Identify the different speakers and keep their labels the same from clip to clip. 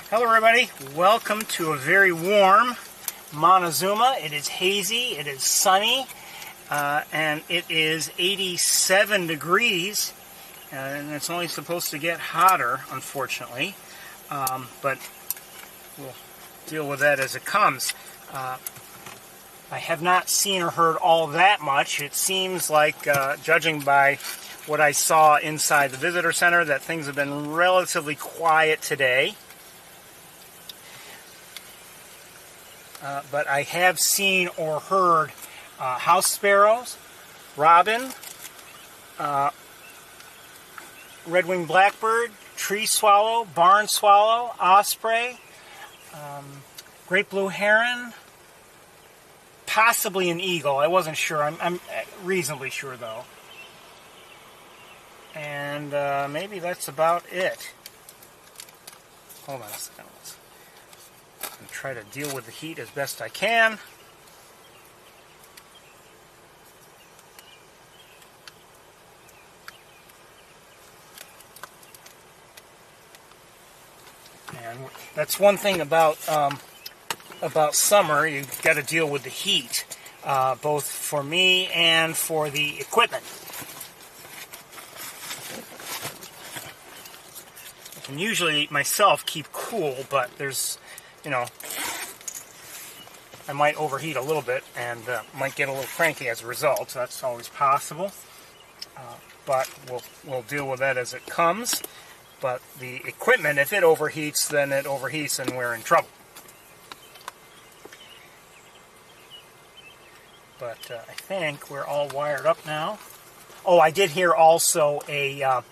Speaker 1: Hello everybody, welcome to a very warm Montezuma. It is hazy, it is sunny, and it is 87 degrees, and it's only supposed to get hotter, unfortunately, but we'll deal with that as it comes. I have not seen or heard all that much. It seems like, judging by what I saw inside the visitor center, that things have been relatively quiet today. But I have seen or heard house sparrows, robin, red-winged blackbird, tree swallow, barn swallow, osprey, great blue heron, possibly an eagle. I wasn't sure. I'm reasonably sure, though. And maybe that's about it. Hold on a second. And try to deal with the heat as best I can. And that's one thing about summer. You've got to deal with the heat, both for me and for the equipment. I can usually myself keep cool, but there's, you know, I might overheat a little bit and might get a little cranky as a result. So that's always possible, but we'll deal with that as it comes. But the equipment, if it overheats, then it overheats and we're in trouble. But I think we're all wired up now. Oh, I did hear also a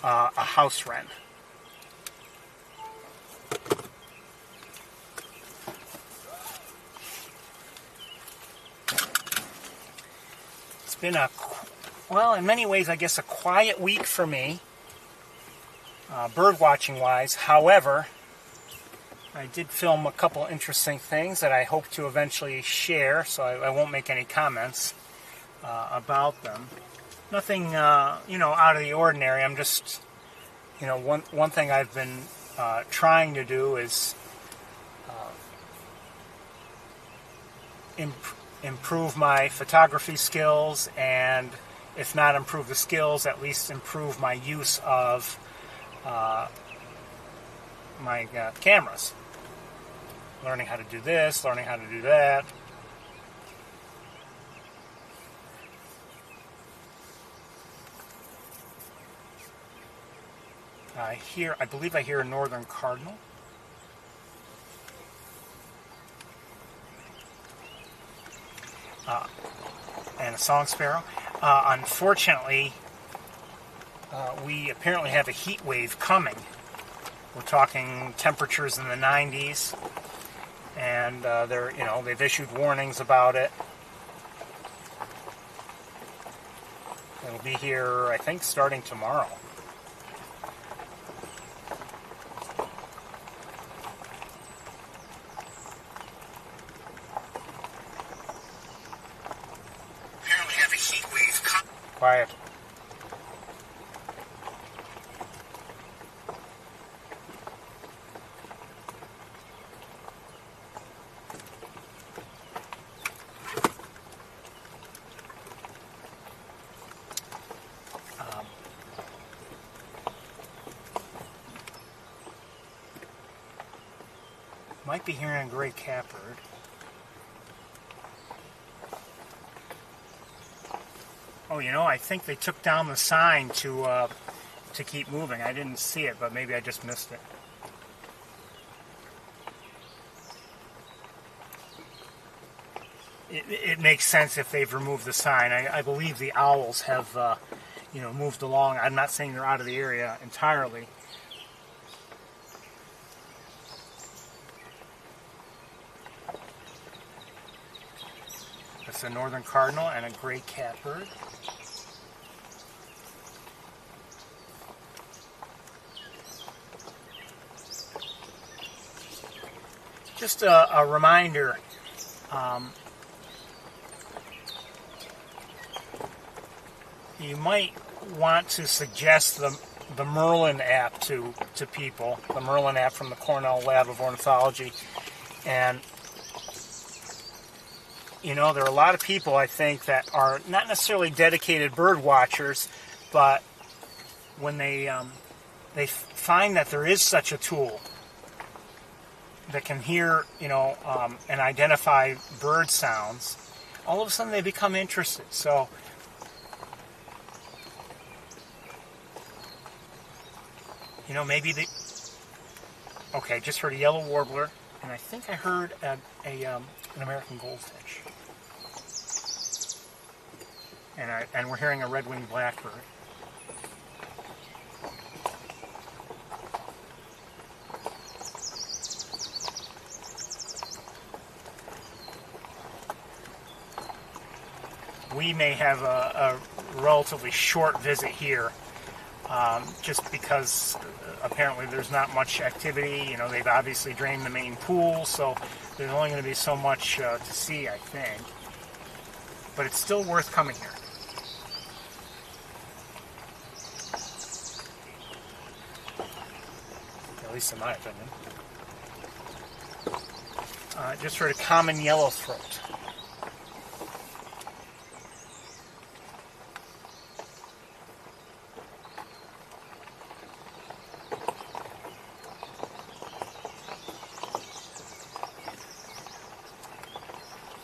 Speaker 1: house wren. It's been well, in many ways, I guess, a quiet week for me, bird watching wise. However, I did film a couple interesting things that I hope to eventually share, so I won't make any comments about them. Nothing, out of the ordinary. I'm just, one thing I've been trying to do is improve my photography skills, and if not improve the skills, at least improve my use of my cameras. Learning how to do this, learning how to do that. I believe I hear a northern cardinal. And a song sparrow. Unfortunately, we apparently have a heat wave coming. We're talking temperatures in the 90s, and they've issued warnings about it. It'll be here, I think, starting tomorrow. Quiet. Might be hearing a gray catbird. Oh, I think they took down the sign to keep moving. I didn't see it, but maybe I just missed it. It makes sense if they've removed the sign. I believe the owls have, moved along. I'm not saying they're out of the area entirely. That's a northern cardinal and a gray catbird. Just a reminder, you might want to suggest the Merlin app to people, the Merlin app from the Cornell Lab of Ornithology. And, you know, there are a lot of people, I think, that are not necessarily dedicated bird watchers, but when they find that there is such a tool that can hear, you know, and identify bird sounds, all of a sudden they become interested. So, you know, maybe they... Okay, just heard a yellow warbler, and I think I heard an American goldfinch. And we're hearing a red-winged blackbird. We may have a relatively short visit here, just because apparently there's not much activity. You know, they've obviously drained the main pool, so there's only going to be so much to see, I think. But it's still worth coming here. At least in my opinion. Just heard a common yellow throat.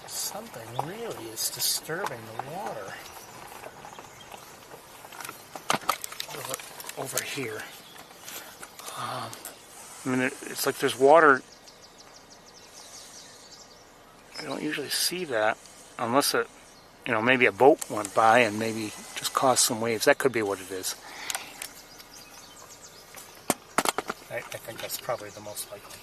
Speaker 1: Something really is disturbing the water over here. I mean, it's like there's water. I don't usually see that unless it, you know, maybe a boat went by and maybe just caused some waves. That could be what it is. I think that's probably the most likely.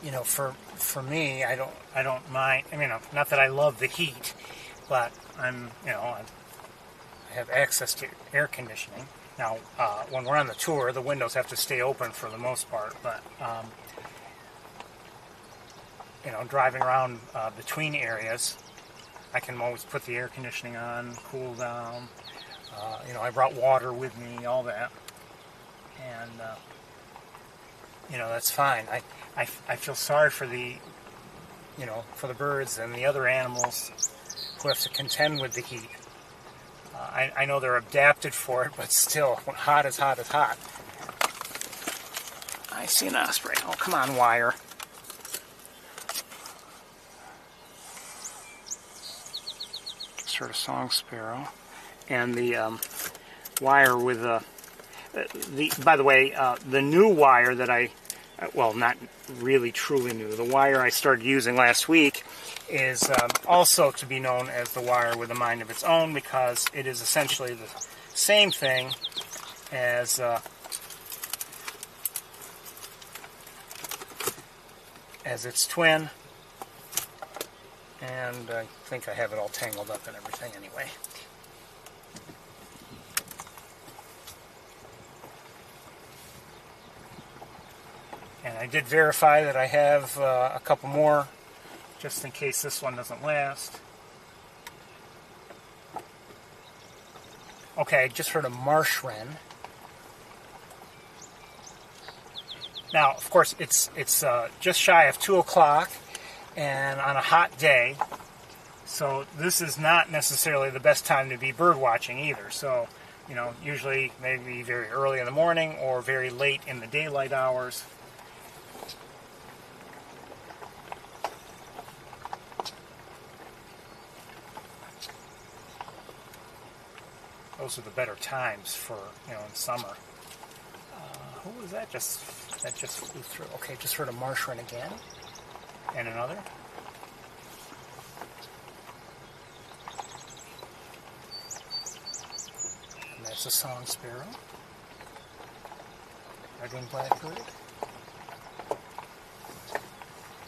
Speaker 1: You know, for me, I don't mind. I mean, not that I love the heat, but I have access to air conditioning. Now, when we're on the tour, the windows have to stay open for the most part. But you know, driving around between areas, I can always put the air conditioning on, cool down. You know, I brought water with me, all that, and you know, that's fine. I feel sorry for the, you know, for the birds and the other animals who have to contend with the heat. I know they're adapted for it, but still, hot is hot is hot. I see an osprey. Oh, come on, wire. Just heard a song sparrow. And the wire with by the way, the new wire that well, not really truly new. The wire I started using last week is also to be known as the wire with a mind of its own, because it is essentially the same thing as its twin, And I think I have it all tangled up and everything anyway. And I did verify that I have a couple more, just in case this one doesn't last. Okay, I just heard a marsh wren. Now, of course, it's just shy of 2 o'clock and on a hot day, so this is not necessarily the best time to be bird watching either. So, you know, usually maybe very early in the morning or very late in the daylight hours. Those are the better times for, you know, in summer. Who was that? That just flew through. Okay, just heard a marsh wren again. And another. And that's a song sparrow. Red-winged blackbird.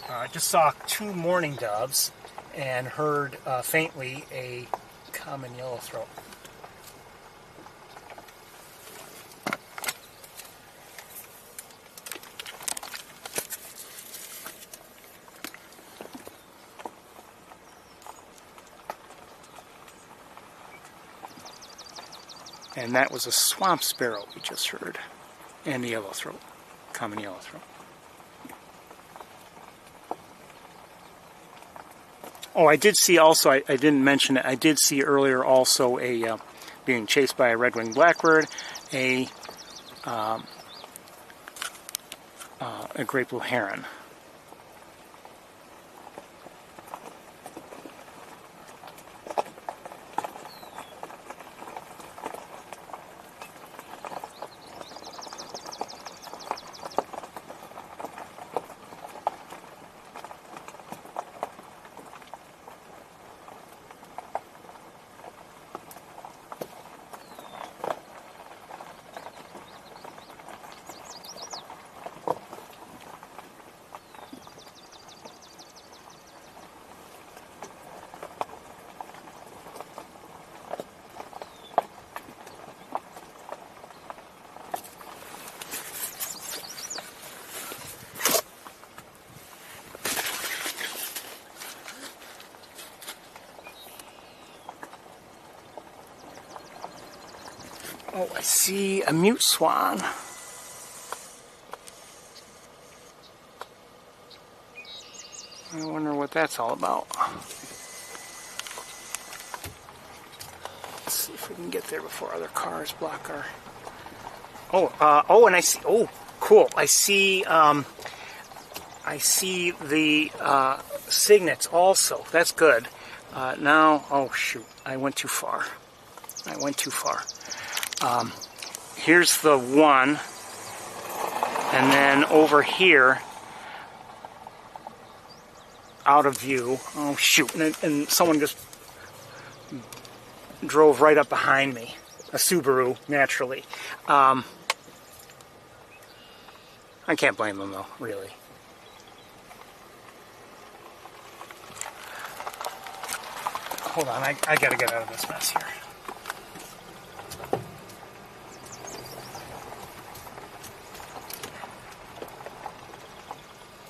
Speaker 1: I just saw 2 mourning doves and heard faintly a common yellowthroat. And that was a swamp sparrow we just heard. And the yellowthroat, common yellowthroat. Oh, I did see also, I didn't mention it, I did see earlier also a being chased by a red-winged blackbird, a great blue heron. Oh, I see a mute swan. I wonder what that's all about. Let's see if we can get there before other cars block our... Oh, and I see... Oh, cool. I see the cygnets also. That's good. Now... Oh, shoot. I went too far. Here's the one, and then over here, out of view. Oh shoot! And someone just drove right up behind me. A Subaru, naturally. I can't blame them though, really. Hold on, I gotta get out of this mess here.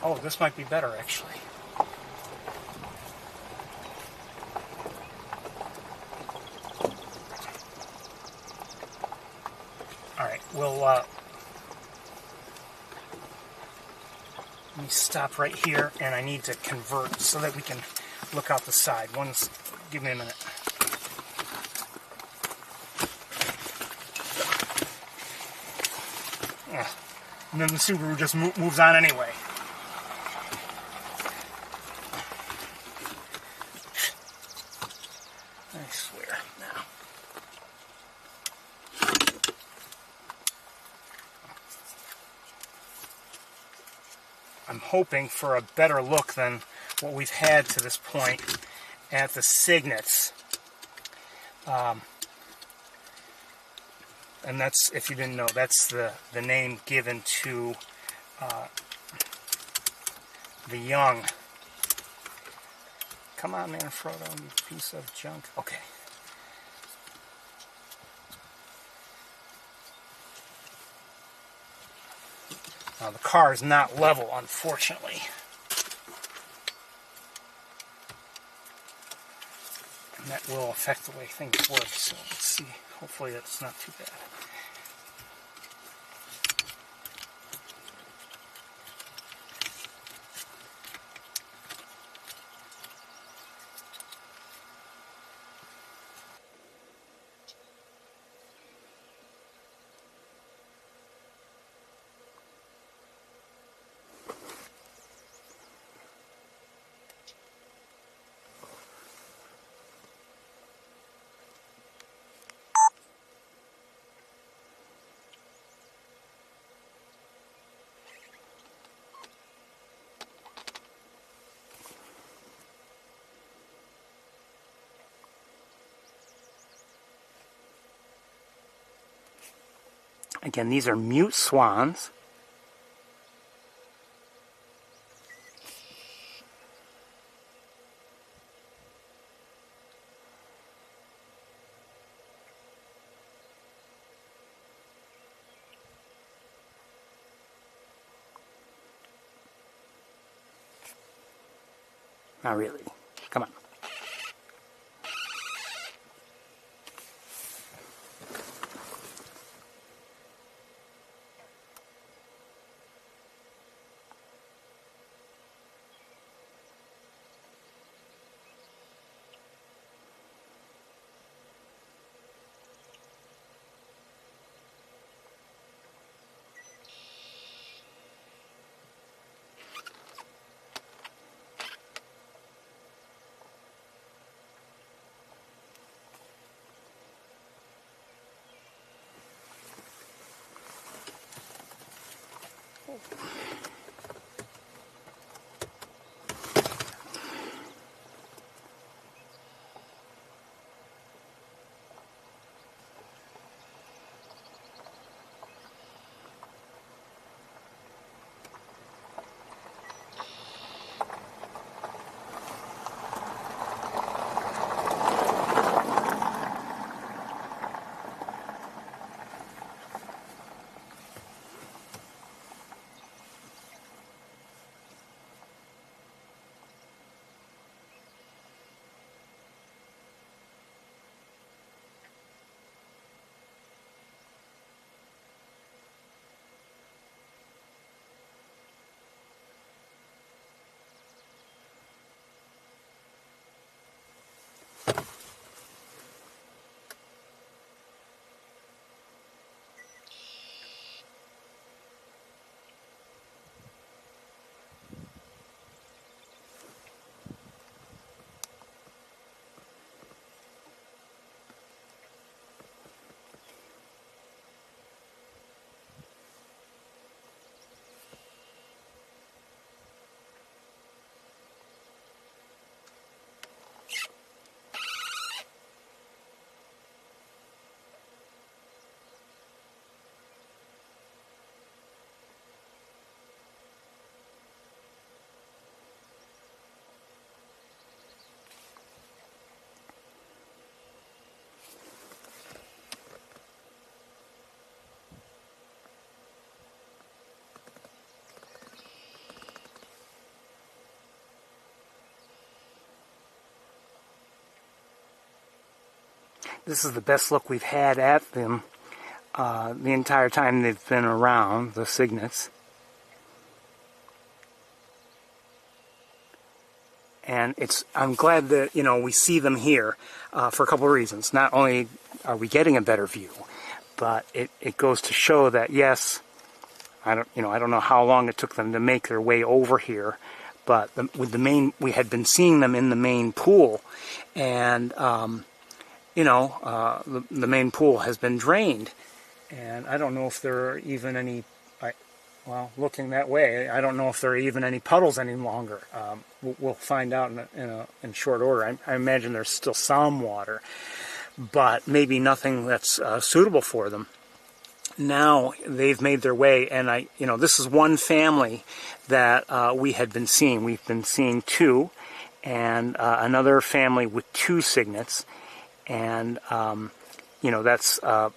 Speaker 1: Oh, this might be better, actually. All right, we'll let me stop right here, and I need to convert so that we can look out the side. Give me a minute. Yeah. And then the Subaru just moves on anyway. I swear, now. I'm hoping for a better look than what we've had to this point at the cygnets. And that's, if you didn't know, that's the name given to the young Come on there, Frodo, you piece of junk. Okay. Now the car is not level, unfortunately. And that will affect the way things work, so let's see. Hopefully it's not too bad. Again, these are mute swans. Not really. Come on. This is the best look we've had at them the entire time they've been around, the cygnets. And I'm glad that, we see them here for a couple of reasons. Not only are we getting a better view, but it goes to show that, yes, I don't know how long it took them to make their way over here, but we had been seeing them in the main pool, and the main pool has been drained, and I don't know if there are even any, looking that way, I don't know if there are even any puddles any longer. We'll find out in short order. I imagine there's still some water, but maybe nothing that's suitable for them. Now they've made their way, and this is one family that we had been seeing. We've been seeing two, and another family with 2 cygnets. And that's I'm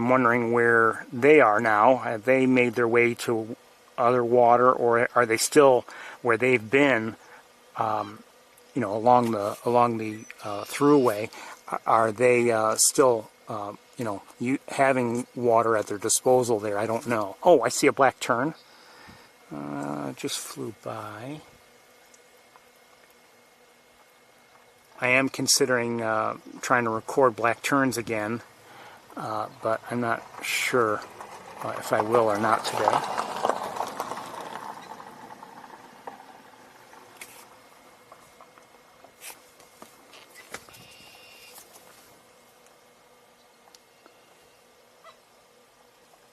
Speaker 1: wondering where they are now. Have they made their way to other water, or are they still where they've been? Along the throughway? Are they still having water at their disposal there? I don't know. Oh, I see a black tern. Just flew by. I am considering trying to record black terns again, but I'm not sure if I will or not today.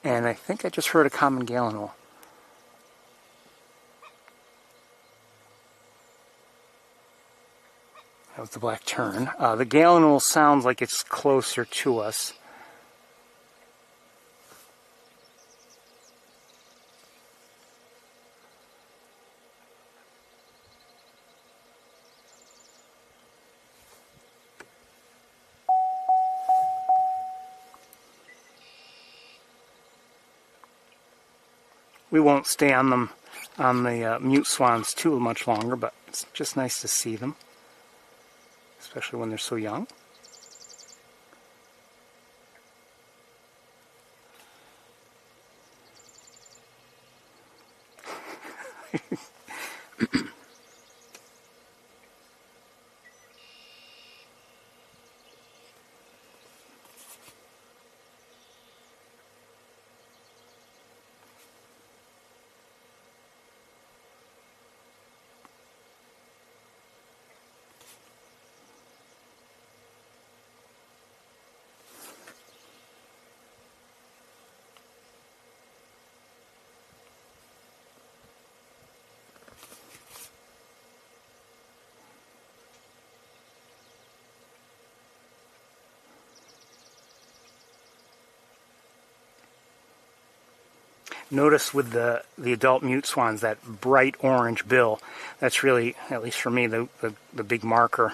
Speaker 1: And I think I just heard a common gallinule. That was the black tern. The gallinule sounds like it's closer to us. We won't stay on them, on the mute swans too much longer, but it's just nice to see them, especially when they're so young. Notice with the adult mute swans, that bright orange bill, that's really, at least for me, the big marker,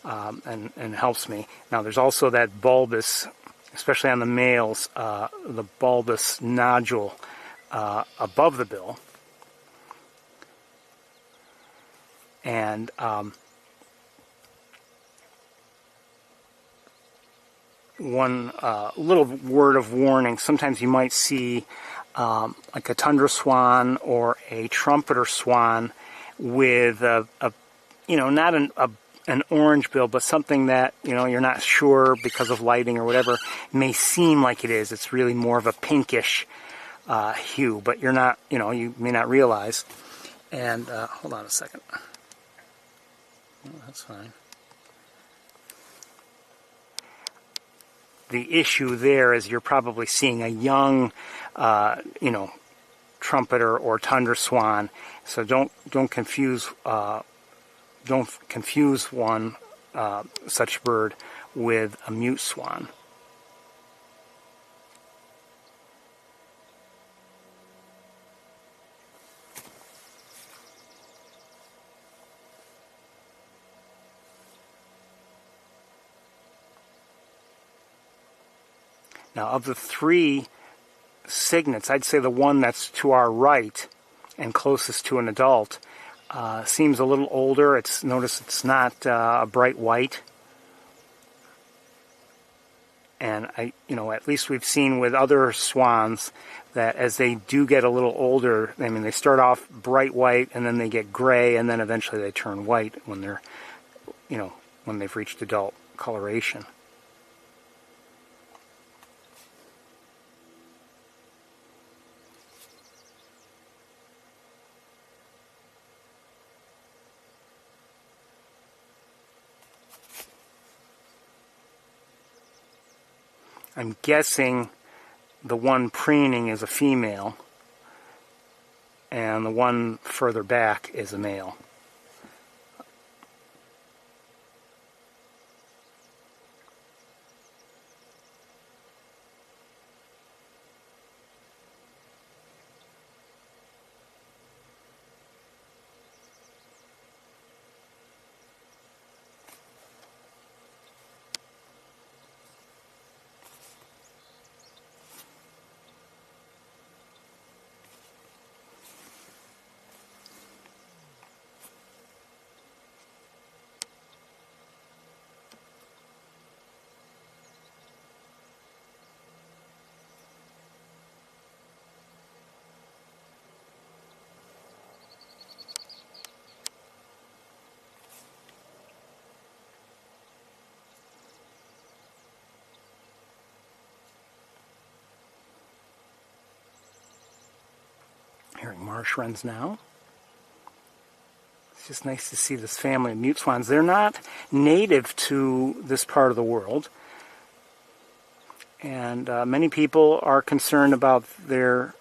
Speaker 1: and helps me. Now there's also that bulbous, especially on the males, the bulbous nodule above the bill. And one little word of warning, sometimes you might see like a tundra swan or a trumpeter swan with not an orange bill, but something that you're not sure because of lighting or whatever may seem like it is. It's really more of a pinkish hue, but you're not, you may not realize. And hold on a second. Oh, that's fine. The issue there is you're probably seeing a young, trumpeter or tundra swan. So don't confuse one such bird with a mute swan. Now, of the 3 cygnets, I'd say the one that's to our right and closest to an adult seems a little older. Notice it's not a bright white. And at least we've seen with other swans that as they do get a little older, I mean, they start off bright white and then they get gray and then eventually they turn white when they're, when they've reached adult coloration. I'm guessing the one preening is a female, and the one further back is a male. hearing marsh wrens now. It's just nice to see this family of mute swans. They're not native to this part of the world. And many people are concerned about their,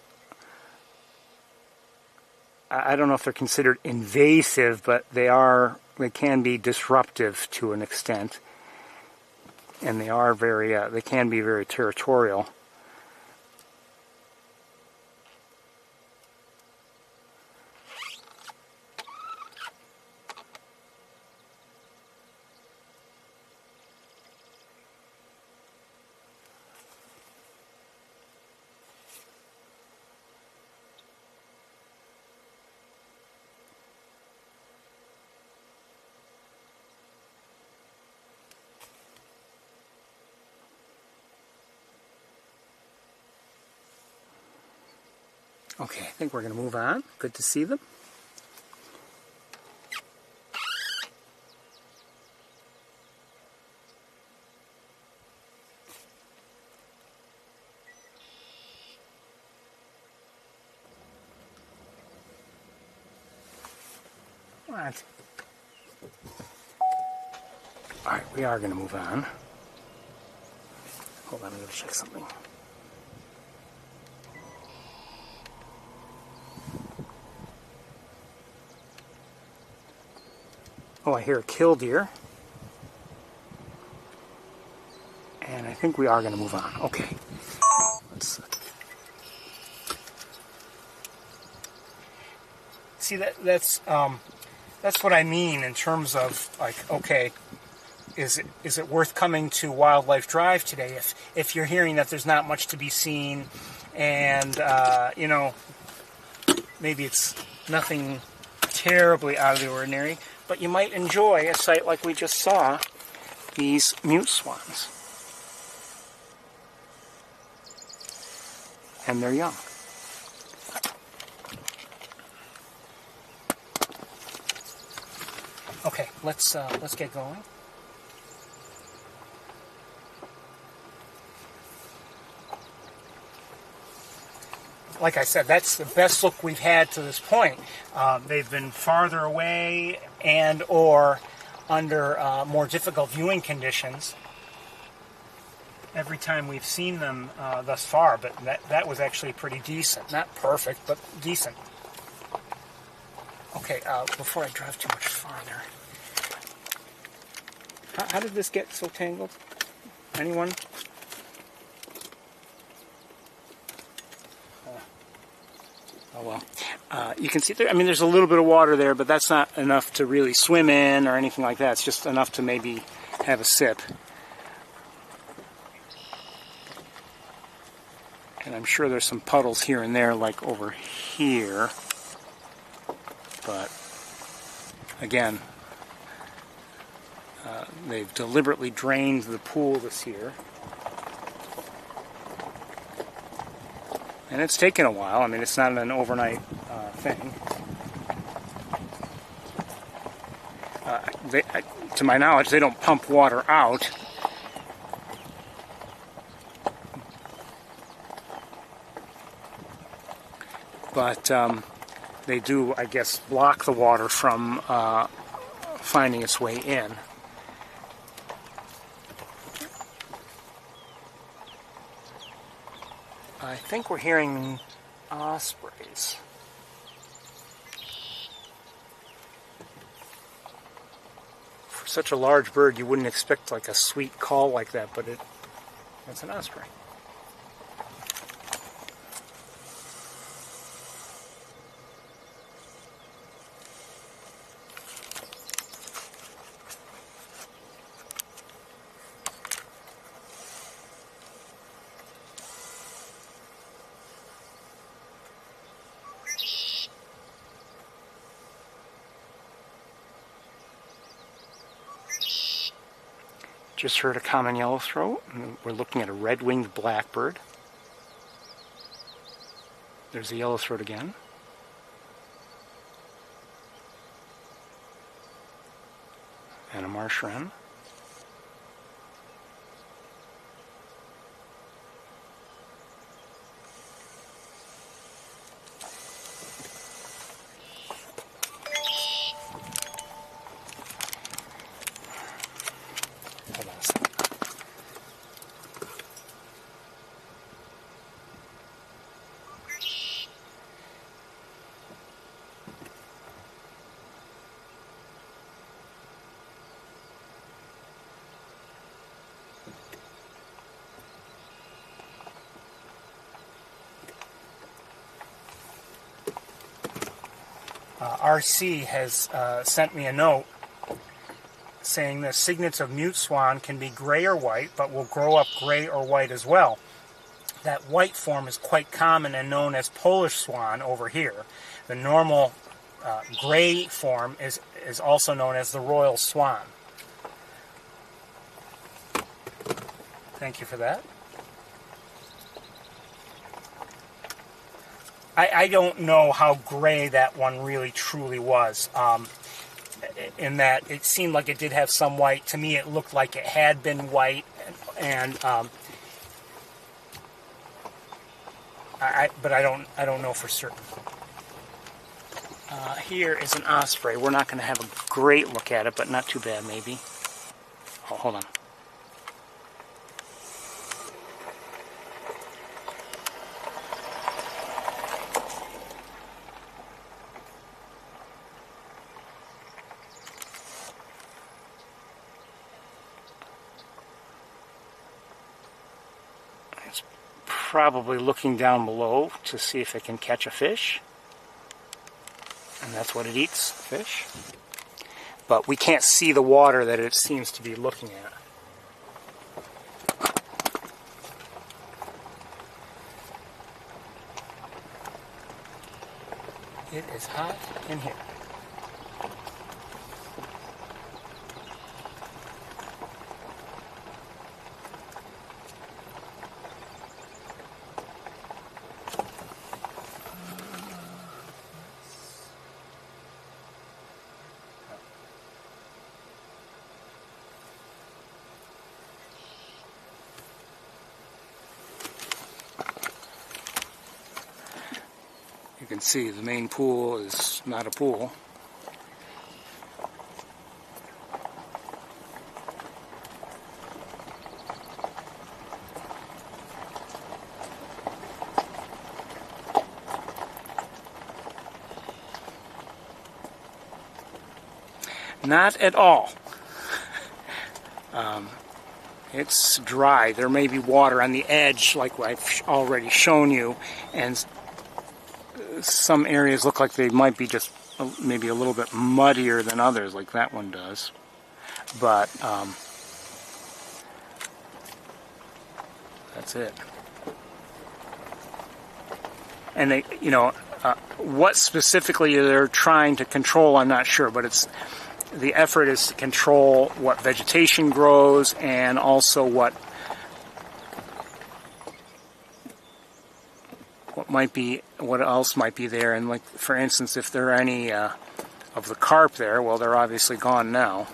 Speaker 1: I don't know if they're considered invasive, but they can be disruptive to an extent. And they are they can be very territorial. Okay, I think we're going to move on. Good to see them. What? Alright, we are going to move on. Hold on, I'm going to check something. Oh, I hear a killdeer. And I think we are going to move on. Okay. See, that's what I mean in terms of, like, okay, is it worth coming to Wildlife Drive today if you're hearing that there's not much to be seen and, you know, maybe it's nothing terribly out of the ordinary, but you might enjoy a sight like we just saw, these mute swans. And their young. Okay, let's get going. Like I said, that's the best look we've had to this point. They've been farther away and or under more difficult viewing conditions every time we've seen them thus far, but that was actually pretty decent. Not perfect, but decent. Okay, before I drive too much farther, how did this get so tangled? Anyone? Oh well. You can see there, I mean, there's a little bit of water there, but that's not enough to really swim in or anything like that. It's just enough to maybe have a sip. And I'm sure there's some puddles here and there, like over here. But, again, they've deliberately drained the pool this year. And it's taken a while. I mean, it's not an overnight thing. To my knowledge, they don't pump water out. But they do, I guess, block the water from finding its way in. I think we're hearing ospreys. For such a large bird, you wouldn't expect like a sweet call like that, but it's an osprey. Just heard a common yellowthroat, and we're looking at a red-winged blackbird. There's a yellowthroat again. And a marsh wren. RC has sent me a note saying the cygnets of mute swan can be gray or white, but will grow up gray or white as well. That white form is quite common and known as Polish swan over here. The normal gray form is also known as the royal swan. Thank you for that. I don't know how gray that one really truly was, in that it seemed like it did have some white. To me, it looked like it had been white, but I don't know for certain. Here is an osprey. We're not going to have a great look at it, but not too bad, maybe. Oh, hold on. Probably looking down below to see if it can catch a fish. And that's what it eats, fish. But we can't see the water that it seems to be looking at. It is hot in here. You can see the main pool is not a pool. Not at all. It's dry. There may be water on the edge, like I've already shown you, and some areas look like they might be just maybe a little bit muddier than others, like that one does. But that's it. And they, you know, what specifically they're trying to control, I'm not sure, but it's the effort is to control what vegetation grows and also what else might be there. And like, for instance, if there are any of the carp there, well, they're obviously gone now.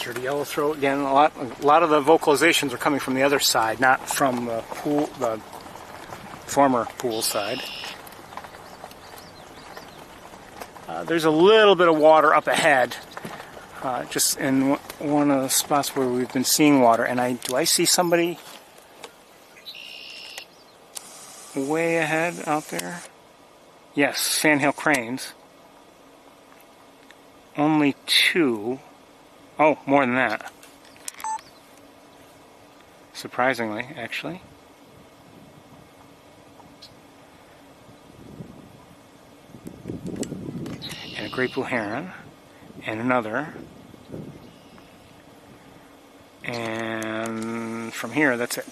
Speaker 1: The yellowthroat again. A lot of the vocalizations are coming from the other side, not from the pool, the former pool side. There's a little bit of water up ahead, just in one of the spots where we've been seeing water. And do I see somebody way ahead out there? Yes, sandhill cranes. Only two. Oh, more than that. Surprisingly, actually. And a great blue heron. And another. And from here, that's it.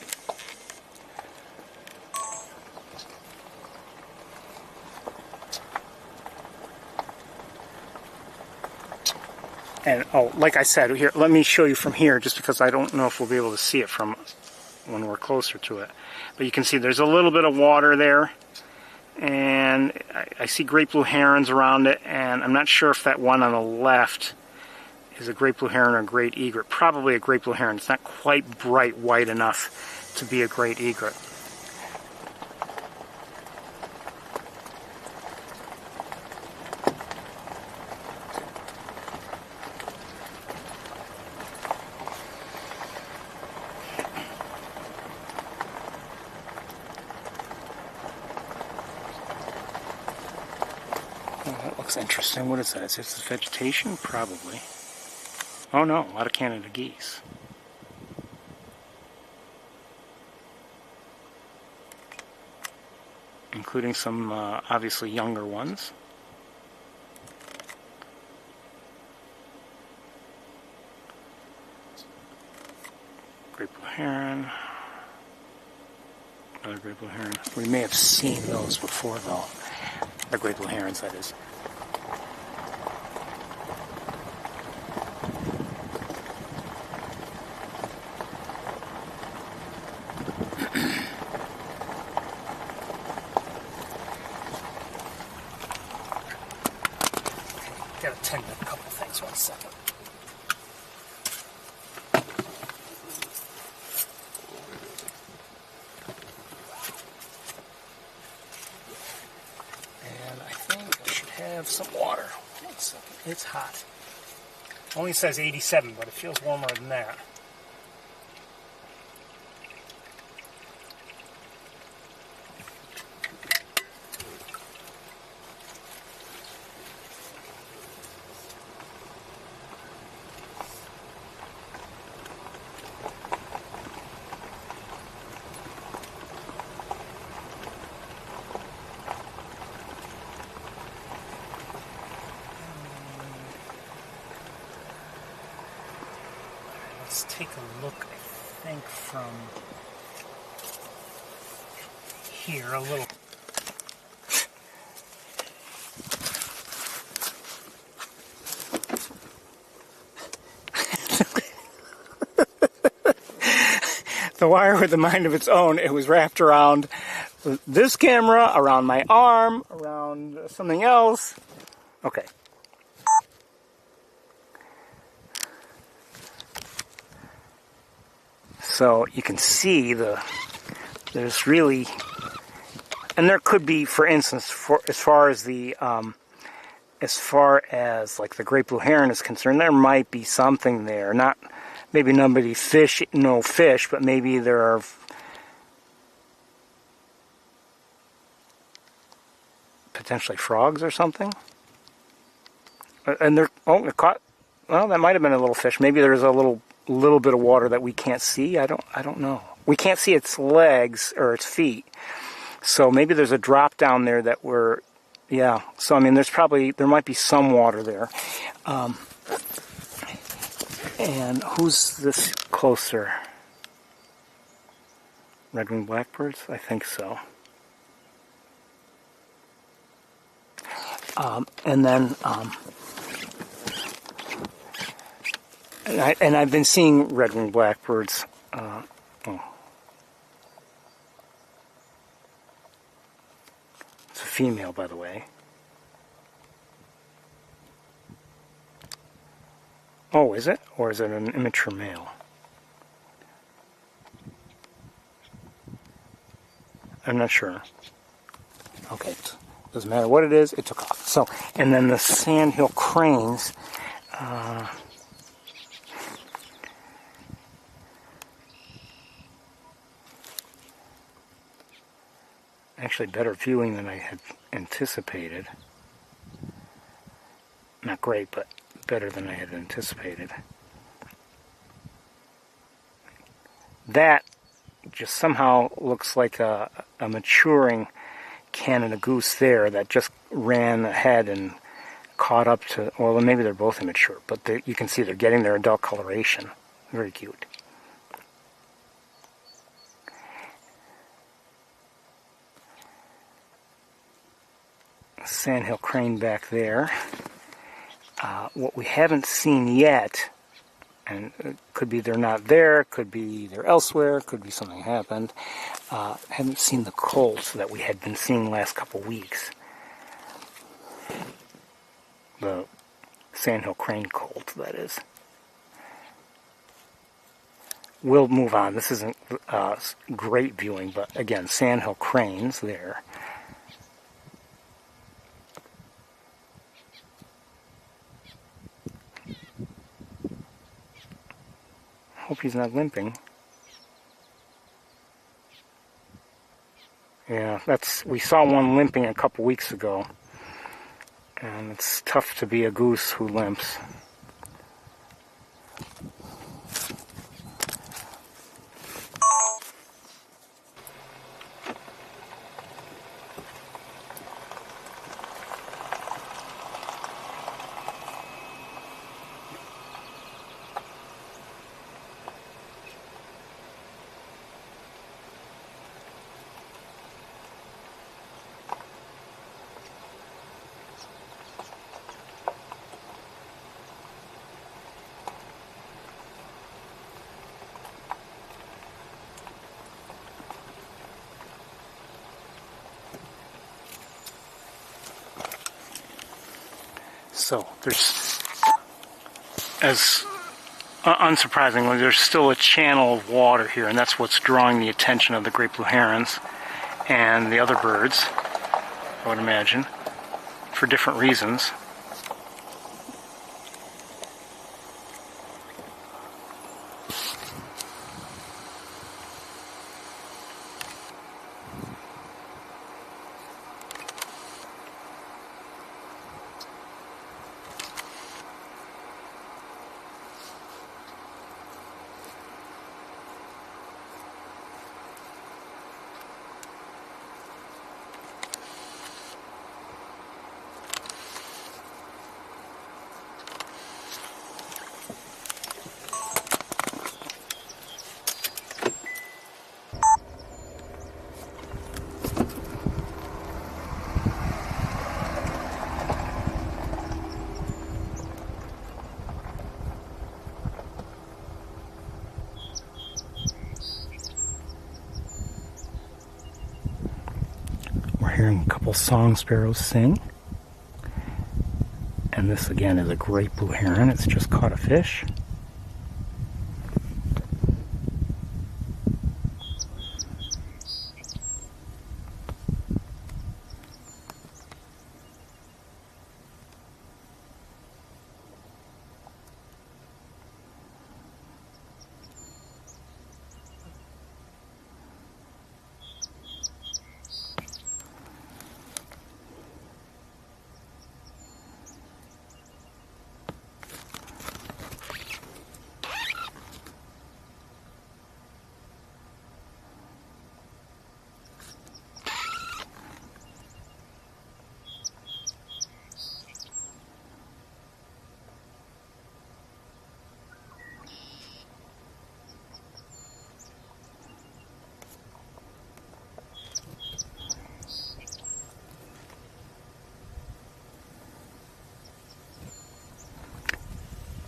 Speaker 1: And, oh, like I said, here, let me show you from here, just because I don't know if we'll be able to see it from when we're closer to it. But you can see there's a little bit of water there, and I see great blue herons around it, and I'm not sure if that one on the left is a great blue heron or a great egret. Probably a great blue heron. It's not quite bright white enough to be a great egret. looks interesting. What is that? Is this vegetation? Probably. Oh no, a lot of Canada geese. Including some obviously younger ones. Great blue heron. Another great blue heron. We may have seen those before though. The great blue herons, that is. Gotta tend to a couple things. 1 second. And I think I should have some water. 1 second. It's hot. Only says 87, but it feels warmer than that. Let's take a look, I think, from here a little. The wire with a mind of its own. It was wrapped around this camera, around my arm, around something else. Okay. So you can see there's really, and there could be, for instance, as far as like the great blue heron is concerned, there might be something there. Not maybe no fish, but maybe there are potentially frogs or something. And it caught. Well, that might have been a little fish. Maybe there's a little bit of water that we can't see. I don't know. We can't see its legs or its feet. So maybe there's a drop down there that yeah. So I mean, there might be some water there. And who's this closer? Red-winged blackbirds? I think so. And then and I've been seeing red-winged blackbirds. It's a female, by the way. Oh, is it? Or is it an immature male? I'm not sure. Okay, doesn't matter what it is, it took off. So, and then the sandhill cranes. Actually better viewing than I had anticipated. Not great, but better than I had anticipated. That just somehow looks like a maturing Canada goose there that just ran ahead and caught up to, well, maybe they're both immature, but you can see they're getting their adult coloration. Very cute. Sandhill crane back there. What we haven't seen yet, and it could be they're not there, could be they're elsewhere, could be something happened. Haven't seen the colts that we had been seeing last couple weeks. The sandhill crane colt, that is. We'll move on. This isn't great viewing, but again, sandhill cranes there. Hope he's not limping. Yeah, we saw one limping a couple weeks ago. And it's tough to be a goose who limps. So there's, as unsurprisingly, there's still a channel of water here, and that's what's drawing the attention of the great blue herons and the other birds, I would imagine, for different reasons. Hearing a couple song sparrows sing. And this again is a great blue heron. It's just caught a fish.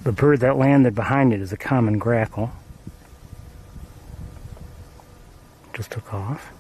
Speaker 1: The bird that landed behind it is a common grackle. Just took off.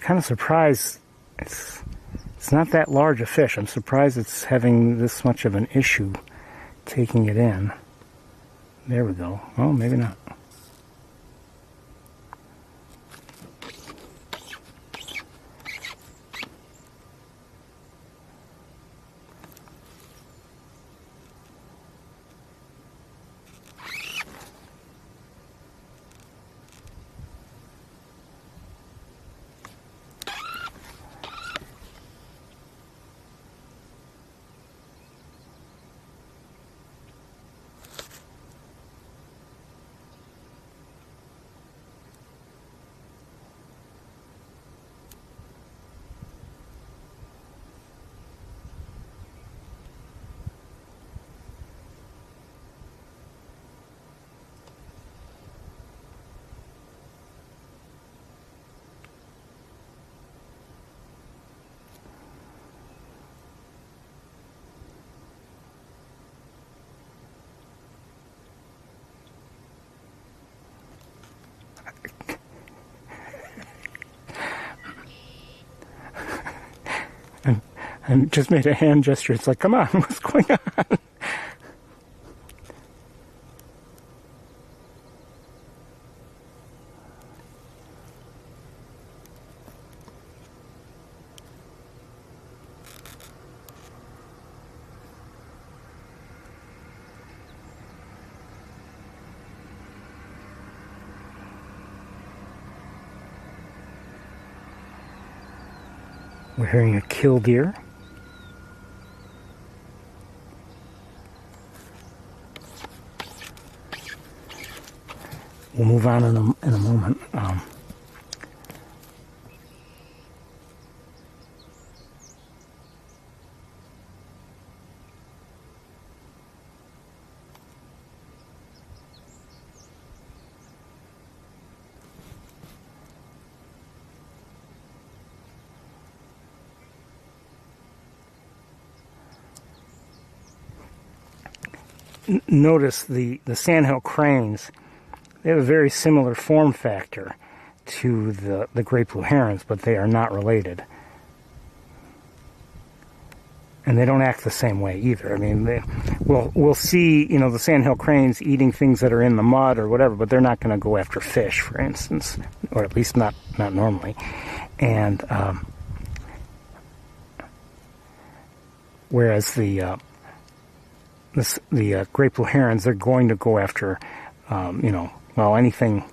Speaker 1: Kind of surprised it's not that large a fish. I'm surprised it's having this much of an issue taking it in. There we go. Oh, maybe not. and just made a hand gesture. It's like, come on, what's going on? We're hearing a killdeer. We'll move on in a moment. Notice the sandhill cranes. They have a very similar form factor to the great blue herons, but they are not related. And they don't act the same way either. I mean, we'll see, you know, the sandhill cranes eating things that are in the mud or whatever, but they're not going to go after fish, for instance, or at least not normally. And whereas the great blue herons, they're going to go after, you know, well, anything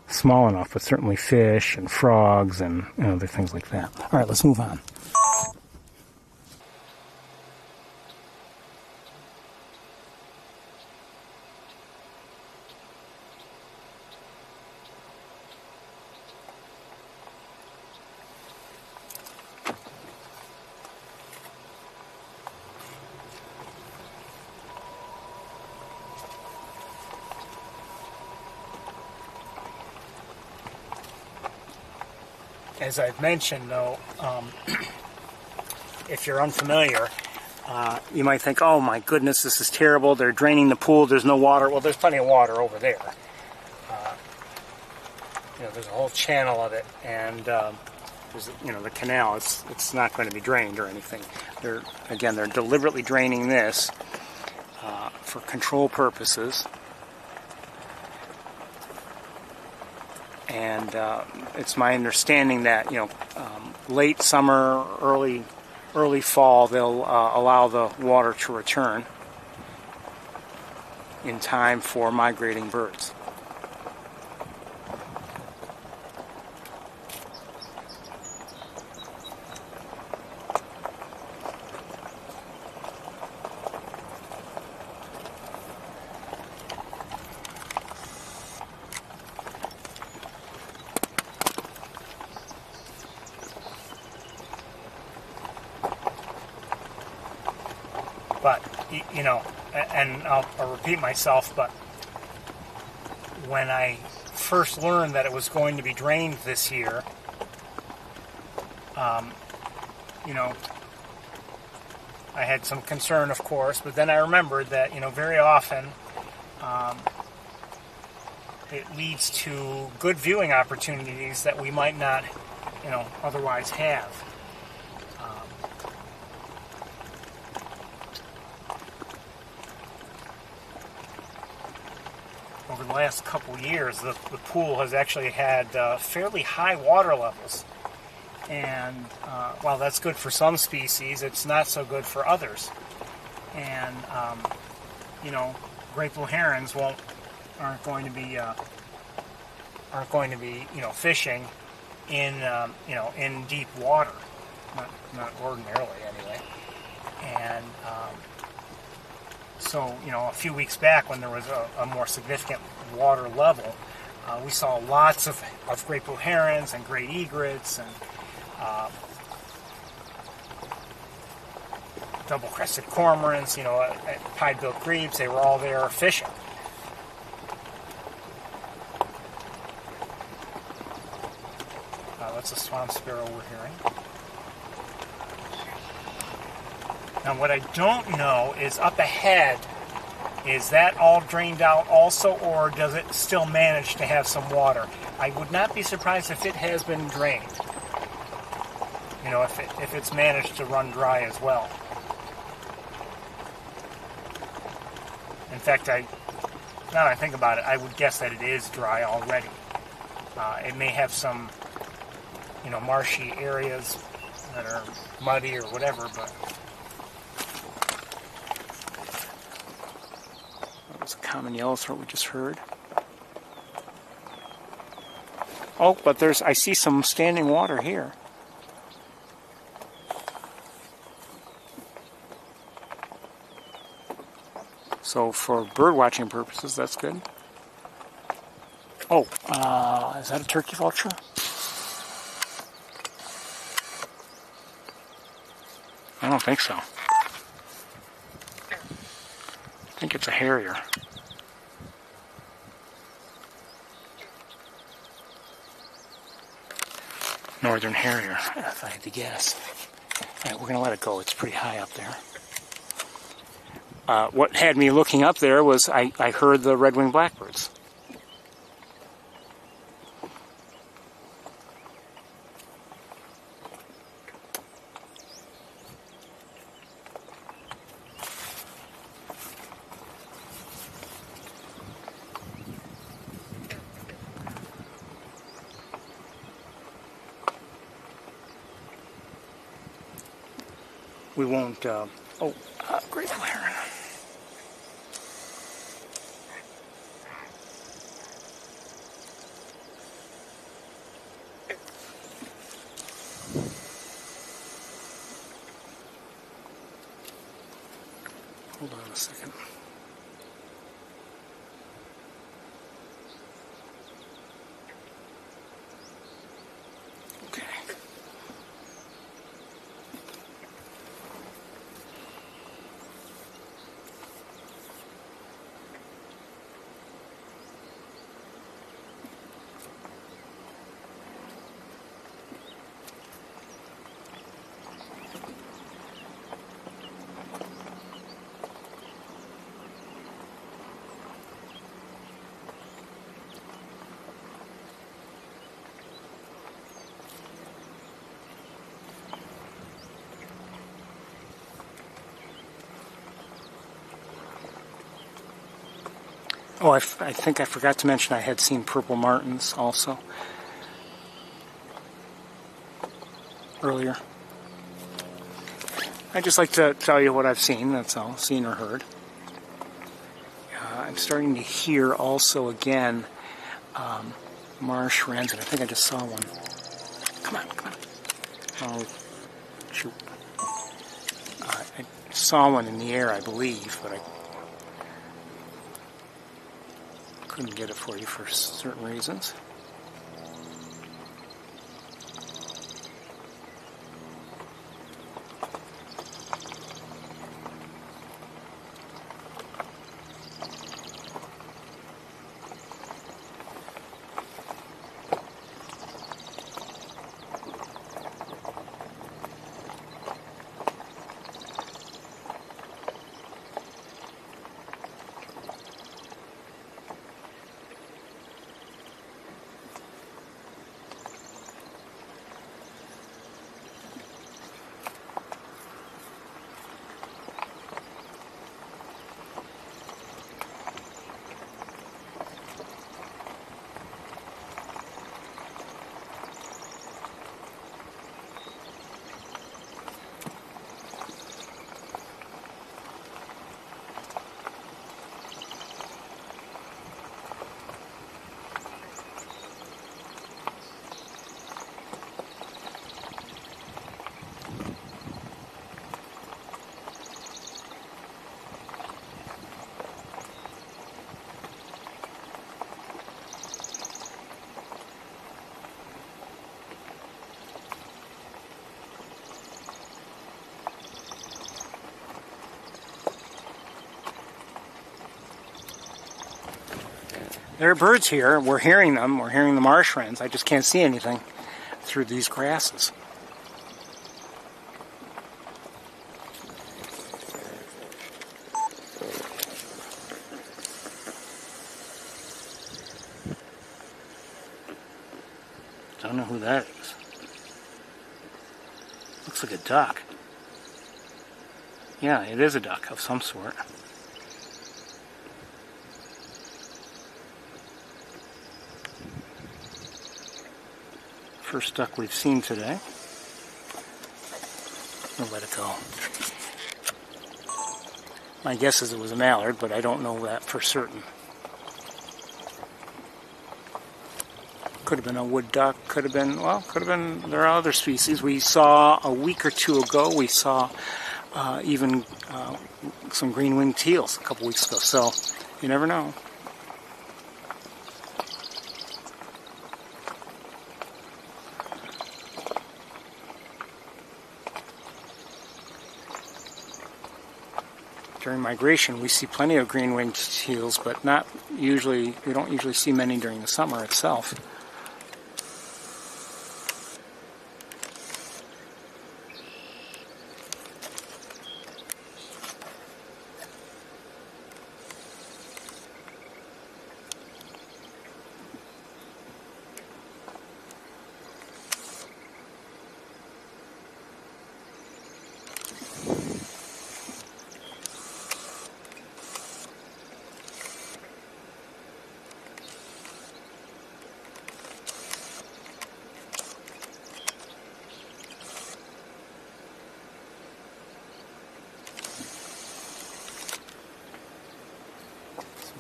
Speaker 1: small enough, but certainly fish and frogs and other things like that. All right, let's move on. As I've mentioned, though, if you're unfamiliar, you might think, oh my goodness, this is terrible. They're draining the pool. There's no water. Well, there's plenty of water over there. You know, there's a whole channel of it, and there's, you know, the canal. It's not going to be drained or anything. They're deliberately draining this for control purposes. And it's my understanding that, you know, late summer, early fall, they'll allow the water to return in time for migrating birds. But, you know, and I'll repeat myself, but when I first learned that it was going to be drained this year, you know, I had some concern, of course, but then I remembered that, you know, very often it leads to good viewing opportunities that we might not, you know, otherwise have. Over the last couple years, the pool has actually had fairly high water levels. And while that's good for some species, it's not so good for others. And, you know, great blue herons aren't going to be, you know, fishing in, you know, in deep water. Not ordinarily, anyway. And so, you know, a few weeks back when there was a more significant water level, we saw lots of great blue herons and great egrets and double-crested cormorants, you know, pied-billed grebes. They were all there fishing. That's a swan sparrow we're hearing. Now, what I don't know is up ahead, is that all drained out also, or does it still manage to have some water? I would not be surprised if it has been drained. You know, if it's managed to run dry as well. In fact, now that I think about it, I would guess that it is dry already. It may have some, you know, marshy areas that are muddy or whatever, but that was a common yellowthroat we just heard. Oh, but I see some standing water here. So for bird watching purposes, that's good. Oh, is that a turkey vulture? I don't think so. I think it's a harrier. Northern harrier, if I had to guess. All right, we're going to let it go. It's pretty high up there. What had me looking up there was I heard the red-winged blackbirds. We won't, great heron. Hold on a second. Okay. Oh, I think I forgot to mention I had seen purple martins also earlier. I just like to tell you what I've seen, that's all, seen or heard. I'm starting to hear also again marsh wrens, and I think I just saw one. Come on, come on. Oh, shoot. I saw one in the air, I believe, but I couldn't get it for you for certain reasons. There are birds here. We're hearing them. We're hearing the marsh wrens. I just can't see anything through these grasses. Don't know who that is. looks like a duck. Yeah, it is a duck of some sort. First duck we've seen today. I'll let it go. My guess is it was a mallard, but I don't know that for certain. Could have been a wood duck, could have been, well, could have been, there are other species. We saw a week or two ago, we saw even some green-winged teals a couple weeks ago, so you never know. During migration, we see plenty of green-winged teals, but not usually, we don't usually see many during the summer itself.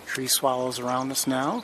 Speaker 1: Tree swallows around us now.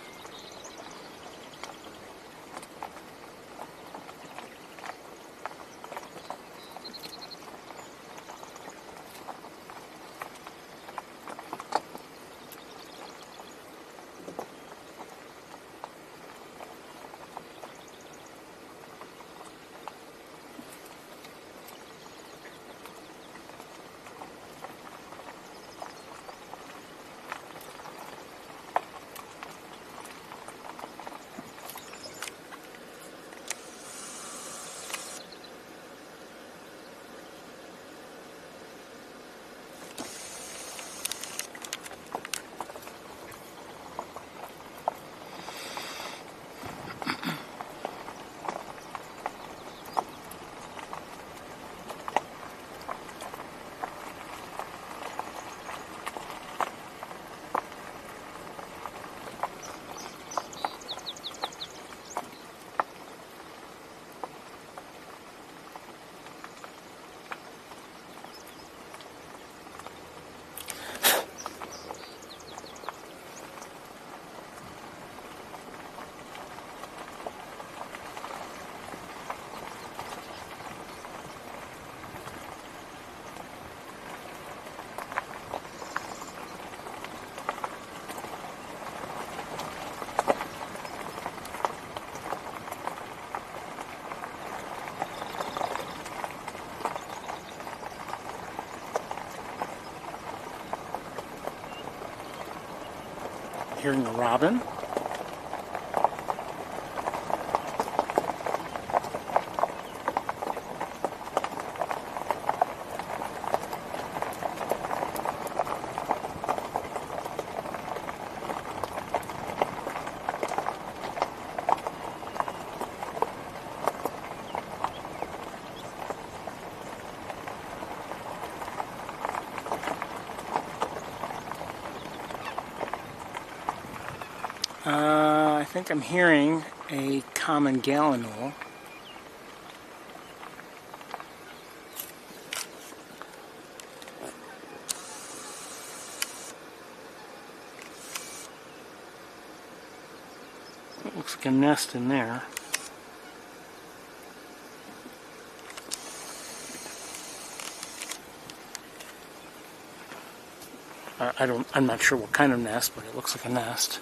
Speaker 1: Hearing a robin. I think I'm hearing a common gallinule. It looks like a nest in there. I'm not sure what kind of nest, but it looks like a nest.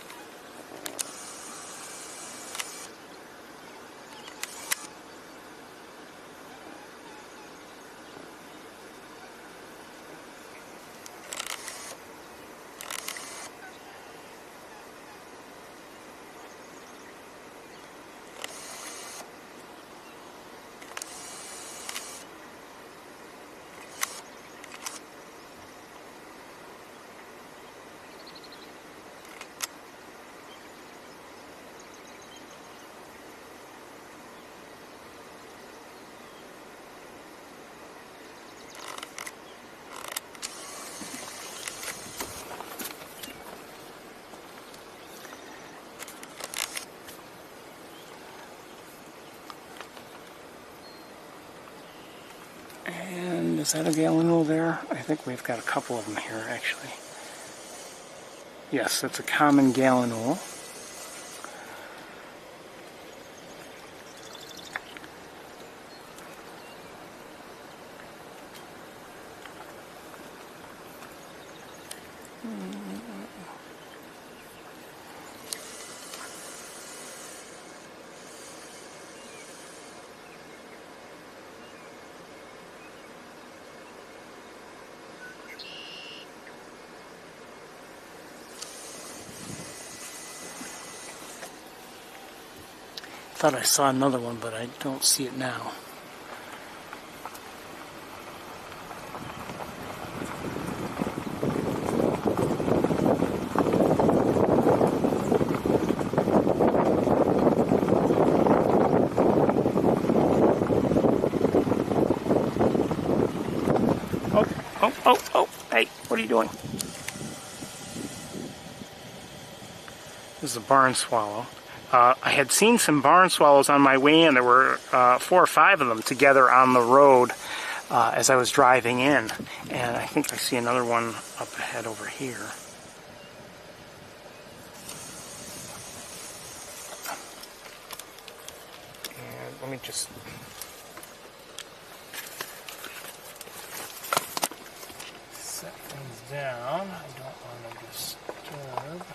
Speaker 1: And is that a gallinule there? I think we've got a couple of them here, actually. Yes, that's a common gallinule. I thought I saw another one, but I don't see it now. Oh, hey, what are you doing? This is a barn swallow. I had seen some barn swallows on my way in. There were 4 or 5 of them together on the road as I was driving in. And I think I see another one up ahead over here. And let me just... set things down. I don't want to disturb.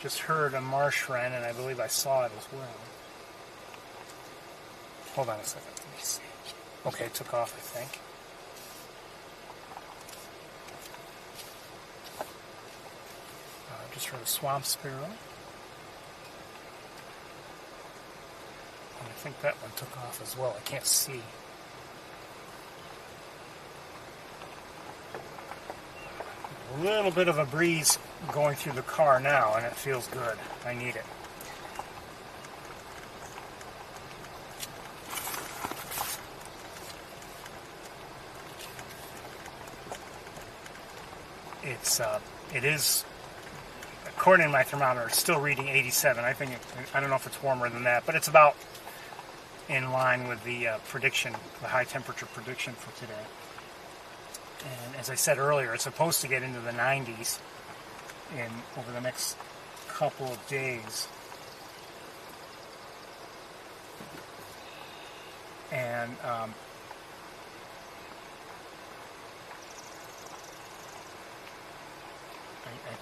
Speaker 1: Just heard a marsh wren, and I believe I saw it as well. Hold on a second. Let me see. Okay, it took off, I think. Just heard a swamp sparrow. And I think that one took off as well. I can't see. A little bit of a breeze going through the car now, and it feels good. I need it. It is, according to my thermometer, it's still reading 87. I don't know if it's warmer than that, but it's about in line with the prediction, the high temperature prediction for today. And as I said earlier, it's supposed to get into the 90s over the next couple of days. And I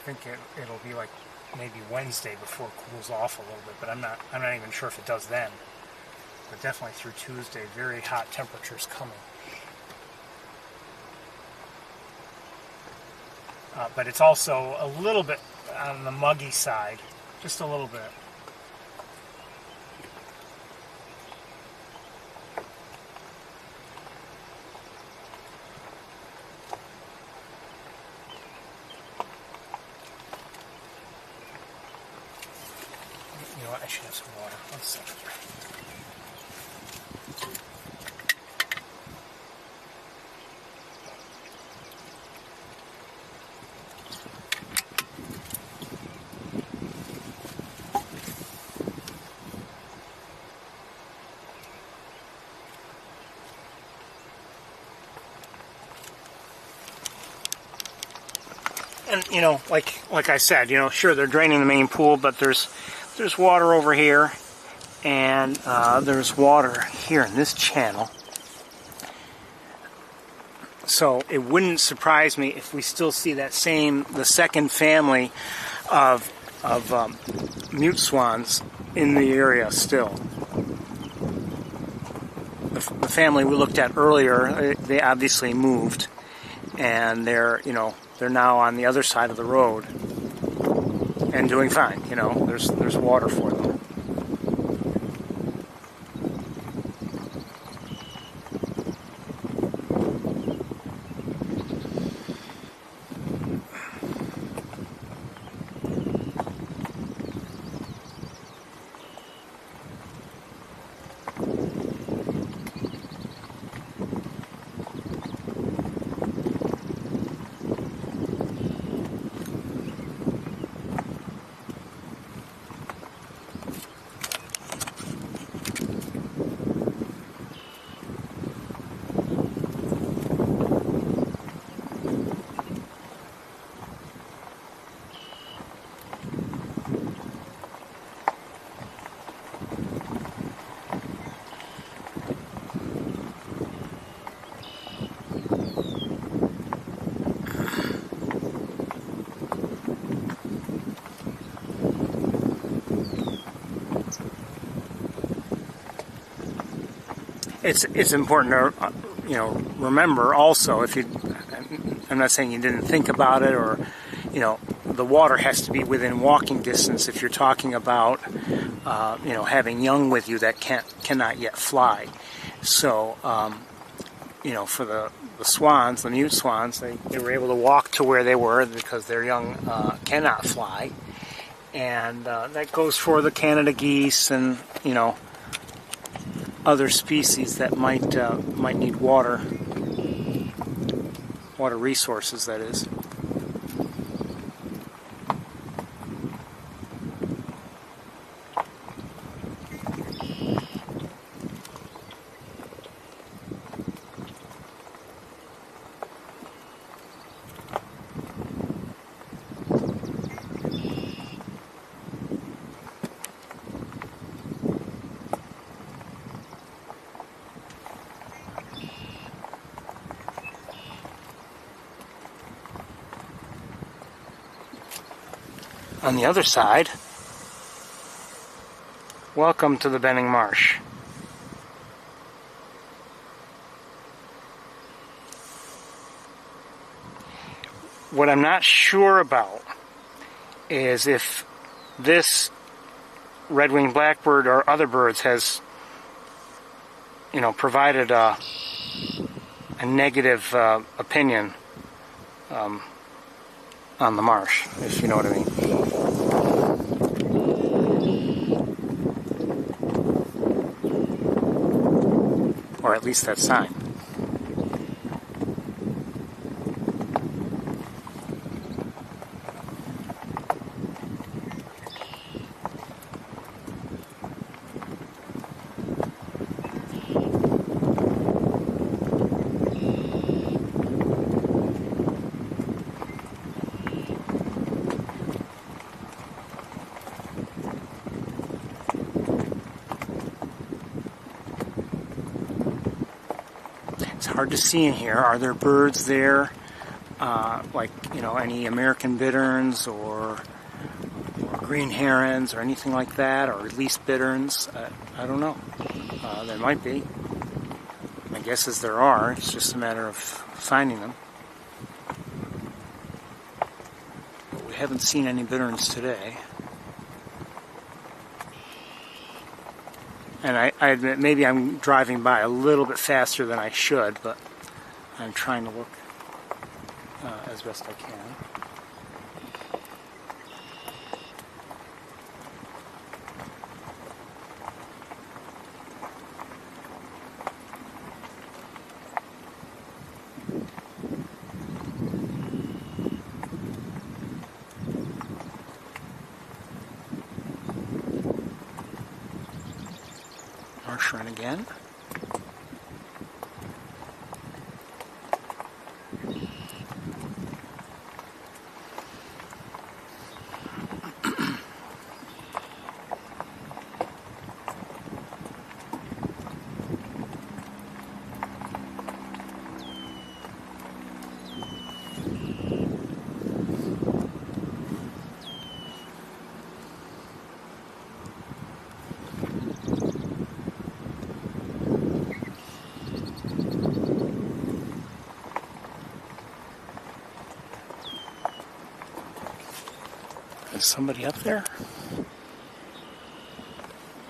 Speaker 1: think it'll be like maybe Wednesday before it cools off a little bit, but I'm not even sure if it does then. But definitely through Tuesday, very hot temperatures coming. But it's also a little bit on the muggy side, just a little bit. You know what, I should have some water. 1 second. And you know, like I said, you know, sure they're draining the main pool, but there's water over here, and there's water here in this channel. So it wouldn't surprise me if we still see the second family of mute swans in the area still. The family we looked at earlier, they obviously moved, and they're now on the other side of the road and doing fine. You know, there's water for them. It's important to remember also, if you, I'm not saying you didn't think about it, or the water has to be within walking distance if you're talking about having young with you that cannot yet fly. So for the swans, the mute swans, they were able to walk to where they were because their young cannot fly, and that goes for the Canada geese and other species that might need water resources, that is. On the other side, welcome to the Benning Marsh. What I'm not sure about is if this red-winged blackbird or other birds has, provided a negative opinion on the marsh, if you know what I mean. Or at least that sign. It's hard to see in here. Are there birds there, like any American bitterns or green herons or anything like that, or at least bitterns? I don't know. There might be. My guess is there are. It's just a matter of finding them. But we haven't seen any bitterns today. And I admit, maybe I'm driving by a little bit faster than I should, but I'm trying to look as best I can. Marsh wren again. Is somebody up there?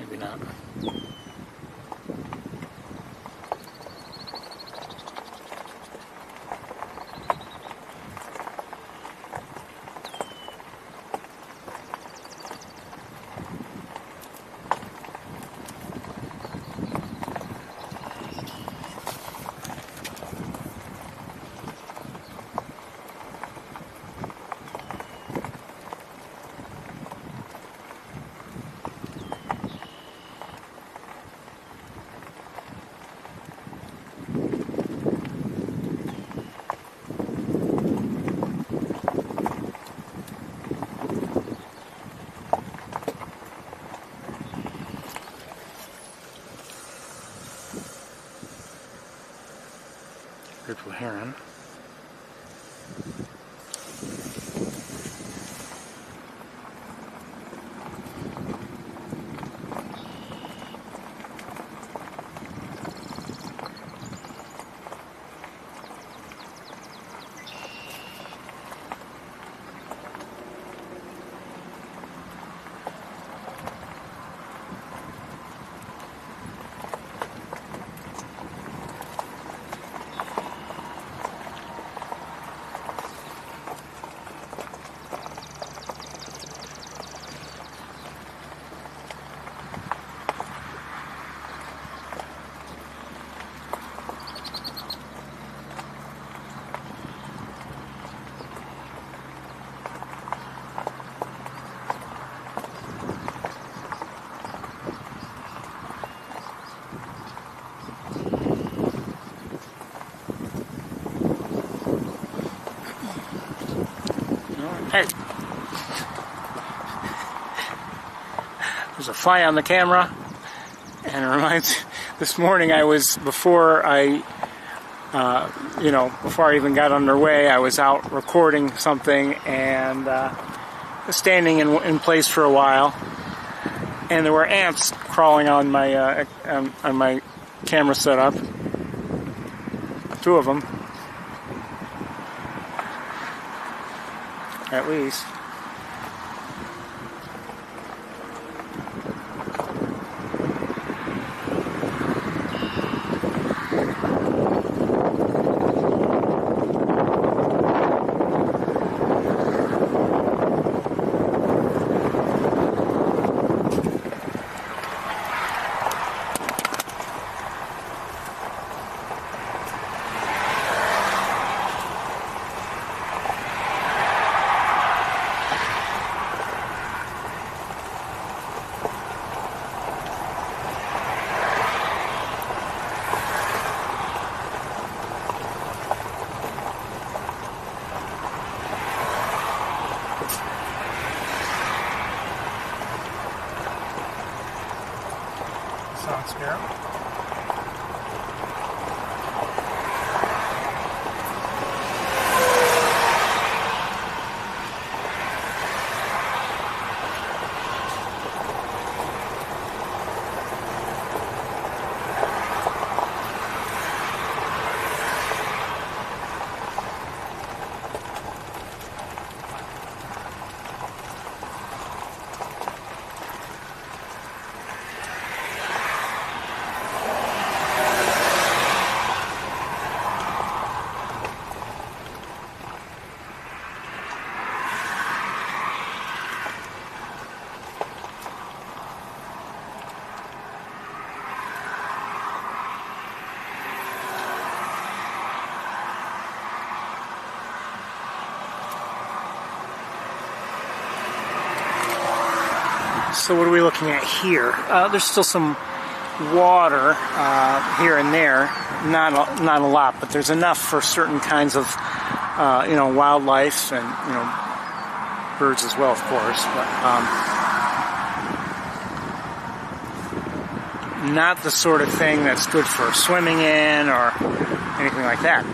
Speaker 1: Maybe not. Beautiful heron. a fly on the camera. And it reminds, this morning I was, before I even got underway, I was out recording something and standing in place for a while, and there were ants crawling on my camera setup. 2 of them, at least. Song sparrow. So what are we looking at here? There's still some water here and there, not a lot, but there's enough for certain kinds of wildlife and birds as well, of course. But not the sort of thing that's good for swimming in or anything like that.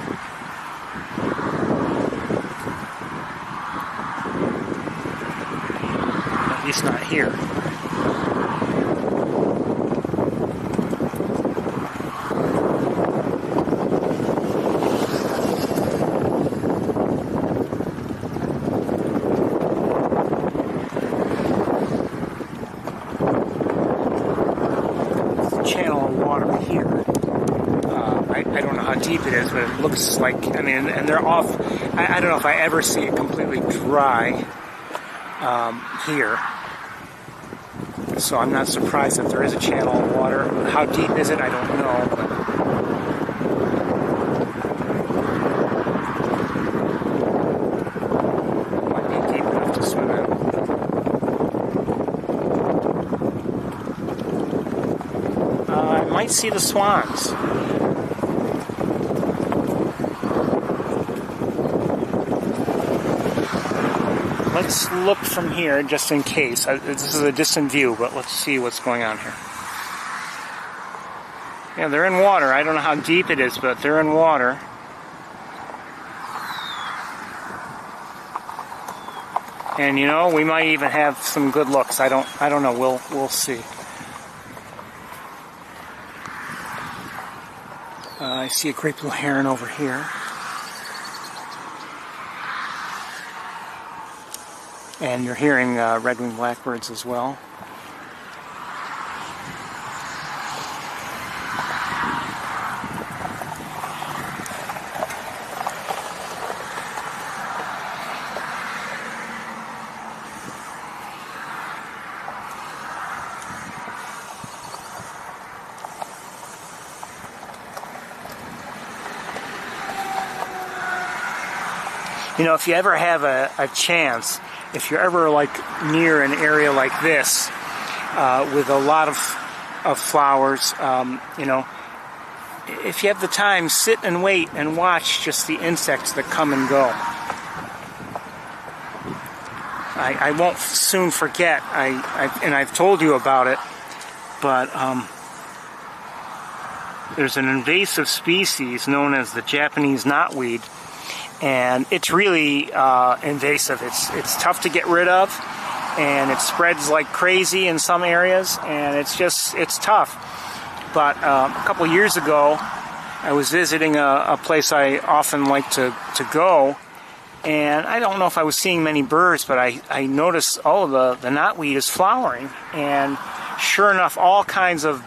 Speaker 1: At least not here. Channel of water here. I don't know how deep it is, but it looks like, and they're off. I don't know if I ever see it completely dry here. So I'm not surprised that there is a channel of water. How deep is it? I don't know. But might be deep enough to swim in. I might see the swans. Let's look from here just in case. This is a distant view, but let's see what's going on here. Yeah, they're in water. I don't know how deep it is, but they're in water. And we might even have some good looks. I don't know. We'll see. I see a great blue heron over here. And you're hearing red-winged blackbirds as well. If you ever have a chance, if you're ever near an area like this with a lot of flowers, if you have the time, sit and wait and watch just the insects that come and go. I won't soon forget. And I've told you about it, but there's an invasive species known as the Japanese knotweed, and it's really invasive. It's tough to get rid of, and it spreads like crazy in some areas, and it's tough. But a couple years ago, I was visiting a place I often like to go, and I don't know if I was seeing many birds, but I noticed the knotweed is flowering, and sure enough, all kinds of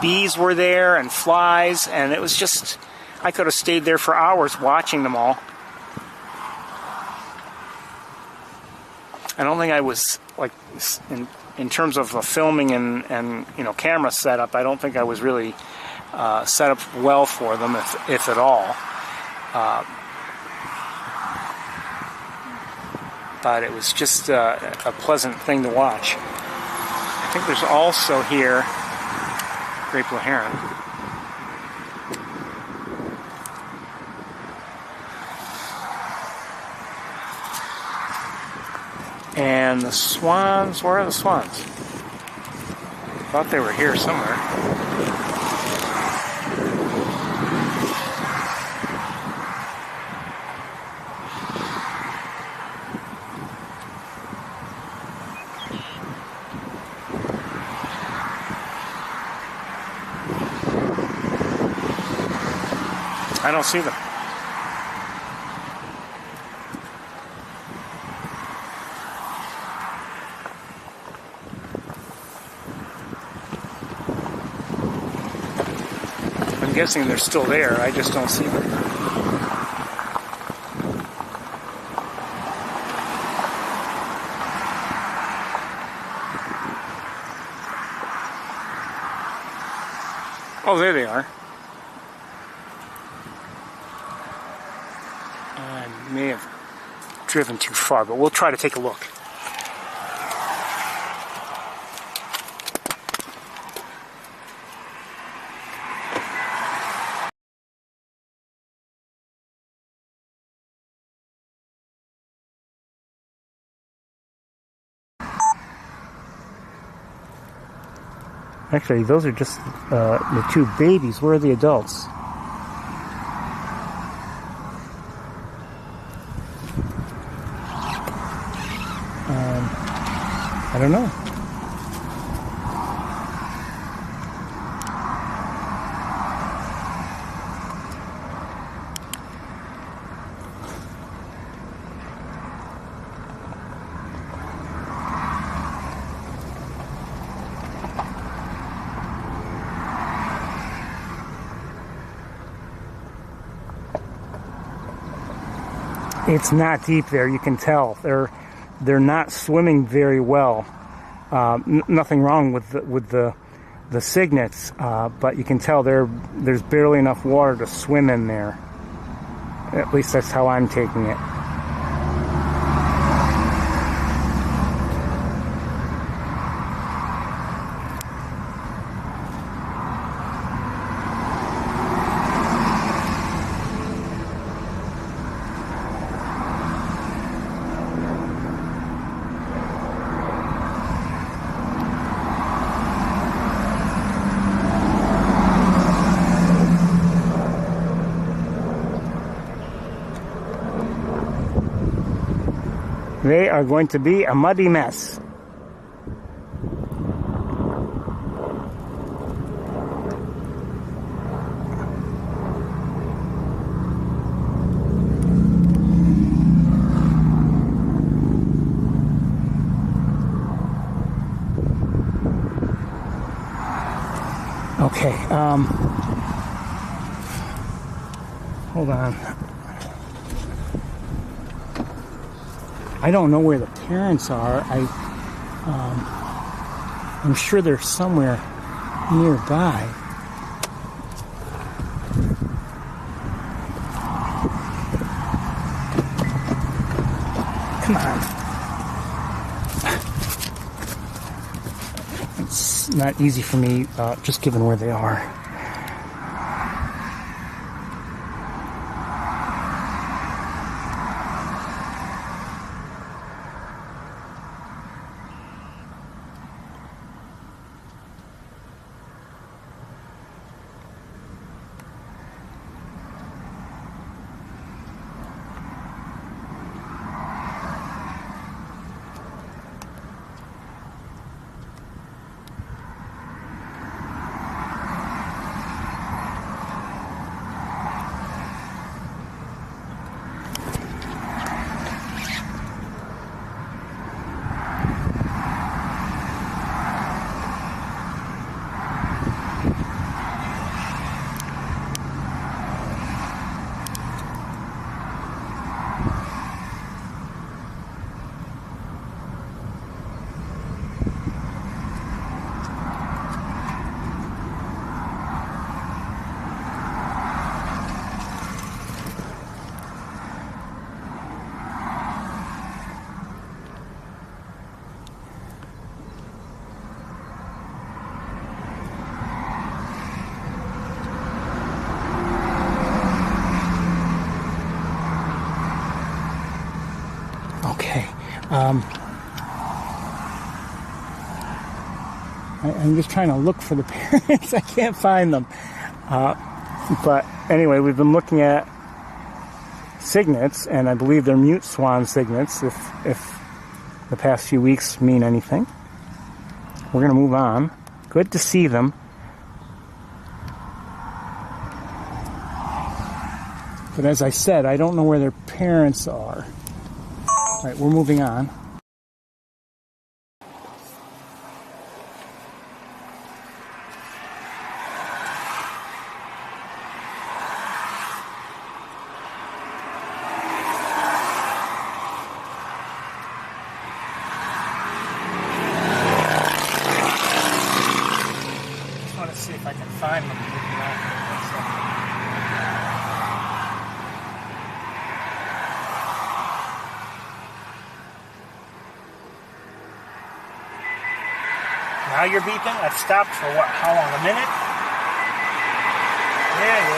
Speaker 1: bees were there and flies, and it was just, I could have stayed there for hours watching them all. I don't think I was, like, in terms of filming and camera setup, I don't think I was really set up well for them, if at all. But it was just a pleasant thing to watch. I think there's also here great blue heron. And the swans, where are the swans? I thought they were here somewhere. I don't see them. I'm guessing they're still there, I just don't see them. Oh, there they are. I may have driven too far, but we'll try to take a look. Actually, those are just the two babies. Where are the adults? I don't know. It's not deep there. You can tell they're not swimming very well. Nothing wrong with the cygnets, but you can tell there's barely enough water to swim in there. At least that's how I'm taking it. They are going to be a muddy mess. Okay, hold on. I don't know where the parents are. I'm sure they're somewhere nearby. Come on. It's not easy for me, just given where they are. I'm just trying to look for the parents. I can't find them. But anyway, we've been looking at cygnets, and I believe they're mute swan cygnets, if the past few weeks mean anything. We're going to move on. Good to see them. But as I said, I don't know where their parents are. All right, we're moving on. Just want to see if I can find them. Now you're beeping? I've stopped for what? How long? A minute? Yeah.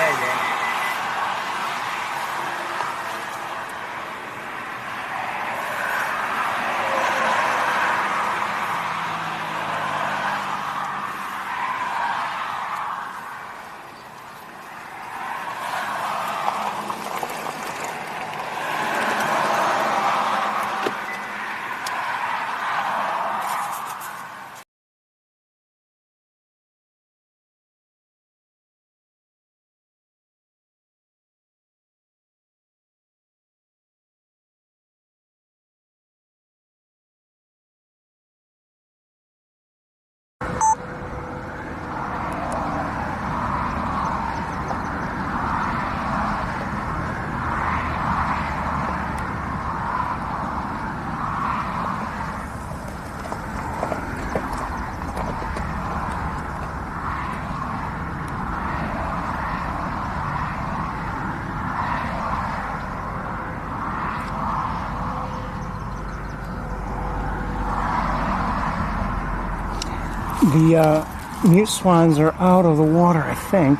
Speaker 1: The mute swans are out of the water, I think.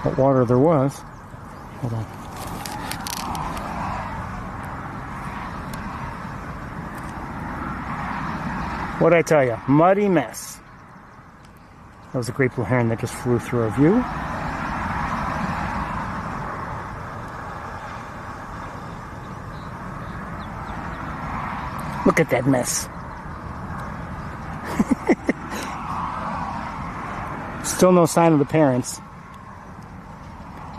Speaker 1: What water there was. Hold on. What'd I tell you? Muddy mess. That was a great blue heron that just flew through our view. Look at that mess. Still no sign of the parents.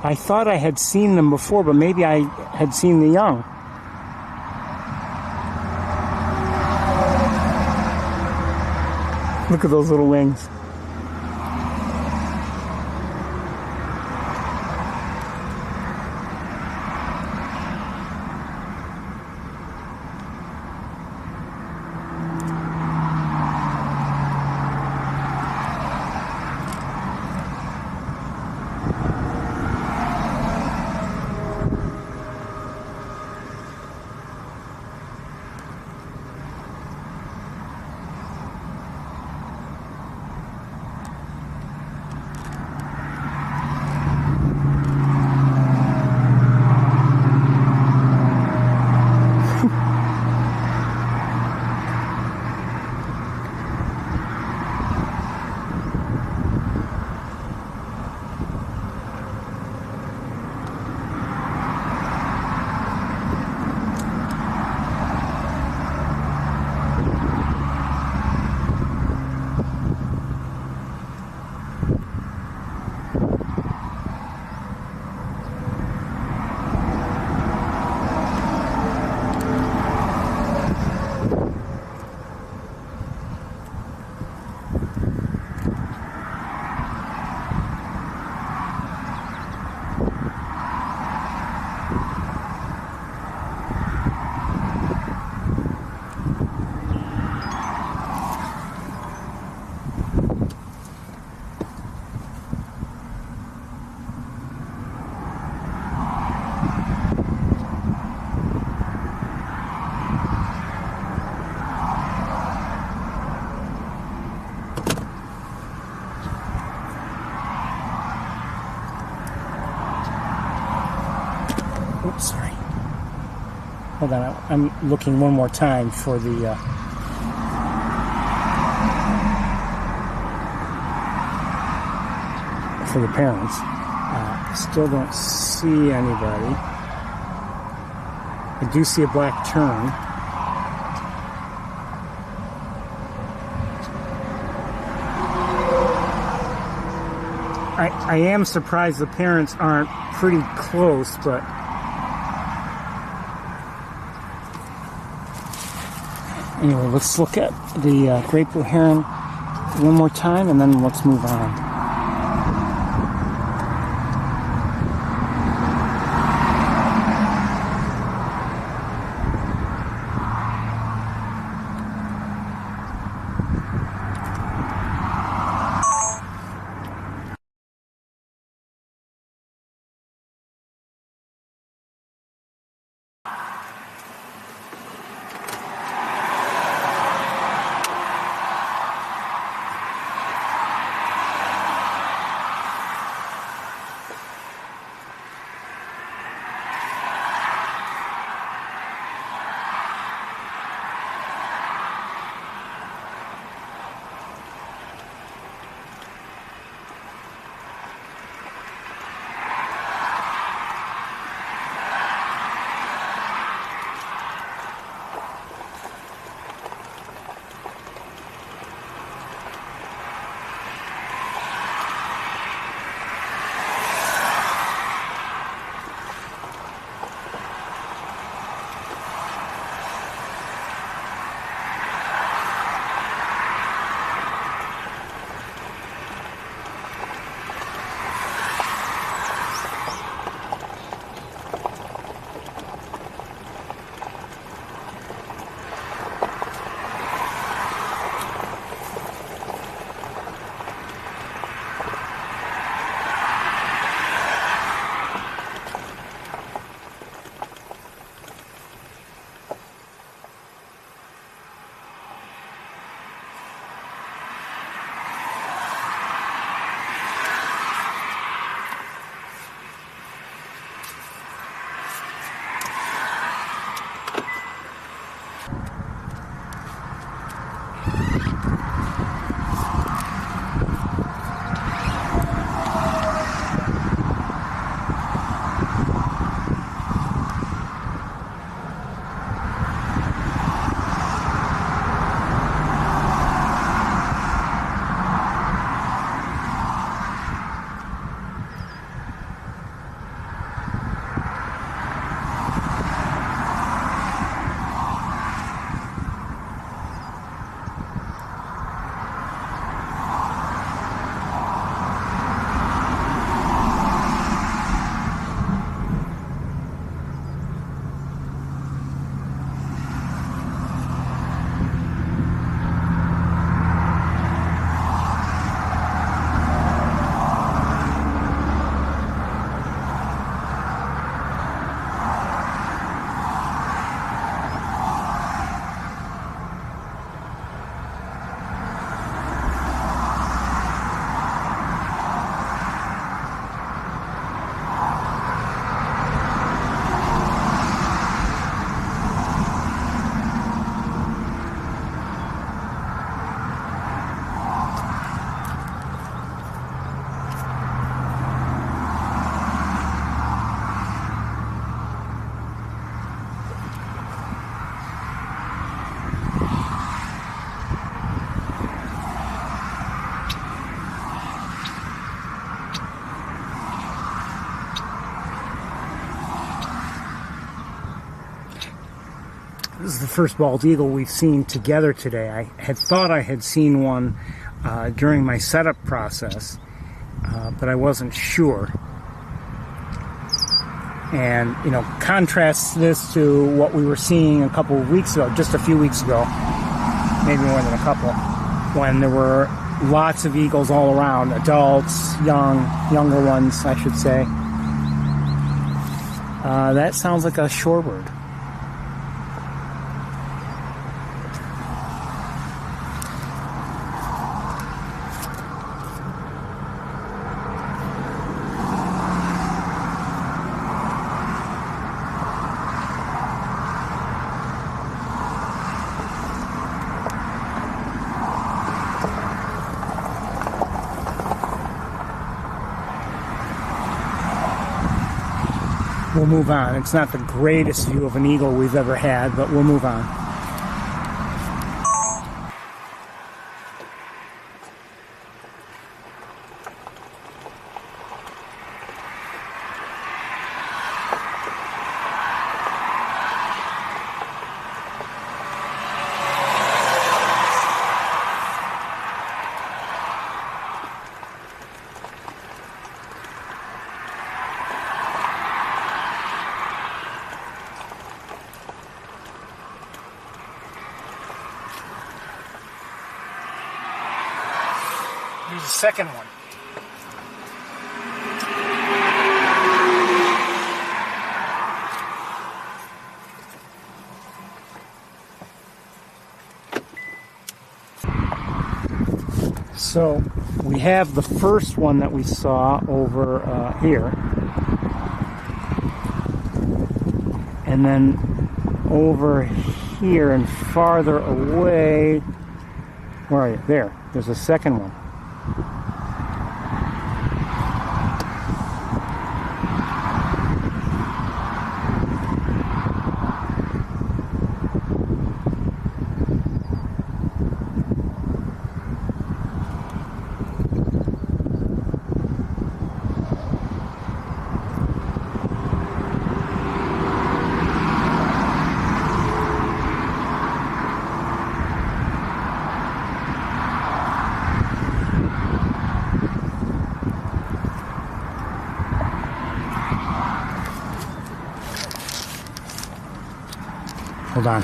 Speaker 1: I thought I had seen them before, but maybe I had seen the young. Look at those little wings. Oops, sorry. Hold on, I'm looking one more time for the parents. Still don't see anybody. I do see a black tern. I am surprised the parents aren't pretty close, but anyway, let's look at the great blue heron one more time, and then let's move on. This is the first bald eagle we've seen together today. I had thought I had seen one during my setup process, but I wasn't sure. And, you know, contrast this to what we were seeing a couple of weeks ago, just a few weeks ago, maybe more than a couple, when there were lots of eagles all around, adults, younger ones, I should say. That sounds like a shorebird. we'll move on. It's not the greatest view of an eagle we've ever had, but we'll move on. Here's the second one. So we have the first one that we saw over here. And then over here and farther away, where are you? There. There's a second one. Hold on.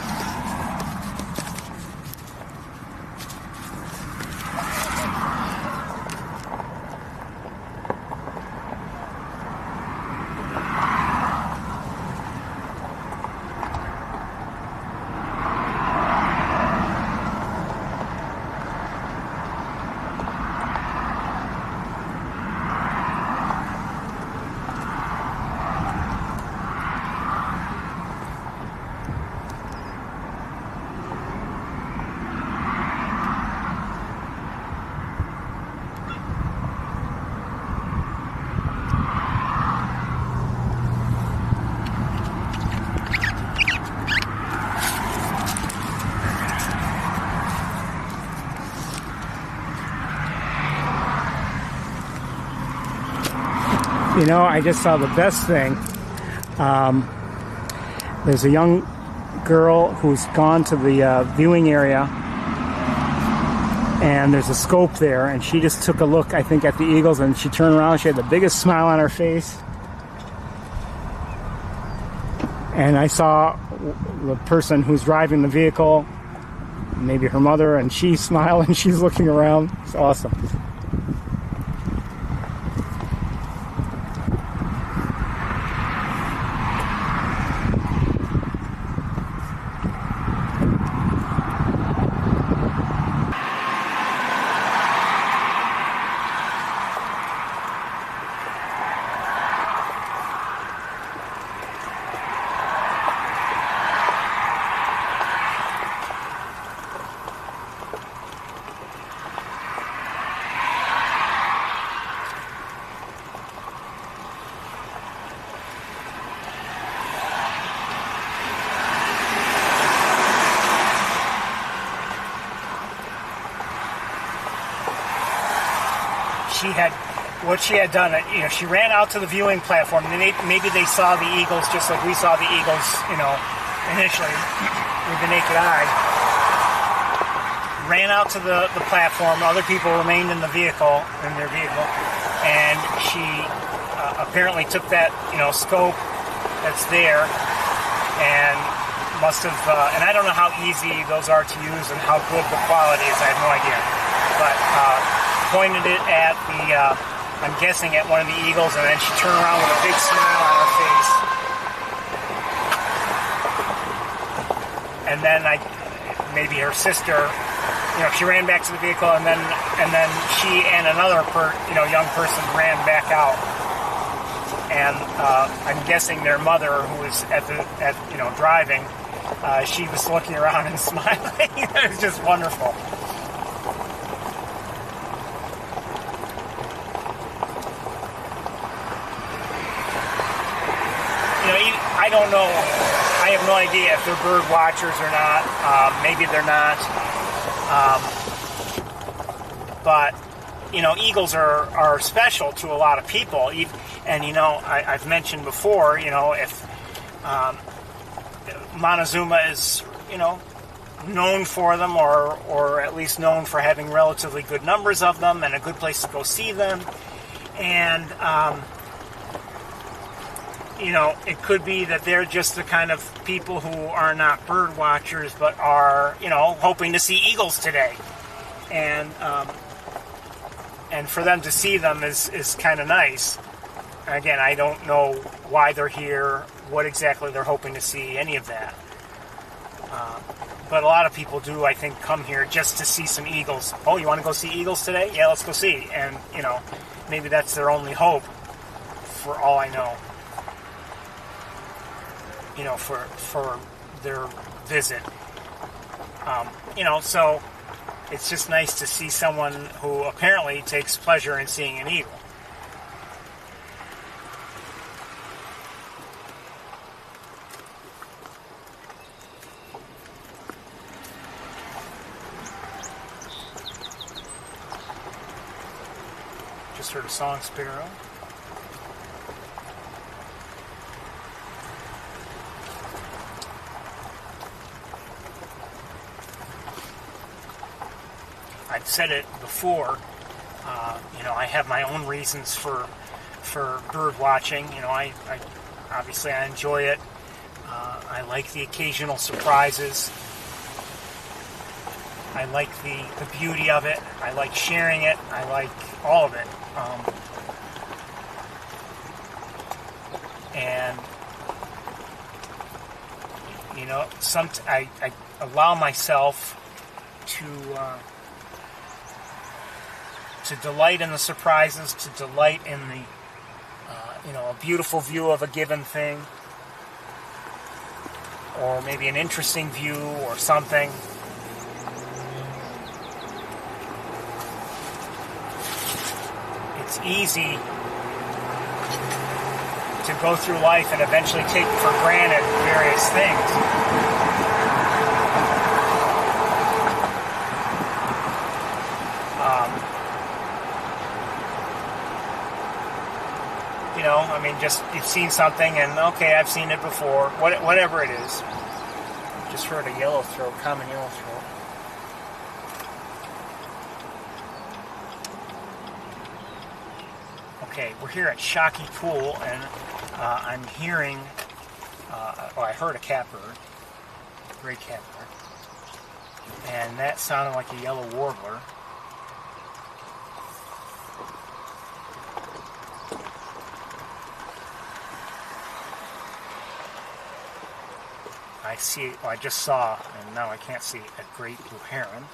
Speaker 1: You know, I just saw the best thing. There's a young girl who's gone to the viewing area, and there's a scope there, and she just took a look, I think, at the eagles, and she turned around, she had the biggest smile on her face. And I saw the person who's driving the vehicle, maybe her mother, and she smiled and she's looking around. It's awesome. What she had done, you know, she ran out to the viewing platform, and maybe they saw the eagles just like we saw the eagles, you know, initially with the naked eye. Ran out to the platform. Other people remained in their vehicle, and she apparently took that, you know, scope that's there, and must have. And I don't know how easy those are to use and how good the quality is. I have no idea, but pointed it at the. I'm guessing at one of the eagles, and then she turned around with a big smile on her face. And then maybe her sister, you know, she ran back to the vehicle, and then she and another young person ran back out. And I'm guessing their mother, who was driving, she was looking around and smiling. It was just wonderful. You I don't know. I have no idea if they're bird watchers or not. Maybe they're not. But, you know, eagles are special to a lot of people. And, you know, I've mentioned before, you know, if Montezuma is, you know, known for them, or at least known for having relatively good numbers of them and a good place to go see them. And, you know, it could be that they're just the kind of people who are not bird watchers, but are, you know, hoping to see eagles today. And for them to see them is kind of nice. Again, I don't know why they're here, what exactly they're hoping to see, any of that. But a lot of people do, I think, come here just to see some eagles. Oh, you want to go see eagles today? Yeah, let's go see. And, you know, maybe that's their only hope, for all I know. You know, for their visit. You know, so it's just nice to see someone who apparently takes pleasure in seeing an eagle. Just heard a song sparrow. I've said it before, you know, I have my own reasons for bird watching. You know, I obviously I enjoy it. I like the occasional surprises. I like the beauty of it. I like sharing it. I like all of it. And, you know, I allow myself to delight in the surprises, to delight in the, you know, a beautiful view of a given thing, or maybe an interesting view or something. It's easy to go through life and eventually take for granted various things. You know, I mean, just you've seen something and, okay, I've seen it before, whatever it is. Just heard a yellowthroat, common yellowthroat. Okay, we're here at Shockey Pool, and I'm hearing, I heard a catbird, gray catbird, and that sounded like a yellow warbler. I just saw, and now I can't see, a great blue heron.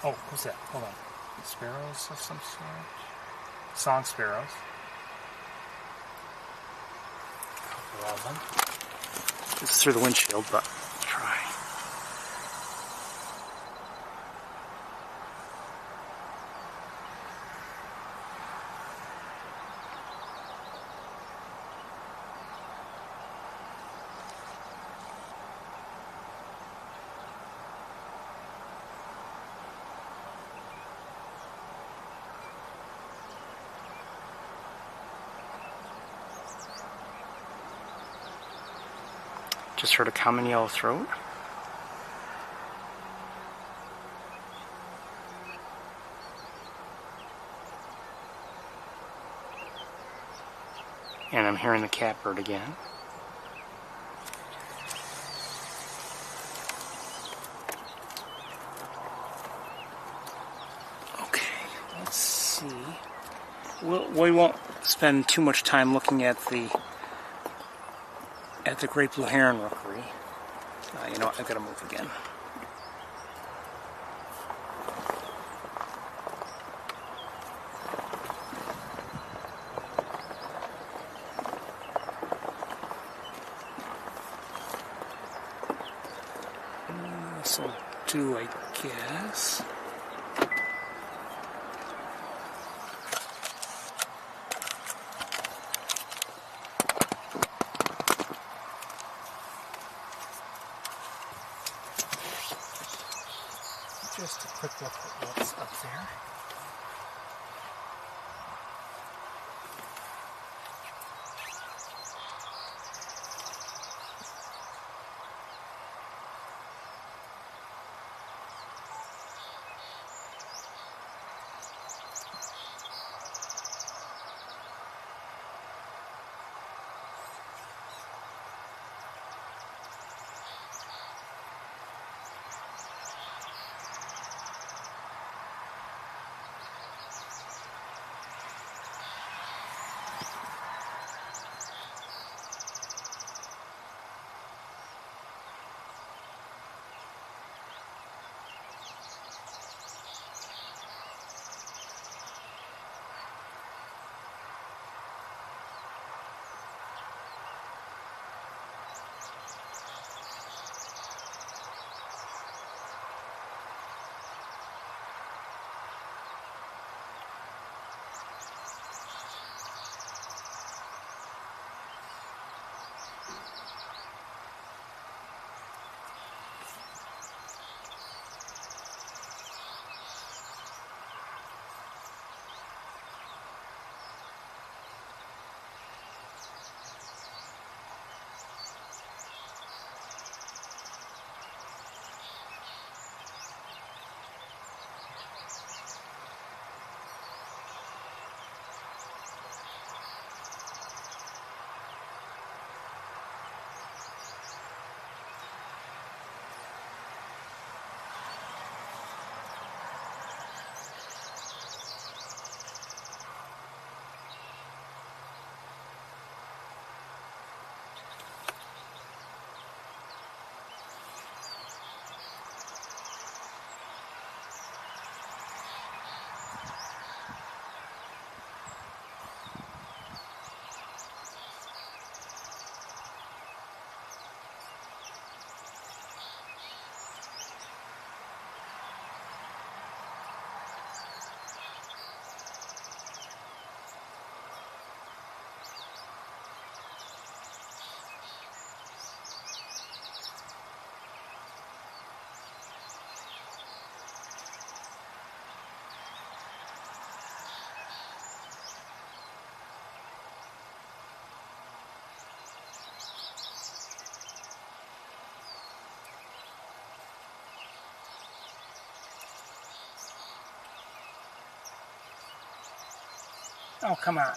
Speaker 1: Oh, what's that? Hold on. Sparrows of some sort? Song sparrows. A couple of them. It's through the windshield, but I'll try. Just heard a common yellowthroat. And I'm hearing the catbird again. Okay, let's see. We won't spend too much time looking at the great blue heron rookery. You know what, I've got to move again. This'll do, I guess. just a quick look at what's up there. Oh, come on.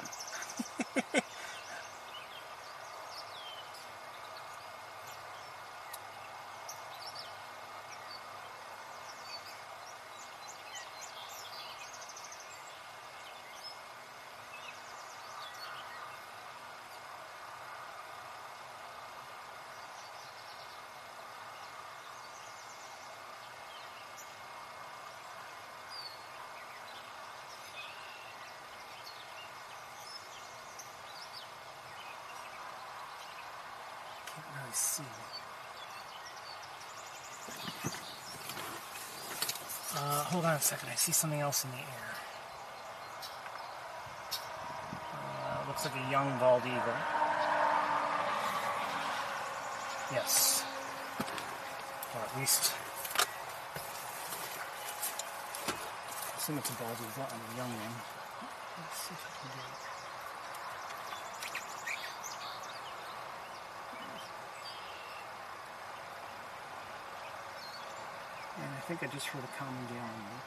Speaker 1: See. Hold on a second. I see something else in the air. Looks like a young bald eagle. Yes. Or at least, I assume it's a bald eagle and a young one. Let's see if I can do it. And I think I just heard a common gale on there.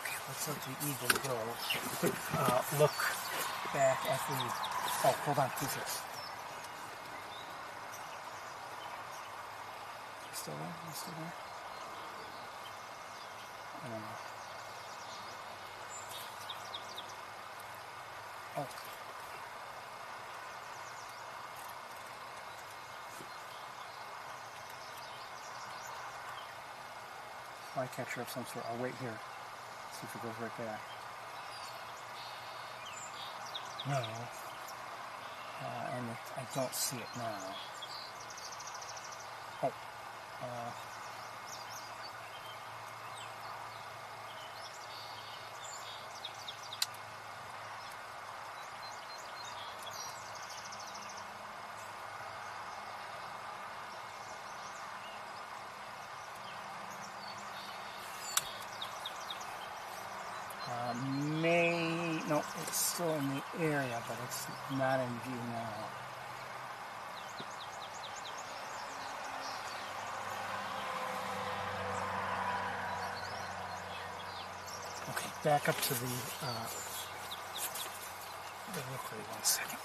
Speaker 1: Okay, let's let the eagle go. Quick look back at the... Oh, hold on, who's this? Still there? You still there? I don't know. Oh. Flycatcher of some sort. I'll wait here. See if it goes right back. No. And I don't see it now. Oh. may... No, it's still in the area, but it's not in view now. Okay, back up to the rookery 1 second.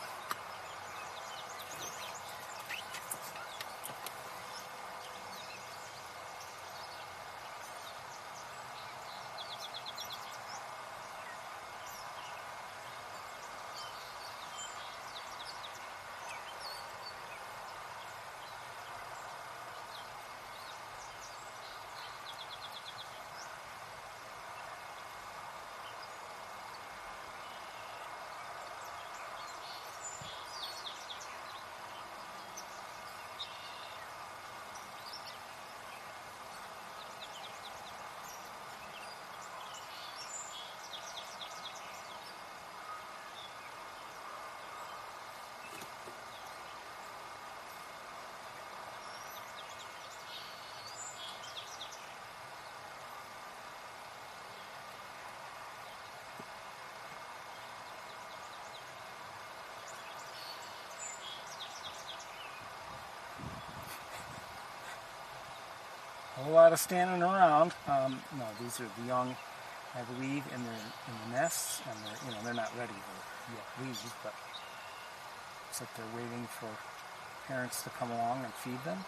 Speaker 1: A whole lot of standing around. No, these are the young, I believe, and they're in the nests, and they're not ready to yet leave, but looks like they're waiting for parents to come along and feed them.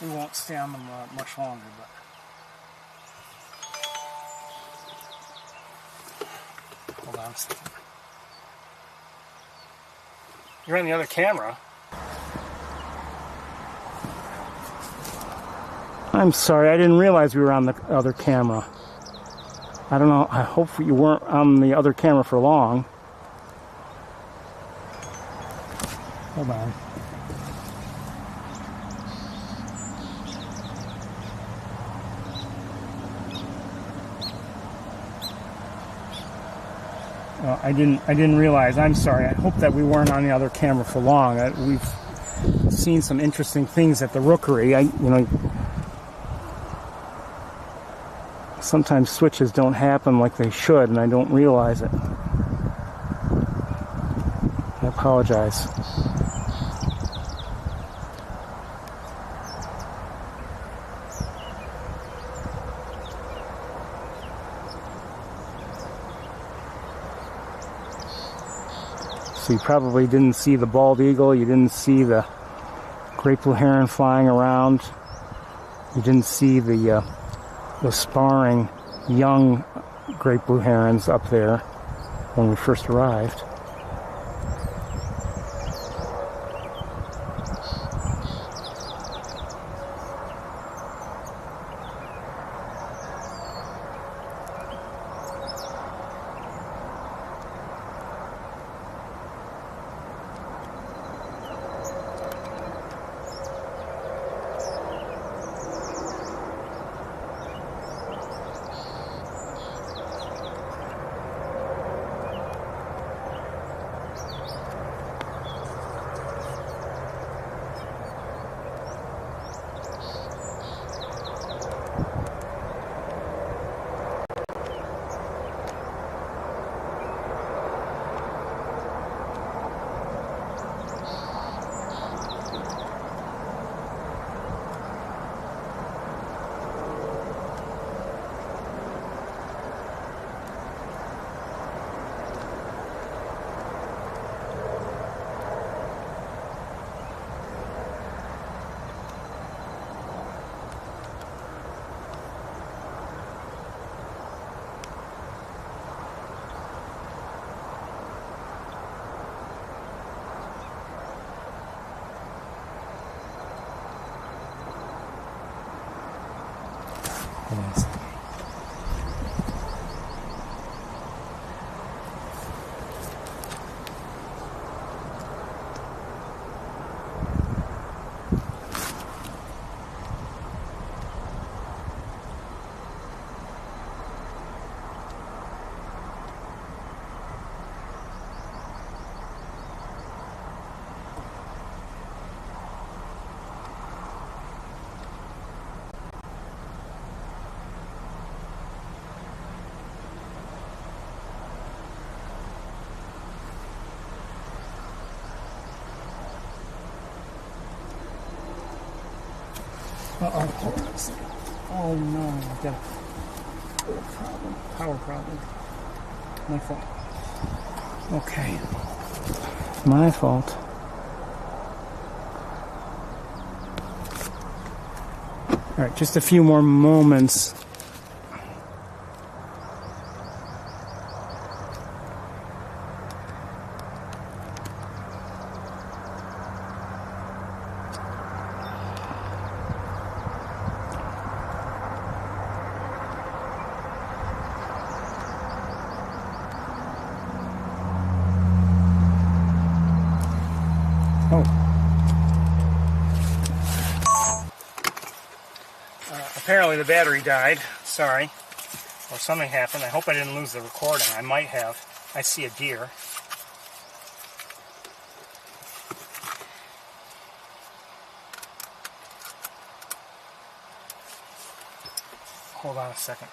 Speaker 1: We won't stay on them much longer, but hold on a second. You're on the other camera. I'm sorry, I didn't realize we were on the other camera. I don't know, I hope you weren't on the other camera for long. Hold on. I didn't realize. I'm sorry. I hope that we weren't on the other camera for long. We've seen some interesting things at the rookery. Sometimes switches don't happen like they should, and I don't realize it. I apologize. So you probably didn't see the bald eagle, you didn't see the great blue heron flying around, you didn't see the sparring young great blue herons up there when we first arrived. Uh-oh, hold on a second. Oh no, I've got a little problem. Power problem. My fault. Okay. My fault. Alright, just a few more moments. Apparently the battery died. Sorry. Or something happened. I hope I didn't lose the recording. I might have. I see a deer. Hold on a second.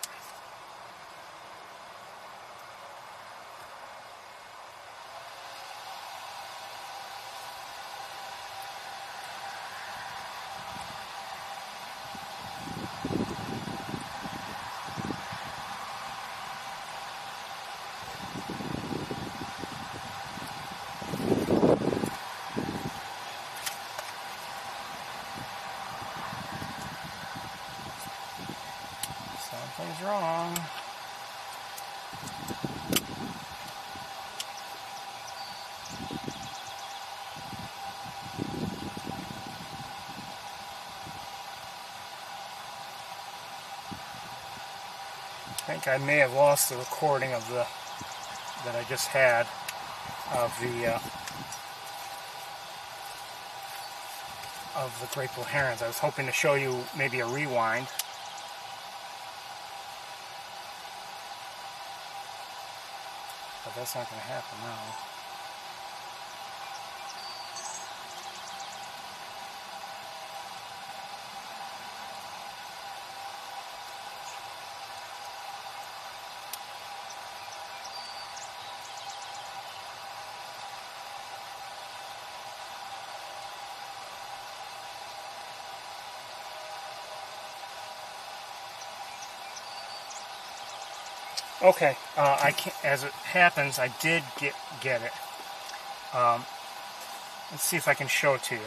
Speaker 1: Something's wrong. I think I may have lost the recording of the that I just had of the grateful herons. I was hoping to show you maybe a rewind. But that's not going to happen now. Okay, I can't, as it happens, I did get it. Let's see if I can show it to you.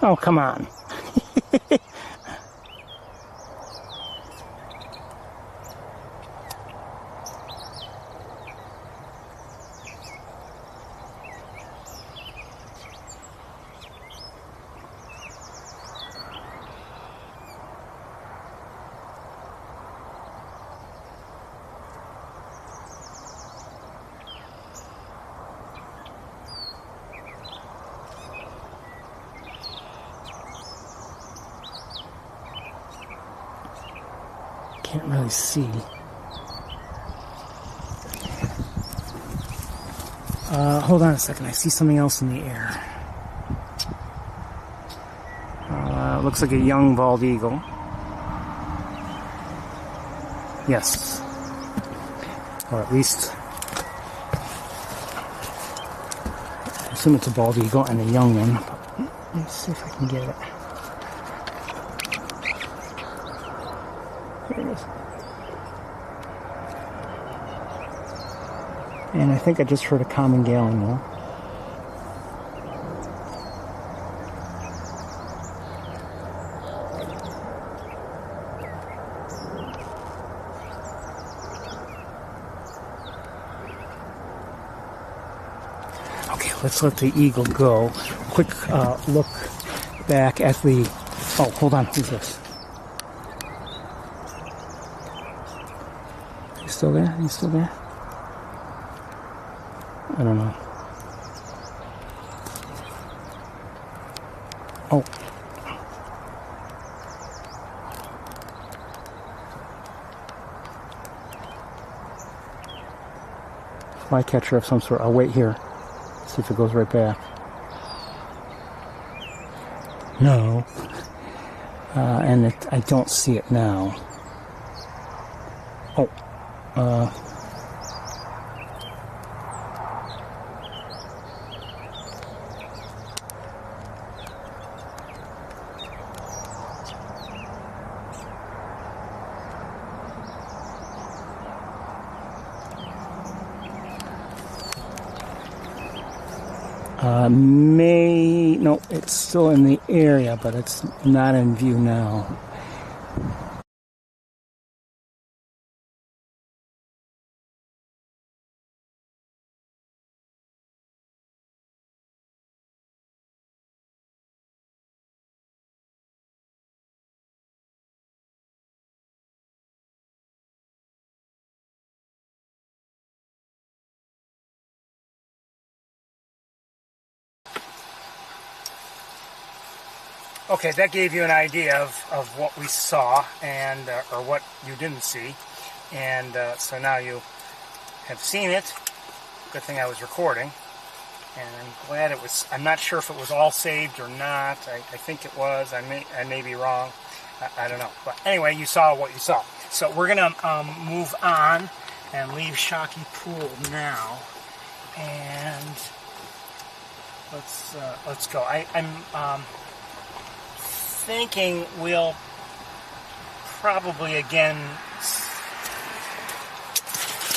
Speaker 1: Oh, come on. Can't really see. Hold on a second. I see something else in the air. Looks like a young bald eagle. Yes. Or at least, I assume it's a bald eagle and a young one. But let's see if I can get it. There it is. And I think I just heard a common gallon now. Okay, let's let the eagle go. Quick look back at the... Oh, hold on. Who's this? You still there? You still there? I don't know. Oh. Flycatcher of some sort. I'll wait here. See if it goes right back. No. And I don't see it now. Oh. No, it's still in the area, but it's not in view now. Okay, that gave you an idea of what we saw and or what you didn't see, and so now you have seen it. Good thing I was recording, and I'm glad it was. I'm not sure if it was all saved or not. I think it was. I may be wrong. I don't know. But anyway, you saw what you saw. So we're gonna move on and leave Shockey Pool now, and let's go. I'm thinking we'll probably again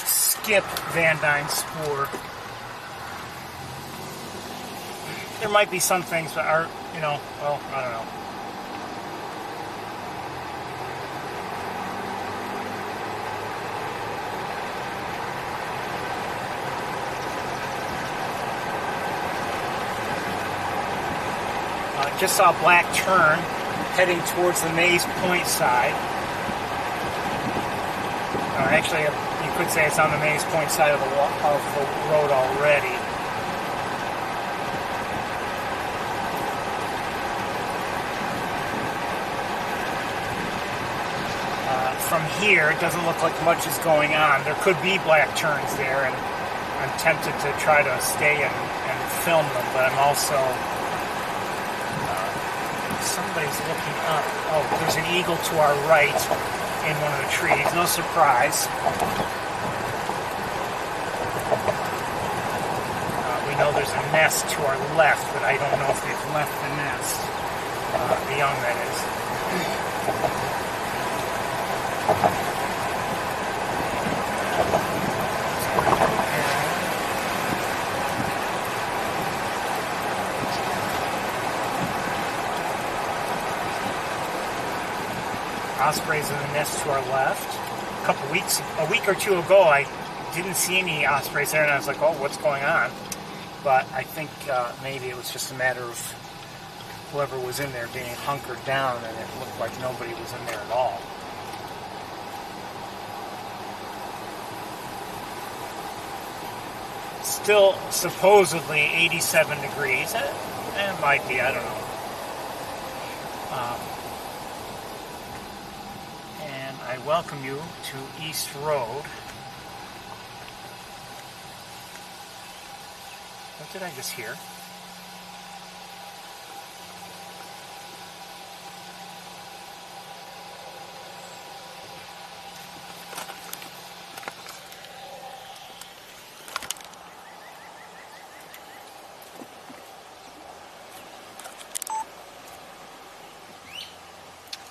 Speaker 1: skip Van Dyne's Spoor. There might be some things that are, well, I don't know. Just saw a black tern heading towards the Mace Point side. Actually, you could say it's on the Mace Point side of the road already. From here, it doesn't look like much is going on. There could be black terns there, and I'm tempted to try to stay and film them, but I'm also... somebody's looking up. Oh, there's an eagle to our right in one of the trees. No surprise. We know there's a nest to our left, but I don't know if they've left the nest. The young, that is. ospreys in the nest to our left. A week or two ago, I didn't see any ospreys there, and I was like, oh, what's going on? But I think maybe it was just a matter of whoever was in there being hunkered down, and it looked like nobody was in there at all. Still supposedly 87 degrees. It might be, I don't know. And I welcome you to East Road. What did I just hear?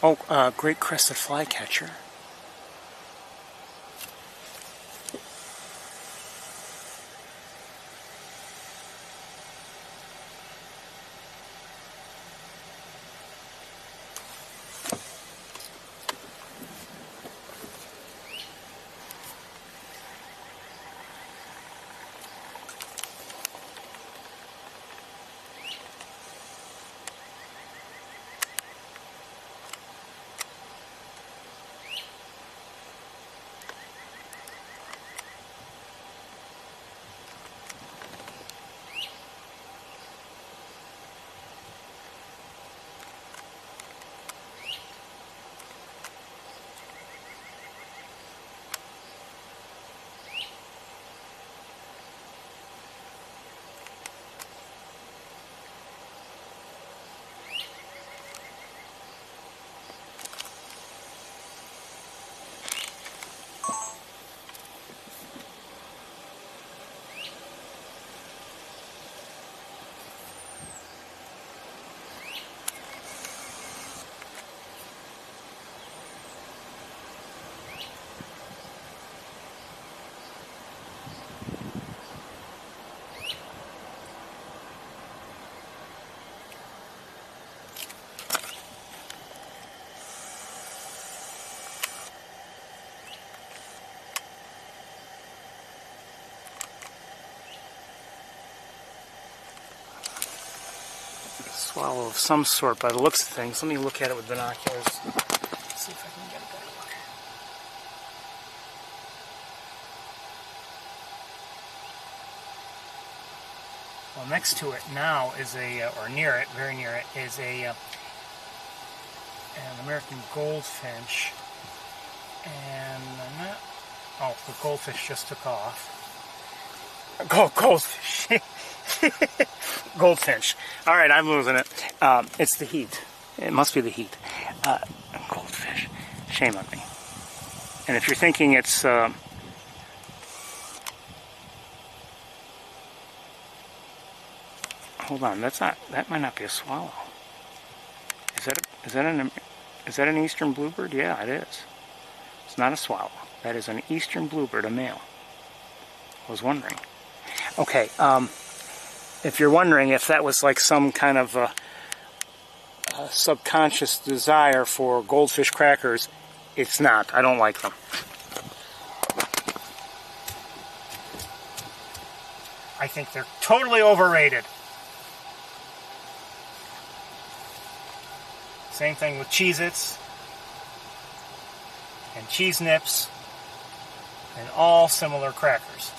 Speaker 1: Oh, great crested flycatcher. Swallow of some sort by the looks of things. Let me look at it with binoculars. See if I can get a better look. Well, next to it now is or near it, very near it, is an American goldfinch. And I'm not... Oh, the goldfish just took off. Goldfish. Goldfinch. All right, I'm losing it. It's the heat. It must be the heat. Goldfish. Shame on me. And if you're thinking it's... hold on, that might not be a swallow. Is that an eastern bluebird? Yeah, it is. It's not a swallow. That is an eastern bluebird, a male. I was wondering. Okay, if you're wondering if that was like some kind of a subconscious desire for goldfish crackers, it's not. I don't like them. I think they're totally overrated. Same thing with Cheez-Its and Cheese Nips and all similar crackers.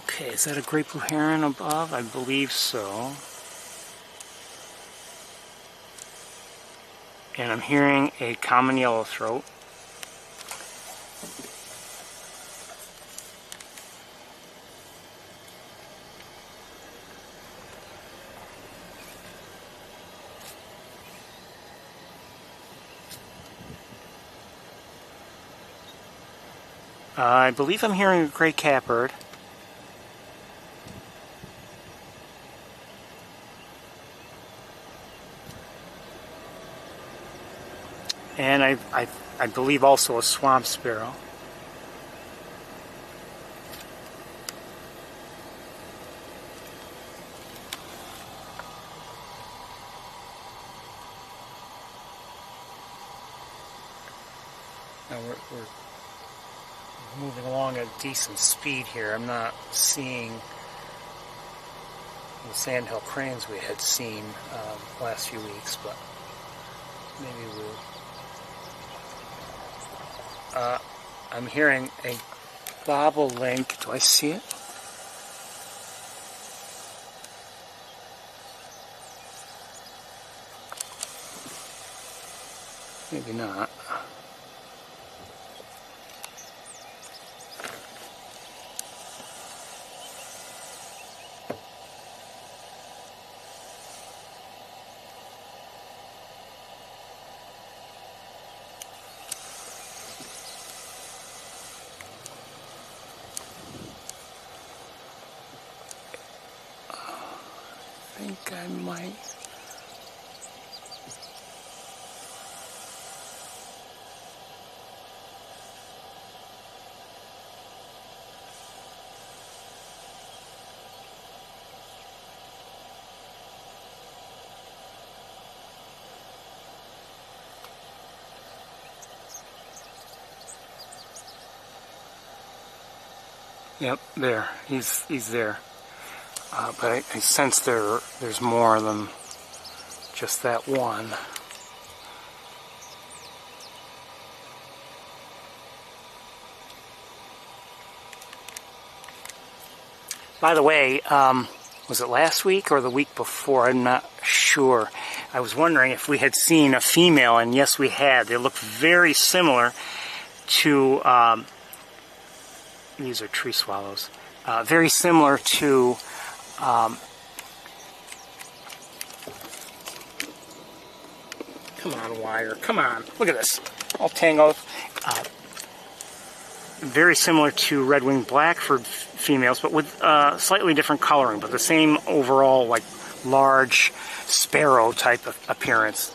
Speaker 1: Okay, is that a great blue heron above? I believe so. And I'm hearing a common yellowthroat. I believe I'm hearing a gray catbird. And I believe also a swamp sparrow. Now we're moving along at decent speed here. I'm not seeing the sandhill cranes we had seen last few weeks, but maybe we'll... I'm hearing a bobolink. Do I see it? Maybe not. I think I might. Yep, there. He's there. But I sense there's more than just that one. By the way, was it last week or the week before? I'm not sure. I was wondering if we had seen a female, and yes, we had. They look very similar to, these are tree swallows, very similar to come on, wire, come on, look at this, all tangled. Very similar to red-winged blackbird females, but with slightly different coloring, but the same overall, like, large sparrow type of appearance.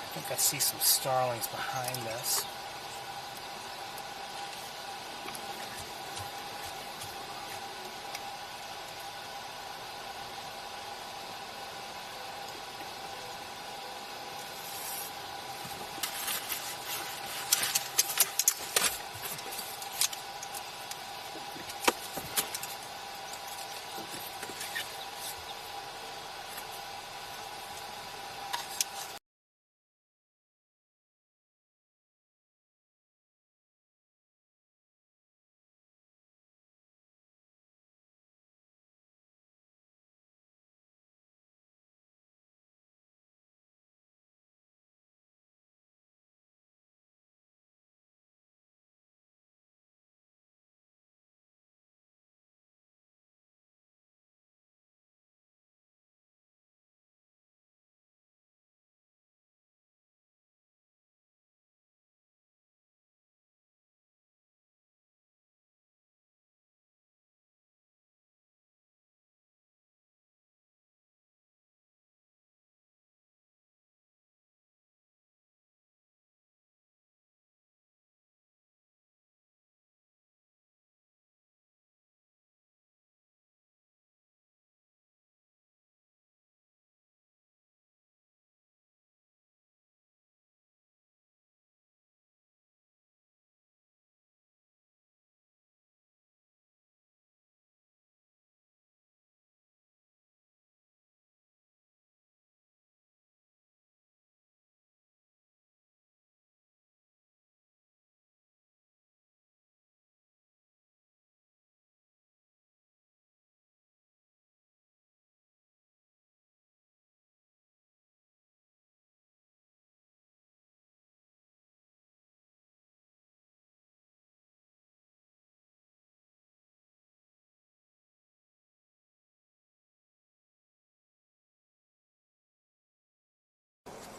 Speaker 1: I think I see some starlings behind us.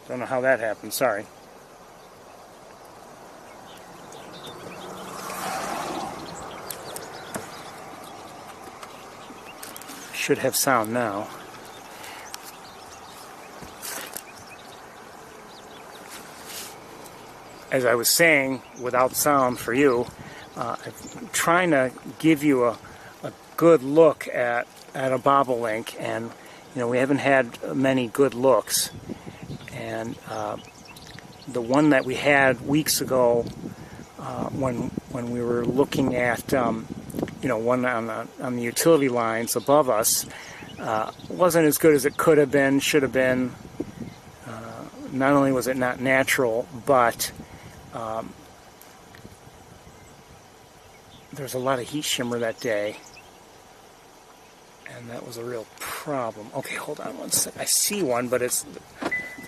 Speaker 1: Don't know how that happened, sorry. Should have sound now. as I was saying, without sound for you, I'm trying to give you a good look at a bobolink, and we haven't had many good looks. And the one that we had weeks ago, when we were looking at one on the utility lines above us, wasn't as good as it could have been, should have been. Not only was it not natural, but there's a lot of heat shimmer that day, and that was a real problem. Okay, hold on one sec. I see one, but it's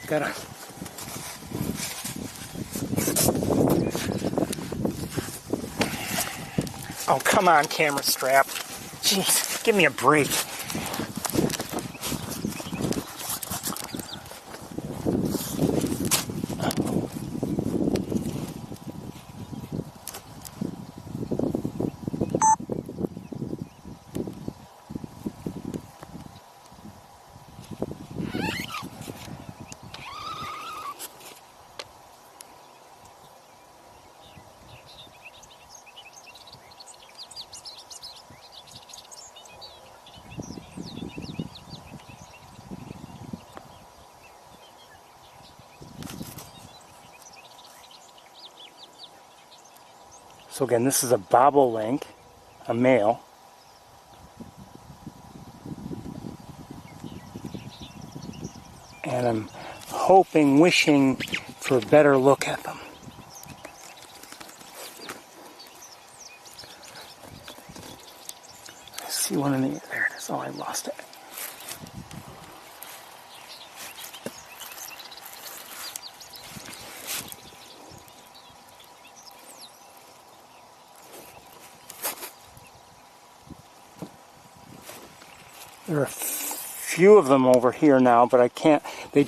Speaker 1: got a... Oh, come on, camera strap. Jeez, give me a break. So again, this is a bobolink, a male. And I'm hoping, wishing for a better look at them. I see one in the... There it is. Oh, I lost it. There are a few of them over here now, but I can't. They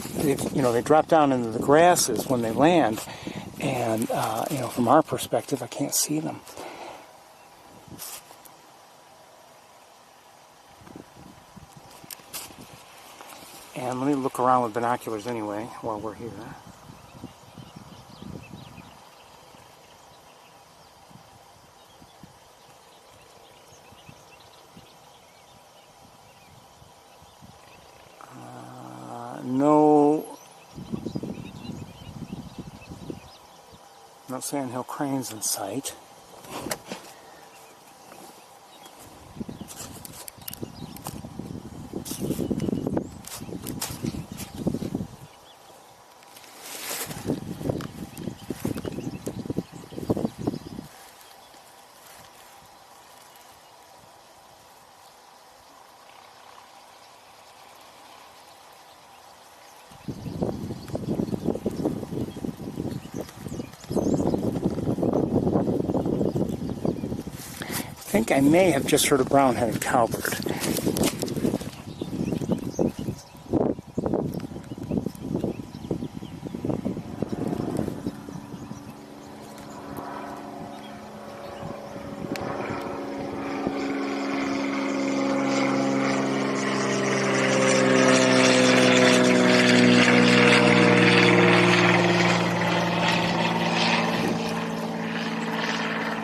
Speaker 1: drop down into the grasses when they land, and from our perspective, I can't see them. And let me look around with binoculars anyway while we're here. No sandhill cranes in sight. I think I may have just heard a brown-headed cowbird.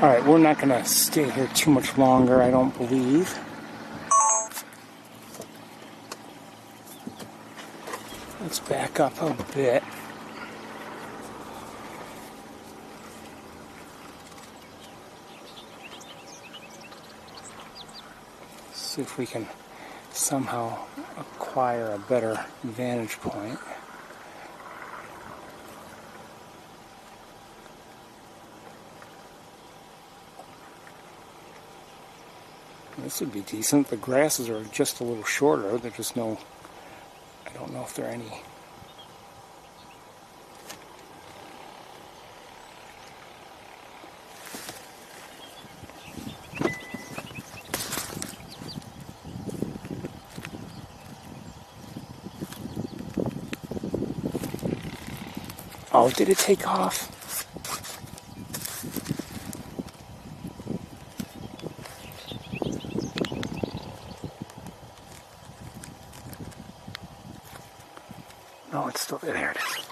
Speaker 1: Alright, we're not going to stay here too much longer, I don't believe. Let's back up a bit. See if we can somehow acquire a better vantage point. This would be decent. The grasses are just a little shorter. There's just no... I don't know if there are any... Oh, did it take off? No, it's still there. It is.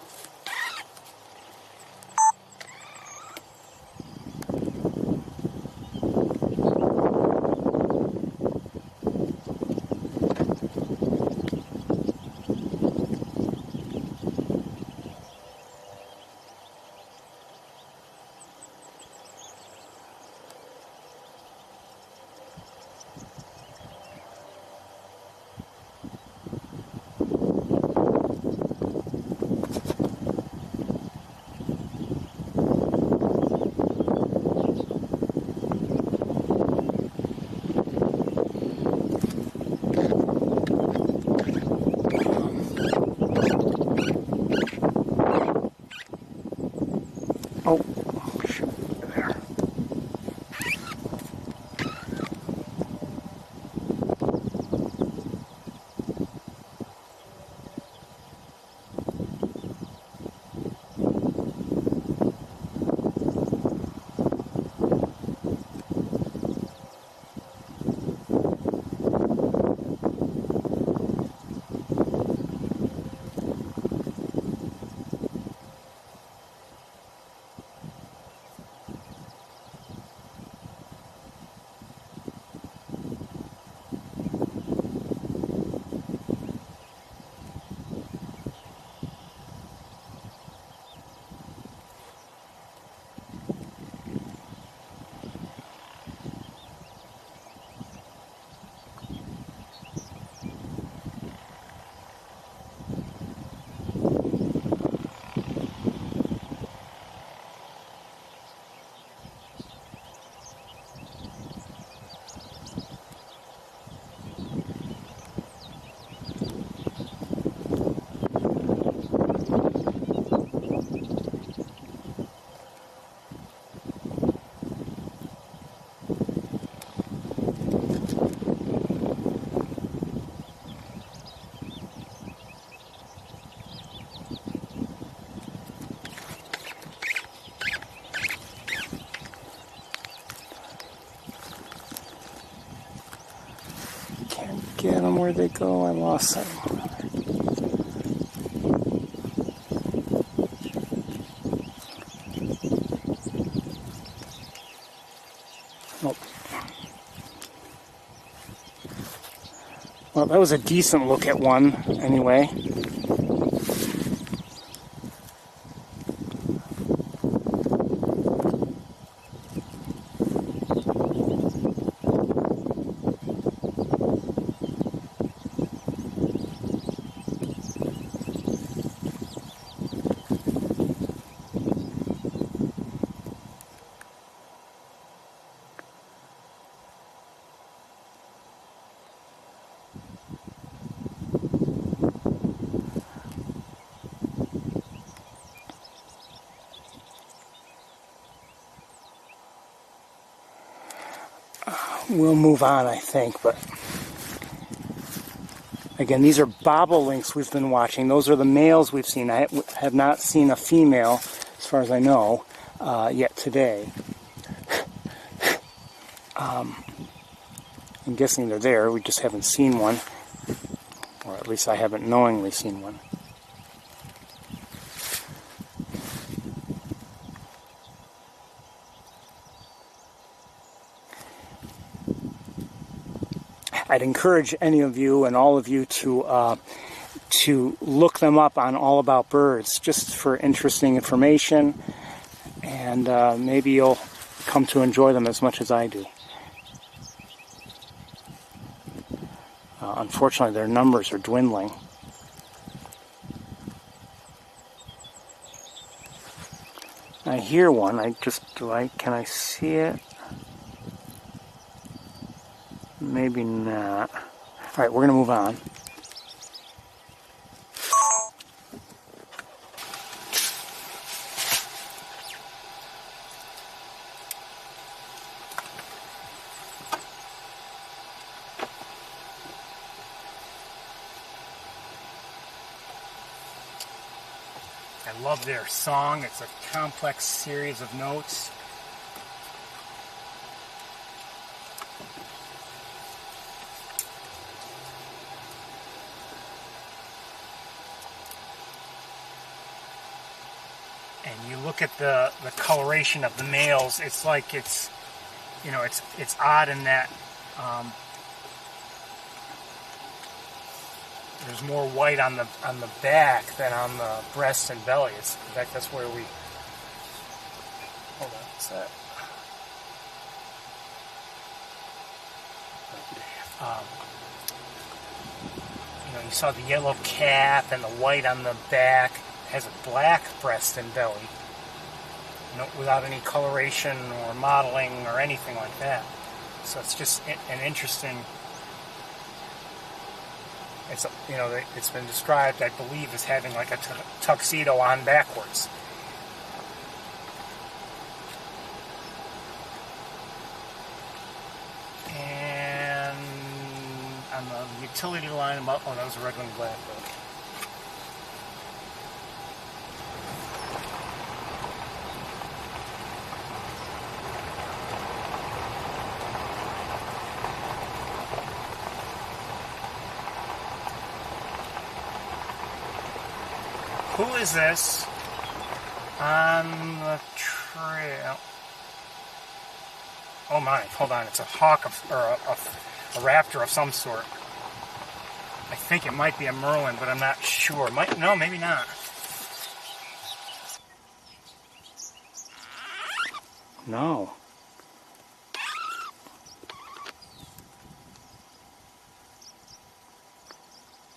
Speaker 1: Where'd they go? I lost them. Nope. Well, that was a decent look at one, anyway. We'll move on, I think, but again, these are bobolinks we've been watching. Those are the males we've seen. I have not seen a female, as far as I know, yet today. I'm guessing they're there. We just haven't seen one, or at least I haven't knowingly seen one. I'd encourage any of you and all of you to look them up on All About Birds, just for interesting information, and maybe you'll come to enjoy them as much as I do. Unfortunately, their numbers are dwindling. I hear one. Can I see it? Maybe not. Alright, we're going to move on. I love their song. It's a complex series of notes. And you look at the coloration of the males, it's like it's odd in that there's more white on the back than on the breast and belly. In fact, that's where we... Hold on, what's that? You saw the yellow cap and the white on the back. It has a black breast and belly, without any coloration or modeling or anything like that. So it's just an interesting... It's been described, I believe, as having like a tuxedo on backwards. And on the utility line, that was a red-winged blackbird. Who is this on the trail? Oh my, hold on, it's a hawk or a raptor of some sort. I think it might be a merlin, but I'm not sure. No, maybe not. No.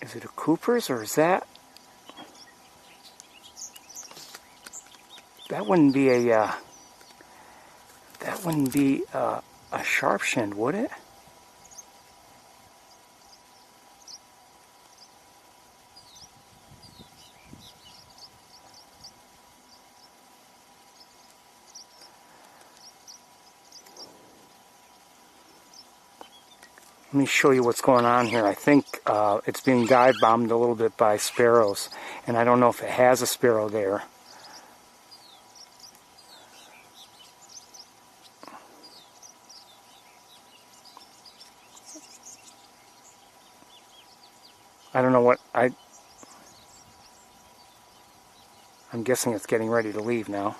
Speaker 1: Is it a Cooper's or is that? That wouldn't be a sharp-shinned, would it? Let me show you what's going on here. I think it's being dive bombed a little bit by sparrows, and I don't know if it has a sparrow there. I don't know what I'm guessing it's getting ready to leave now.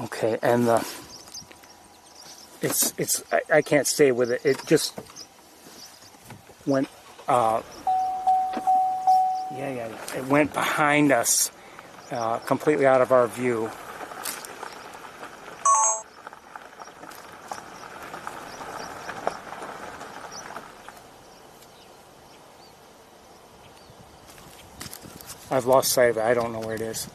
Speaker 1: Okay, and I can't stay with it. It just went it went behind us, completely out of our view. I've lost sight of it. I don't know where it is.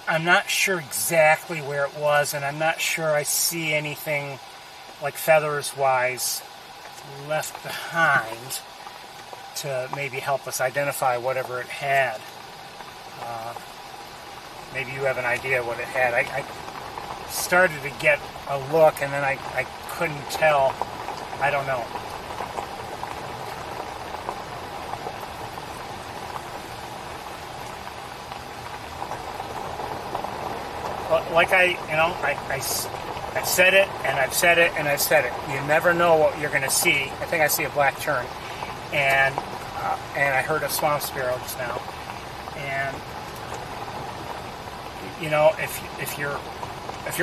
Speaker 1: I'm not sure exactly where it was, and I'm not sure I see anything like feathers-wise left behind to maybe help us identify whatever it had. Maybe you have an idea what it had. I started to get a look, and then I couldn't tell. I don't know. Like I've said it, and I've said it, and I've said it. You never know what you're going to see. I think I see a black tern, and I heard a swamp sparrow just now. And you know, if you're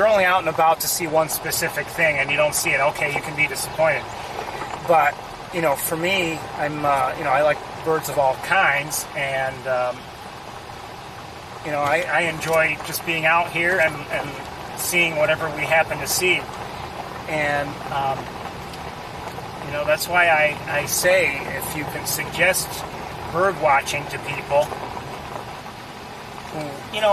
Speaker 1: only out and about to see one specific thing and you don't see it, okay, you can be disappointed. But you know, for me, I like birds of all kinds, and I enjoy just being out here and seeing whatever we happen to see. And, that's why I say if you can suggest bird watching to people who,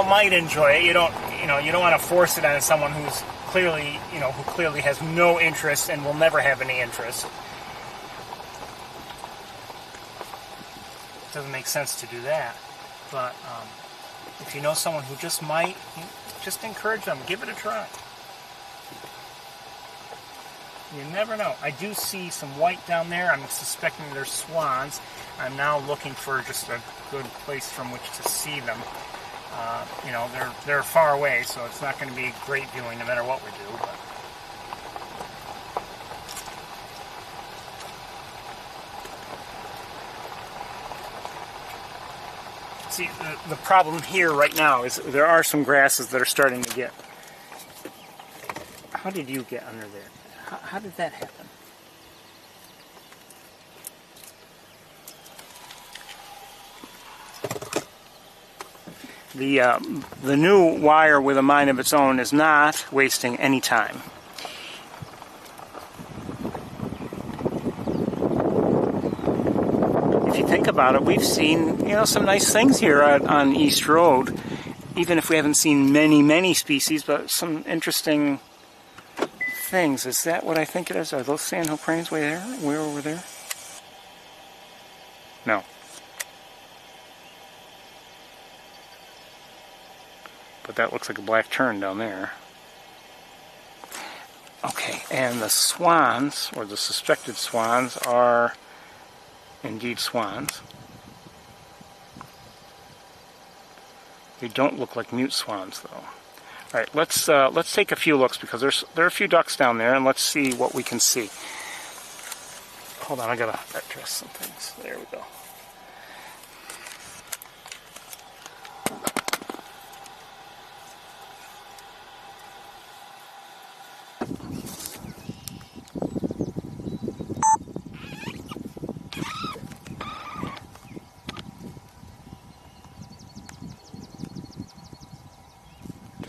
Speaker 1: might enjoy it, you don't want to force it on someone who's clearly, who clearly has no interest and will never have any interest. It doesn't make sense to do that. But, if you know someone who just might, just encourage them. Give it a try. You never know. I do see some white down there. I'm suspecting they're swans. I'm now looking for just a good place from which to see them. They're far away, so it's not going to be great viewing no matter what we do. But see, the problem here right now is there are some grasses that are starting to get... How did you get under there? How did that happen? The new wire with a mind of its own is not wasting any time. If you think about it, we've seen, some nice things here on East Road, even if we haven't seen many species, but some interesting things. Is that what I think it is? Are those sandhill cranes way there? Way over there? No. But that looks like a black tern down there. Okay, and the swans, or the suspected swans, are indeed swans. They don't look like mute swans, though. All right, let's take a few looks, because there are a few ducks down there, and let's see what we can see. Hold on, I gotta address some things. There we go.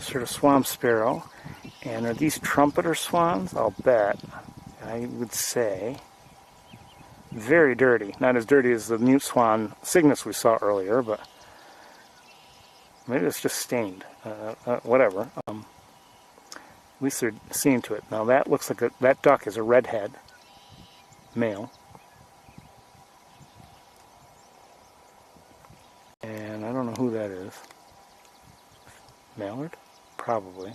Speaker 1: sort of swamp sparrow. And are these trumpeter swans? I'll bet. I would say. Very dirty. Not as dirty as the mute swan cygnus we saw earlier, but maybe it's just stained. Whatever. At least they're seeing to it. Now that looks like that duck is a redhead male. And I don't know who that is. Mallard? Probably.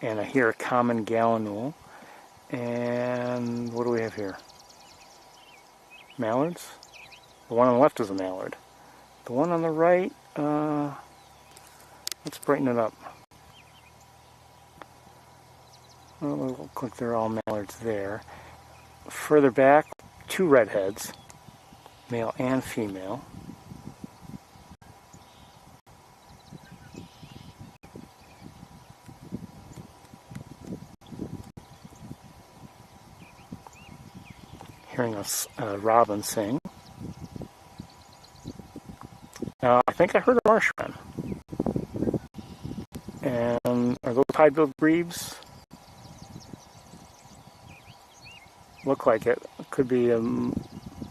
Speaker 1: And I hear a common gallinule. And what do we have here? Mallards? The one on the left is a mallard. The one on the right, let's brighten it up. Well, it looks like they're all mallards there. Further back, two redheads, male and female. Hearing a robin sing. I think I heard a marsh wren. And are those pied-billed grebes? Look like it. Could be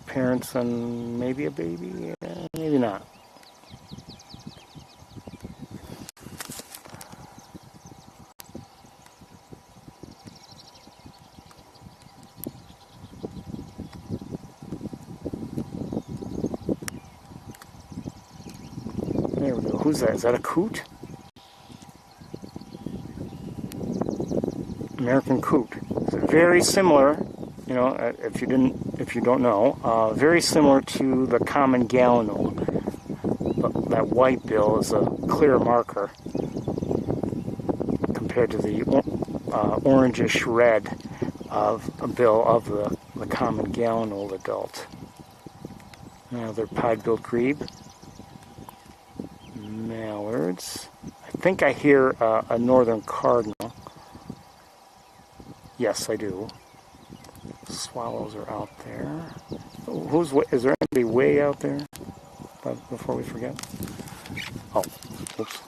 Speaker 1: parents and maybe a baby. Maybe not. There we go. Who's that? Is that a coot? American coot. It's very similar, you know, if you don't know, very similar to the common gallinule. But that white bill is a clear marker compared to the orangish red of a bill of the common gallinule adult. Another pied-billed grebe. Mallards. I think I hear a northern cardinal. Yes, I do. Swallows are out there. Is there anybody way out there? Before we forget. Oh, oops,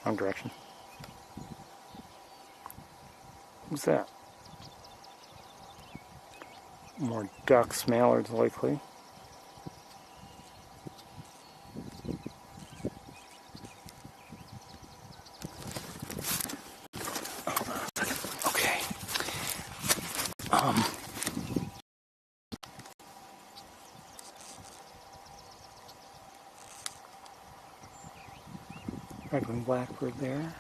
Speaker 1: wrong direction. Who's that? More ducks, mallards likely. Red-winged blackbird there.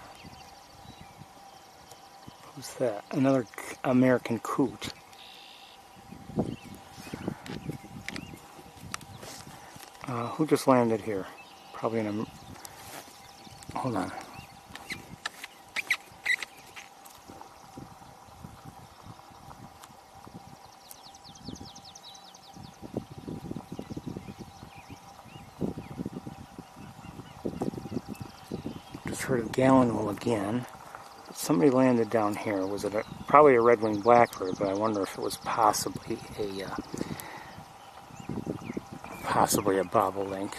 Speaker 1: Who's that? Another American coot. Who just landed here? Probably in a... Hold on. Heard of gallinule again. Somebody landed down here. Was it probably a red-winged blackbird? But I wonder if it was possibly a bobolink.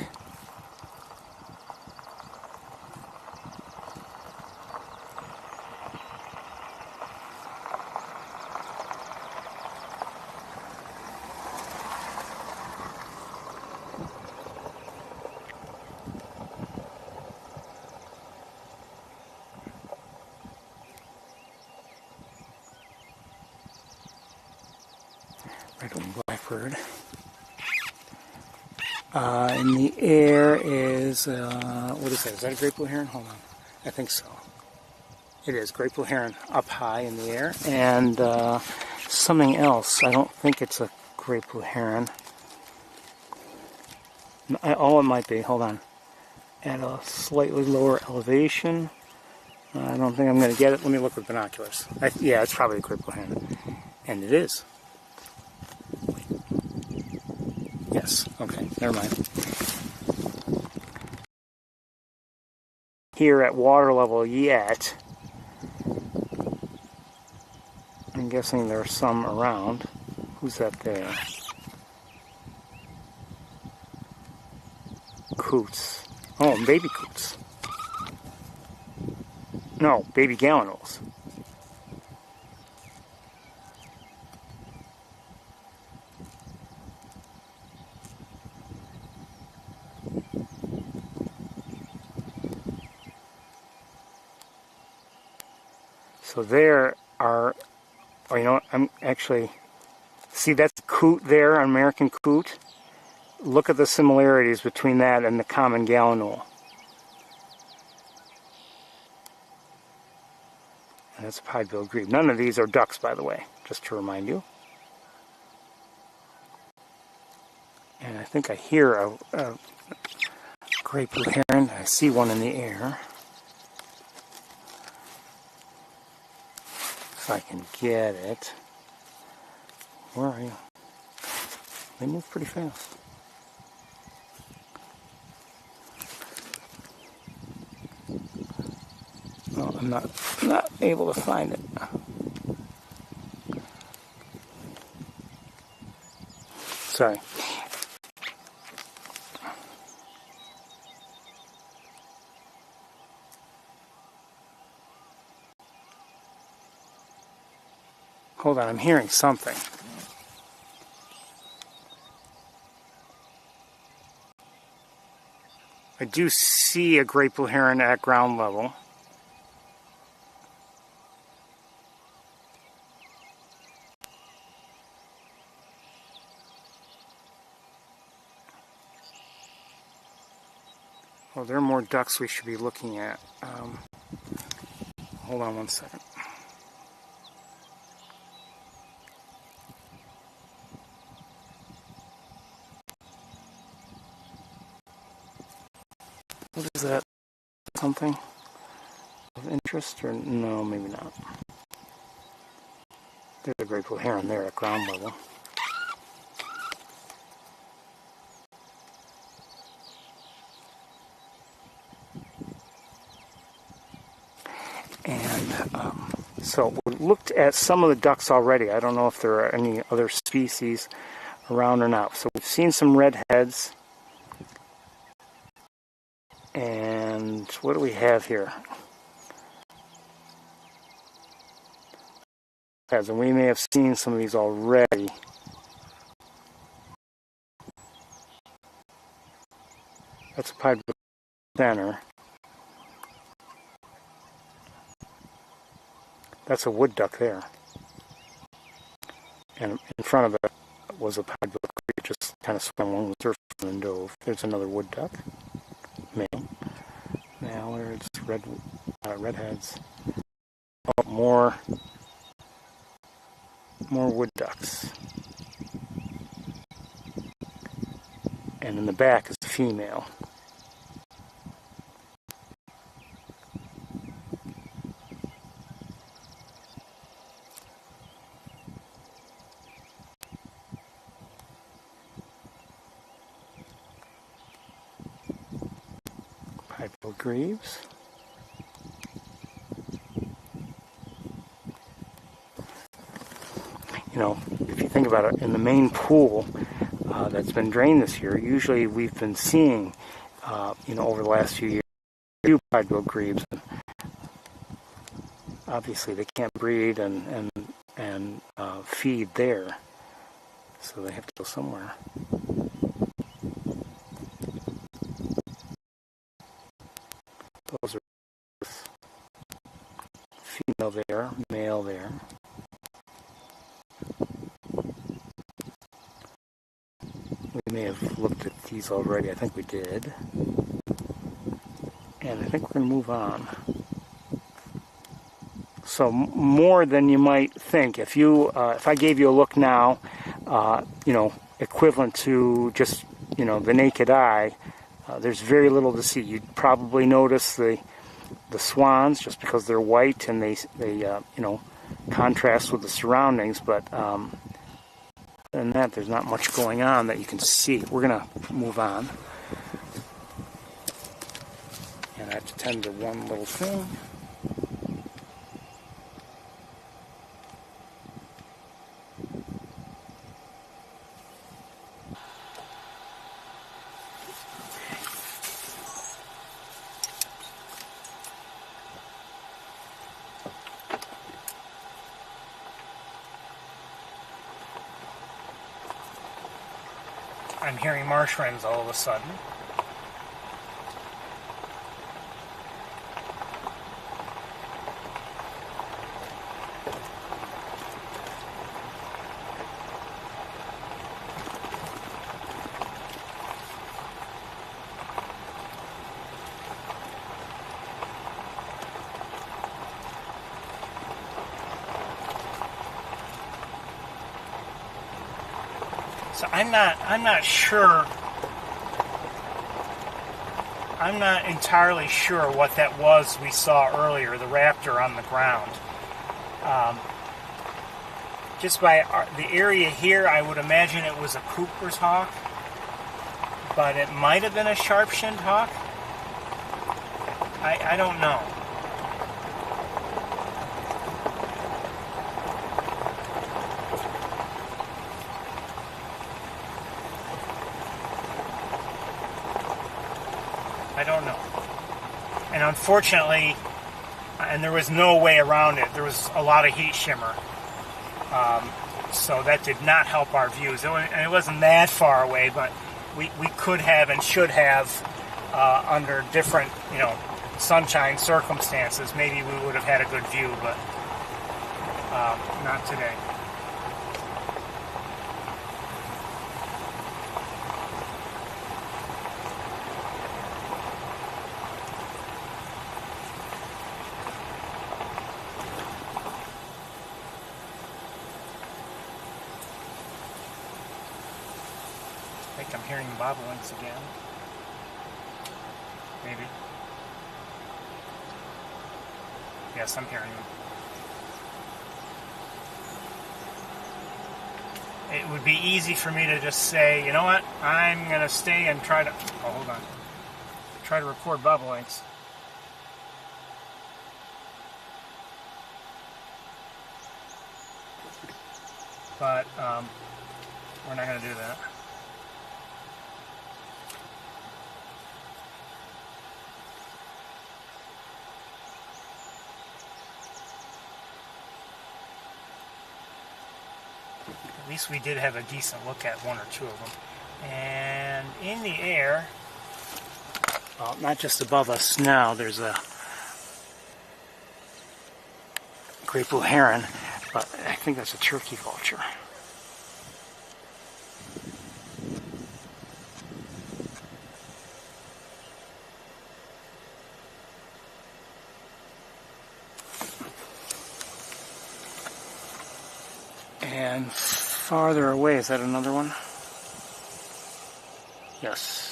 Speaker 1: Red-winged blackbird. In the air is, what is that? Is that a great blue heron? Hold on. I think so. It is. Great blue heron up high in the air. And something else. I don't think it's a great blue heron. Oh, it might be. Hold on. At a slightly lower elevation. I don't think I'm going to get it. Let me look with binoculars. Yeah, it's probably a great blue heron. And it is. Yes. Okay. Never mind. Here at water level yet. I'm guessing there's some around. Who's that there? Coots. Oh, baby coots. No, baby gallinules. So there are, oh, you know what, I'm actually, see that's coot there, an American coot? Look at the similarities between that and the common gallinule. And that's a pied-billed grebe. None of these are ducks, by the way, just to remind you. And I think I hear a great blue heron. I see one in the air. If I can get it. Where are you? They move pretty fast. Oh, I'm not able to find it. Sorry. Hold on, I'm hearing something. I do see a great blue heron at ground level. Well, there are more ducks we should be looking at. Hold on one second. What is that? Something of interest? Or no, maybe not. There's a great blue heron there at ground level. And so we looked at some of the ducks already. I don't know if there are any other species around or not. So we've seen some redheads. And what do we have here? And we may have seen some of these already. That's a pied-billed center. That's a wood duck there. And in front of it was a pied-billed grebe, just kind of swam along the surface and dove. There's another wood duck. Male. Mallards, redheads. Oh, more wood ducks. And in the back is the female. Pied-billed grebes. You know, if you think about it, in the main pool that's been drained this year, usually we've been seeing, you know, over the last few years, few pied-billed grebes. Obviously, they can't breed and feed there, so they have to go somewhere. Those are female there, male there. We may have looked at these already. I think we did. And I think we're going to move on. So more than you might think. If I gave you a look now, you know, equivalent to just, you know, the naked eye, there's very little to see. You'd probably notice the swans just because they're white and they you know, contrast with the surroundings. But other than that, there's not much going on that you can see. We're going to move on. And I have to tend to one little thing. I'm hearing marsh wrens all of a sudden. So I'm not sure. I'm not entirely sure what that was we saw earlier, the raptor on the ground. Just by the area here, I would imagine it was a Cooper's hawk, but it might have been a sharp-shinned hawk. I don't know. I don't know. And unfortunately, and there was no way around it, there was a lot of heat shimmer. So that did not help our views. It wasn't that far away, but we could have and should have, under different, sunshine circumstances, maybe we would have had a good view, but not today. I think I'm hearing bobolinks again. Maybe. Yes, I'm hearing them. It would be easy for me to just say, you know what, I'm going to stay and try to... Oh, hold on. Try to record bobolinks. But we're not going to do that. At least we did have a decent look at one or two of them. And in the air, well, not just above us now, there's a great blue heron, but I think that's a turkey vulture. And farther away, is that another one? Yes.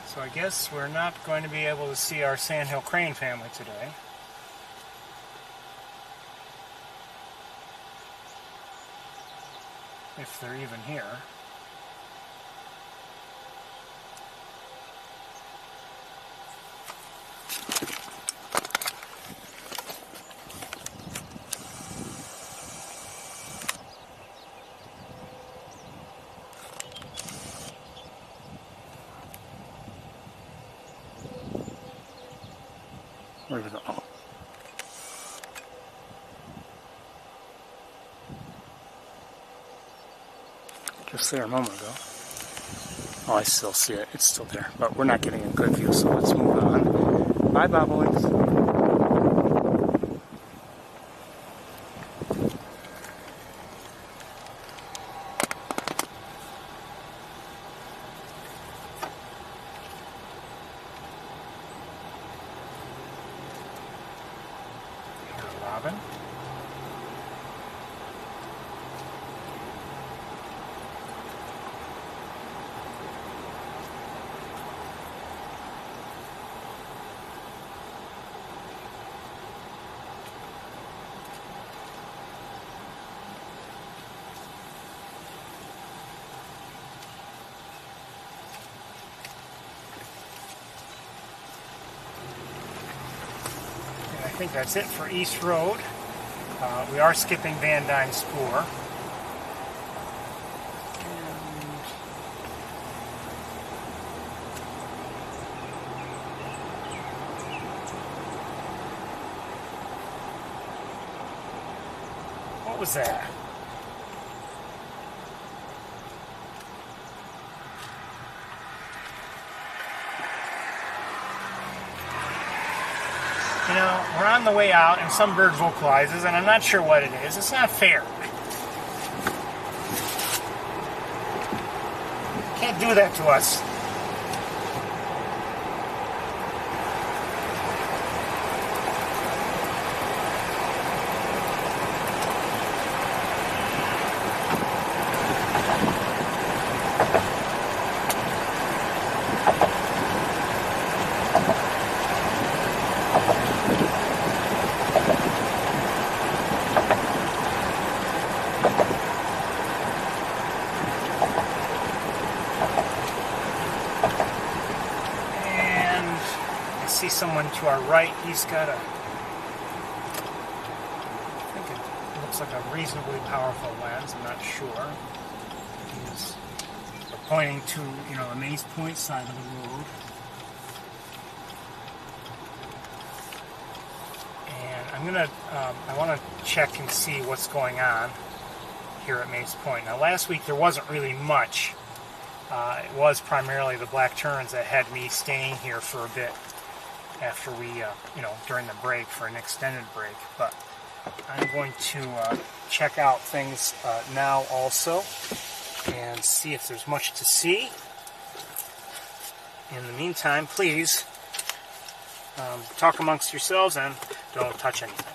Speaker 1: So I guess we're not going to be able to see our sandhill crane family today. If they're even here. Where did it go? Oh. Just there a moment ago. Oh, I still see it. It's still there. But we're not getting a good view, so let's move on. Bye, bobolinks. Robin. think that's it for East Road. We are skipping Van Dyne Spoor. What was that? You know, we're on the way out and some bird vocalizes and I'm not sure what it is. It's not fair. Can't do that to us. See someone to our right. He's got a, I think it looks like a reasonably powerful lens. I'm not sure. He's pointing to, you know, the Mace Point side of the road. And I'm gonna, I want to check and see what's going on here at Mace Point. Now, last week there wasn't really much. It was primarily the black terns that had me staying here for a bit after we, you know, during the break for an extended break. But I'm going to check out things now also and see if there's much to see. In the meantime, please talk amongst yourselves and don't touch anything.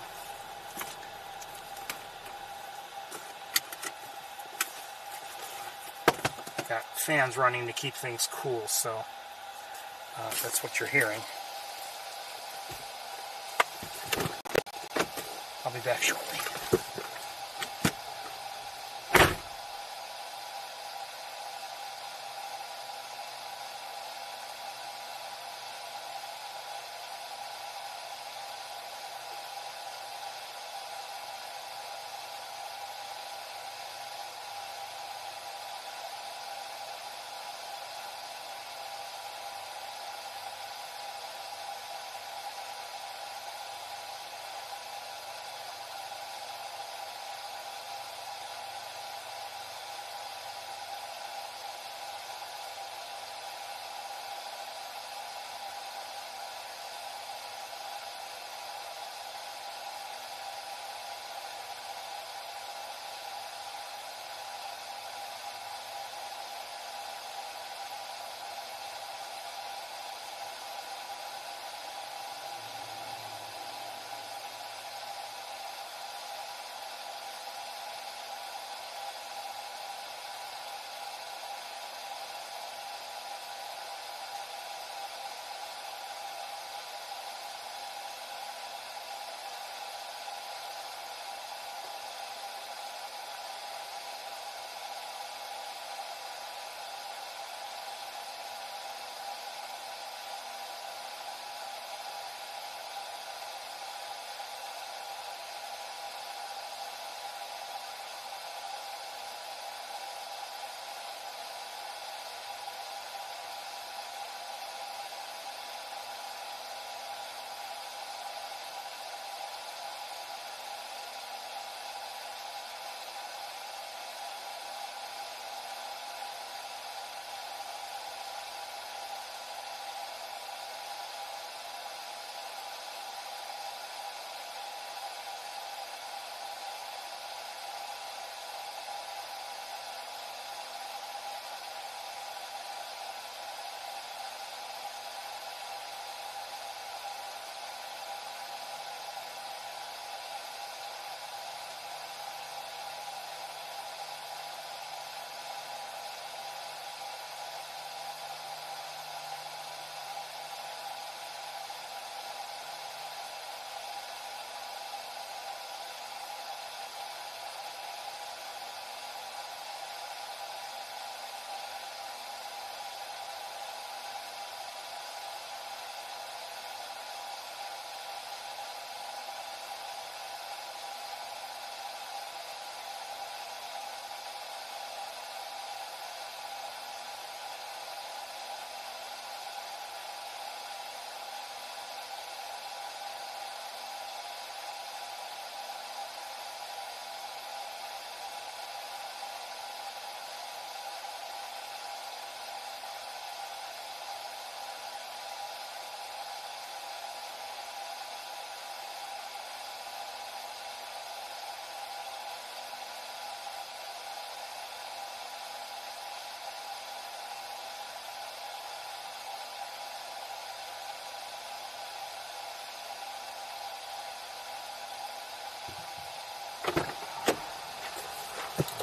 Speaker 1: Got fans running to keep things cool, so that's what you're hearing. I'll be back shortly.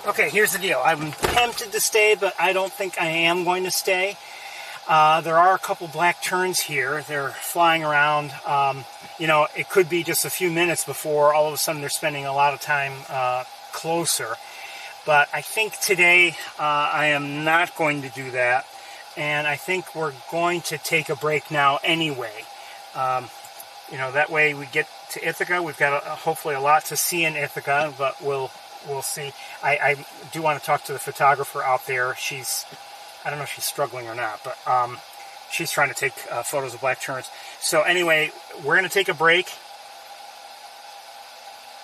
Speaker 1: Okay, here's the deal. I'm tempted to stay, but I don't think I am going to stay. There are a couple black terns here. They're flying around. You know, it could be just a few minutes before all of a sudden they're spending a lot of time closer. But I think today I am not going to do that. And I think we're going to take a break now anyway. You know, that way we get to Ithaca. We've got hopefully a lot to see in Ithaca, but we'll see. I do want to talk to the photographer out there. I don't know if she's struggling or not, but she's trying to take photos of black terns. So anyway, we're going to take a break.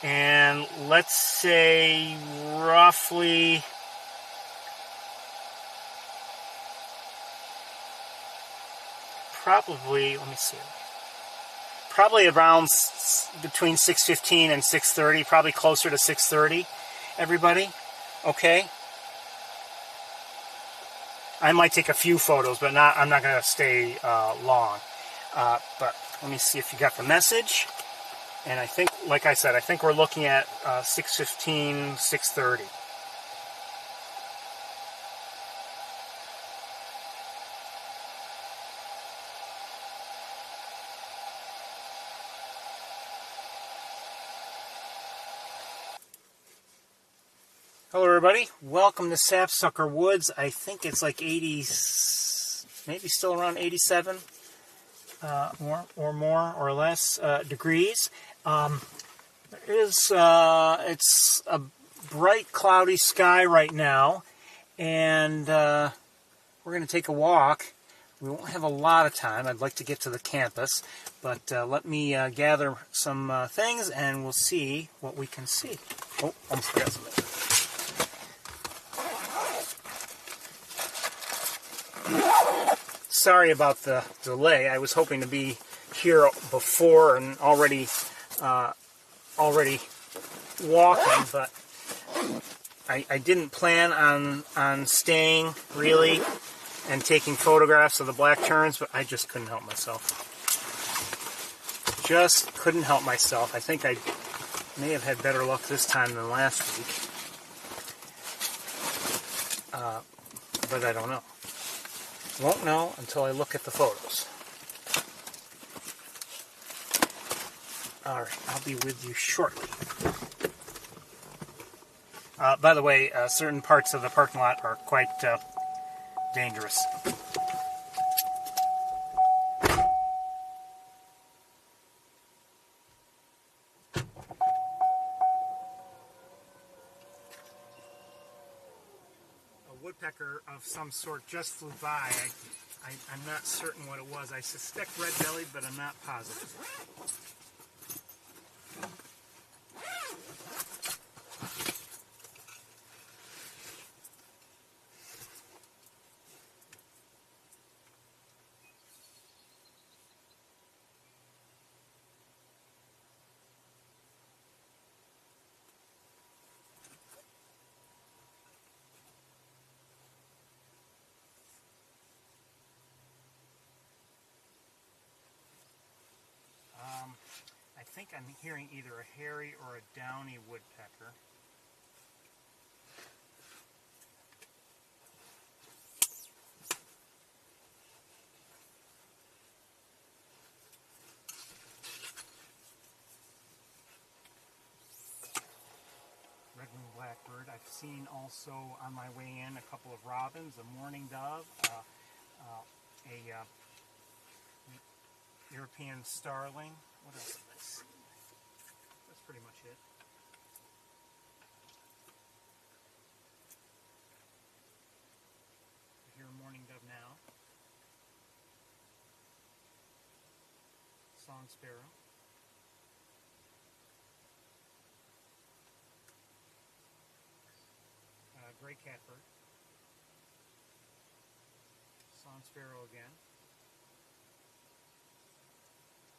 Speaker 1: And let's say roughly let me see, probably around between 6:15 and 6:30, probably closer to 6:30, everybody, okay? I might take a few photos, but I'm not going to stay long. But let me see if you got the message. And I think, like I said, I think we're looking at 6:15, 6:30. Hello everybody, welcome to Sapsucker Woods. I think it's like 80, maybe still around 87 or more or less degrees. It's a bright cloudy sky right now, and we're going to take a walk. We won't have a lot of time. I'd like to get to the campus, but let me gather some things and we'll see what we can see. Oh, almost forgot something. Sorry about the delay. I was hoping to be here before and already walking, but I didn't plan on staying really and taking photographs of the black terns, but I just couldn't help myself. Just couldn't help myself. I think I may have had better luck this time than last week, but I don't know. Won't know until I look at the photos. Alright, I'll be with you shortly. By the way, certain parts of the parking lot are quite dangerous. Woodpecker of some sort just flew by. I'm not certain what it was. I suspect red-bellied, but I'm not positive. I think I'm hearing either a hairy or a downy woodpecker. Red-winged blackbird. I've seen also on my way in a couple of robins, a mourning dove, a European starling. What else did I see? That's pretty much it. I hear a mourning dove now. Song sparrow. Gray catbird. Song sparrow again.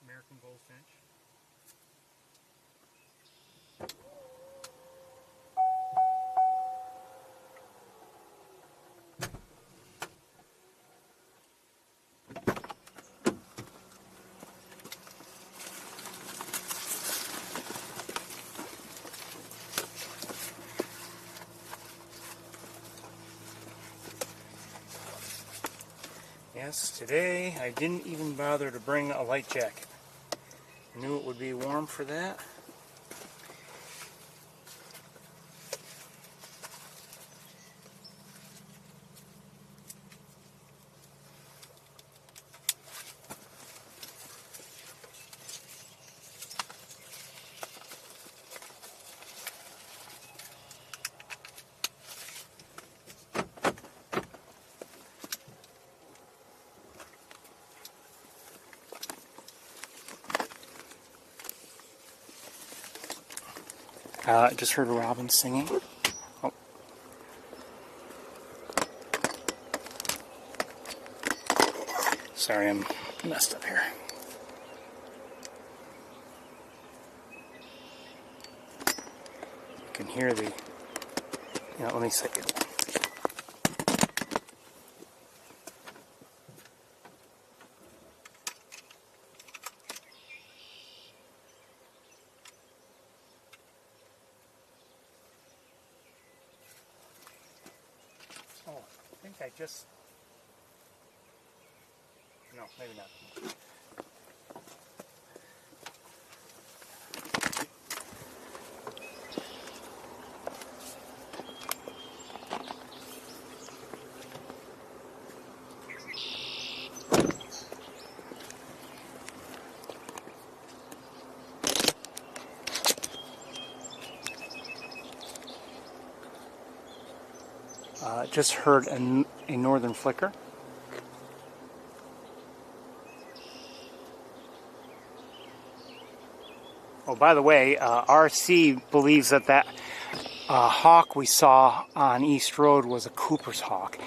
Speaker 1: American goldfinch. Yes, today I didn't even bother to bring a light jacket. I knew it would be warm for that. I just heard a robin singing. Oh. Sorry, I'm messed up here. You can hear the... let me see it. Oh, I think I just... No, maybe not. Just heard a northern flicker. Oh, by the way, RC believes that hawk we saw on East Road was a Cooper's hawk.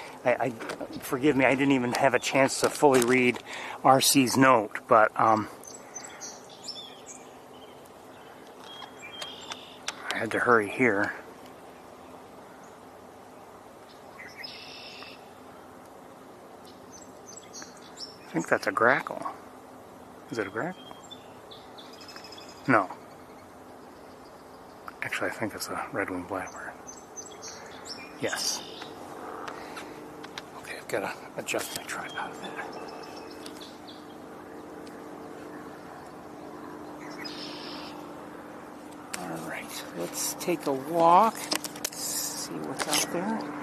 Speaker 1: Forgive me, I didn't even have a chance to fully read RC's note, but I had to hurry here. I think that's a grackle. Is it a grackle? No. Actually, I think it's a red-winged blackbird. Yes. Okay, I've got to adjust my tripod a bit. Alright, let's take a walk. See what's out there.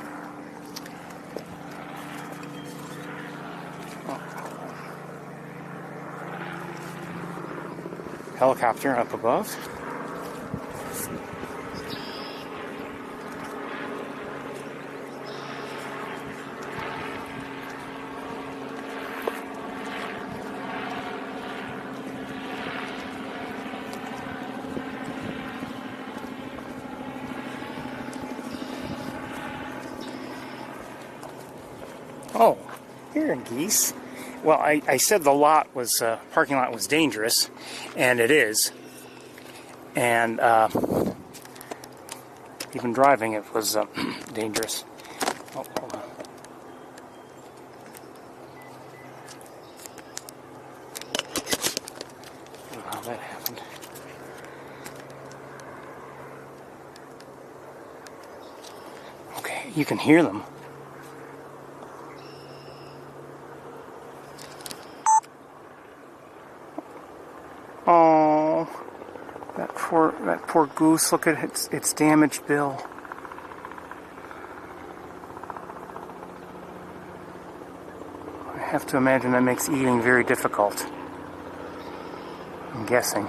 Speaker 1: Helicopter up above. Oh, here are geese. Well, I said the lot was, parking lot was dangerous, and it is. And even driving it was dangerous. Oh, hold on. I don't know how that happened. Okay, you can hear them. Oh, that poor goose. Look at its damaged bill. I have to imagine that makes eating very difficult. I'm guessing.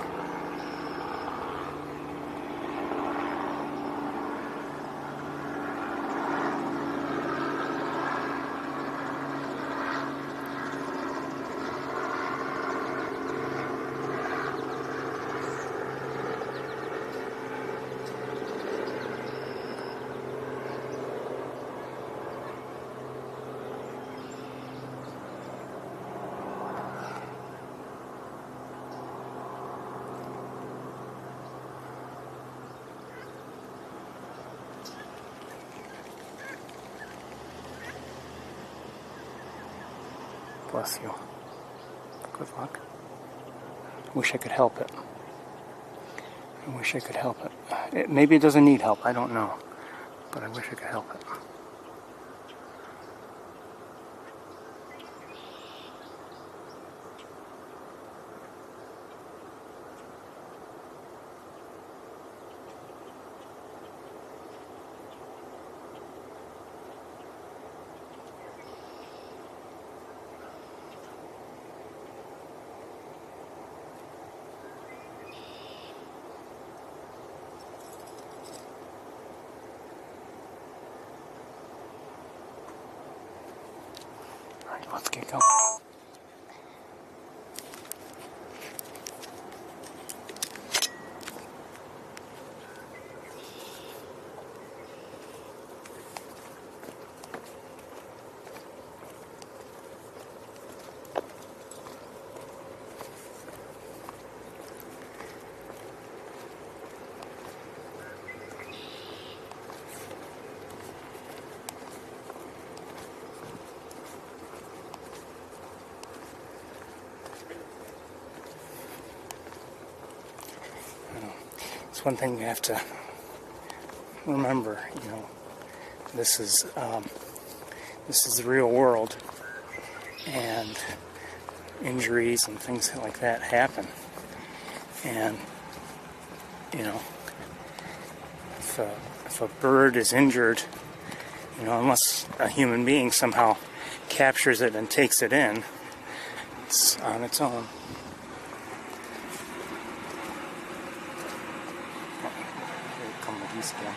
Speaker 1: Bless you. Good luck. I wish I could help it. I wish I could help it. Maybe it doesn't need help. I don't know. But I wish I could help it. Let's get going. It's one thing you have to remember, you know, this is the real world, and injuries and things like that happen. And you know, if a bird is injured, you know, unless a human being somehow captures it and takes it in, it's on its own. Again.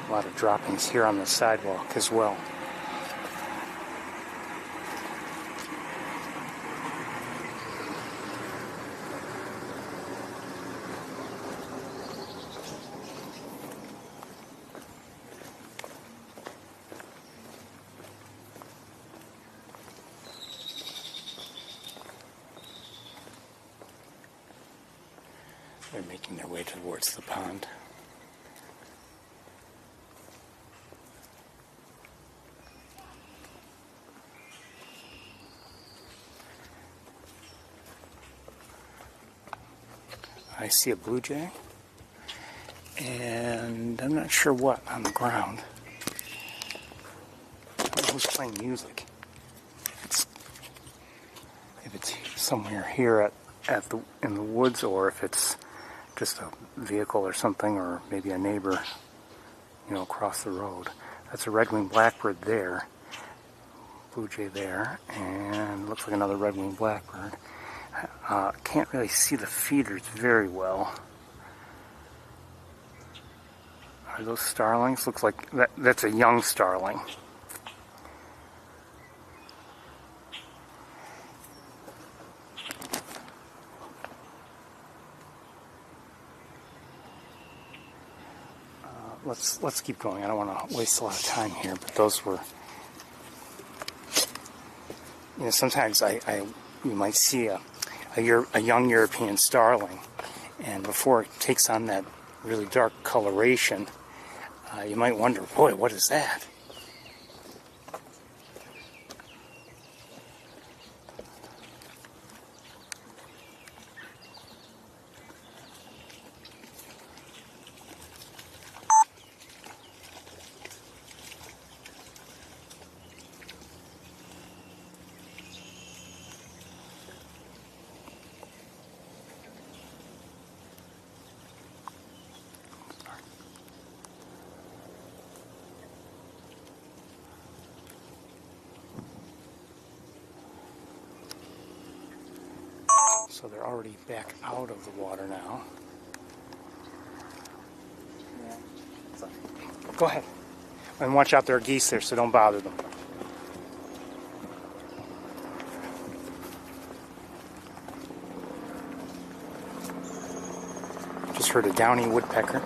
Speaker 1: A lot of droppings here on the sidewalk as well. They're making their way towards the pond. I see a blue jay, and I'm not sure what on the ground. I don't know who's playing music. If it's somewhere here in the woods, or if it's just a vehicle or something, or maybe a neighbor, you know, across the road. That's a red-winged blackbird there, blue jay there, and looks like another red-winged blackbird. Can't really see the feeders very well. Are those starlings? Looks like that's a young starling. Let's keep going. I don't want to waste a lot of time here, but those were, you know, sometimes you might see a young European starling, and before it takes on that really dark coloration, you might wonder, boy, what is that? So they're already back out of the water now. Yeah. Go ahead. And watch out, there are geese there, so don't bother them. Just heard a downy woodpecker.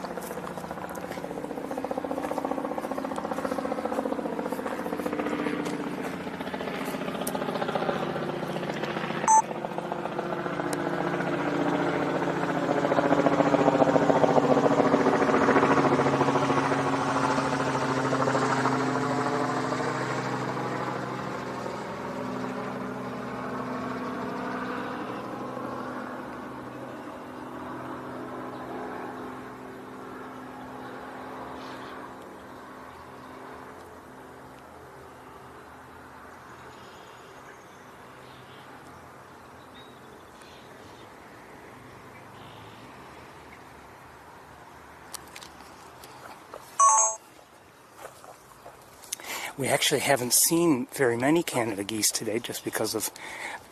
Speaker 1: We actually haven't seen very many Canada geese today just because of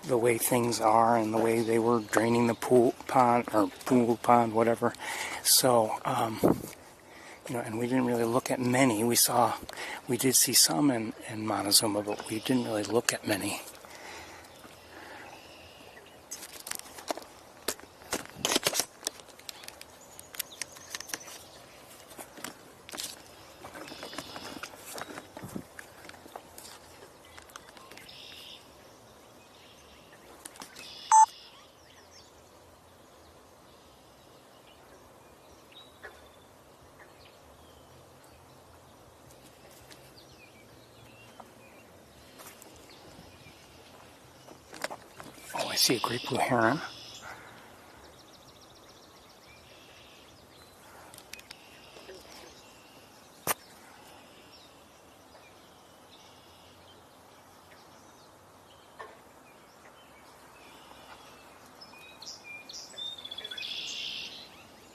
Speaker 1: the way things are and the way they were draining the pool pond, whatever. So, and we didn't really look at many. We did see some in Montezuma, but we didn't really look at many. I see a great blue heron.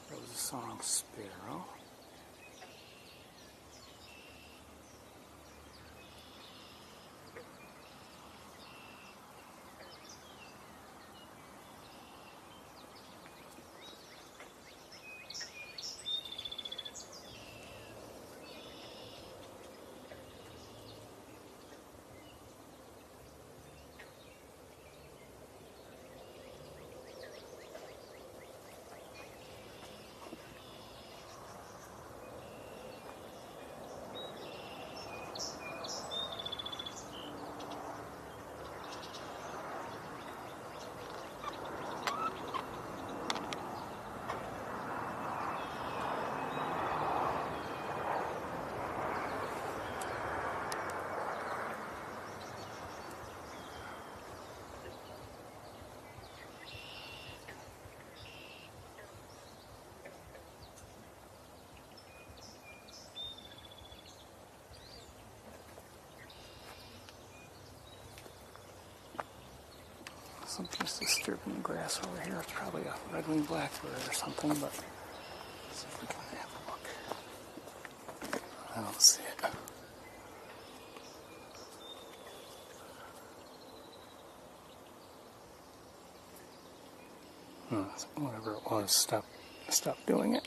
Speaker 1: There was a song sparrow. Something's disturbing the grass over here. It's probably a red-winged blackbird or something, but let's see if we can have a look. I don't see it. Whatever it was, stop doing it.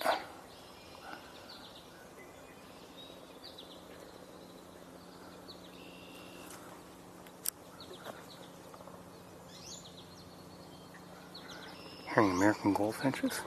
Speaker 1: Hearing American goldfinches.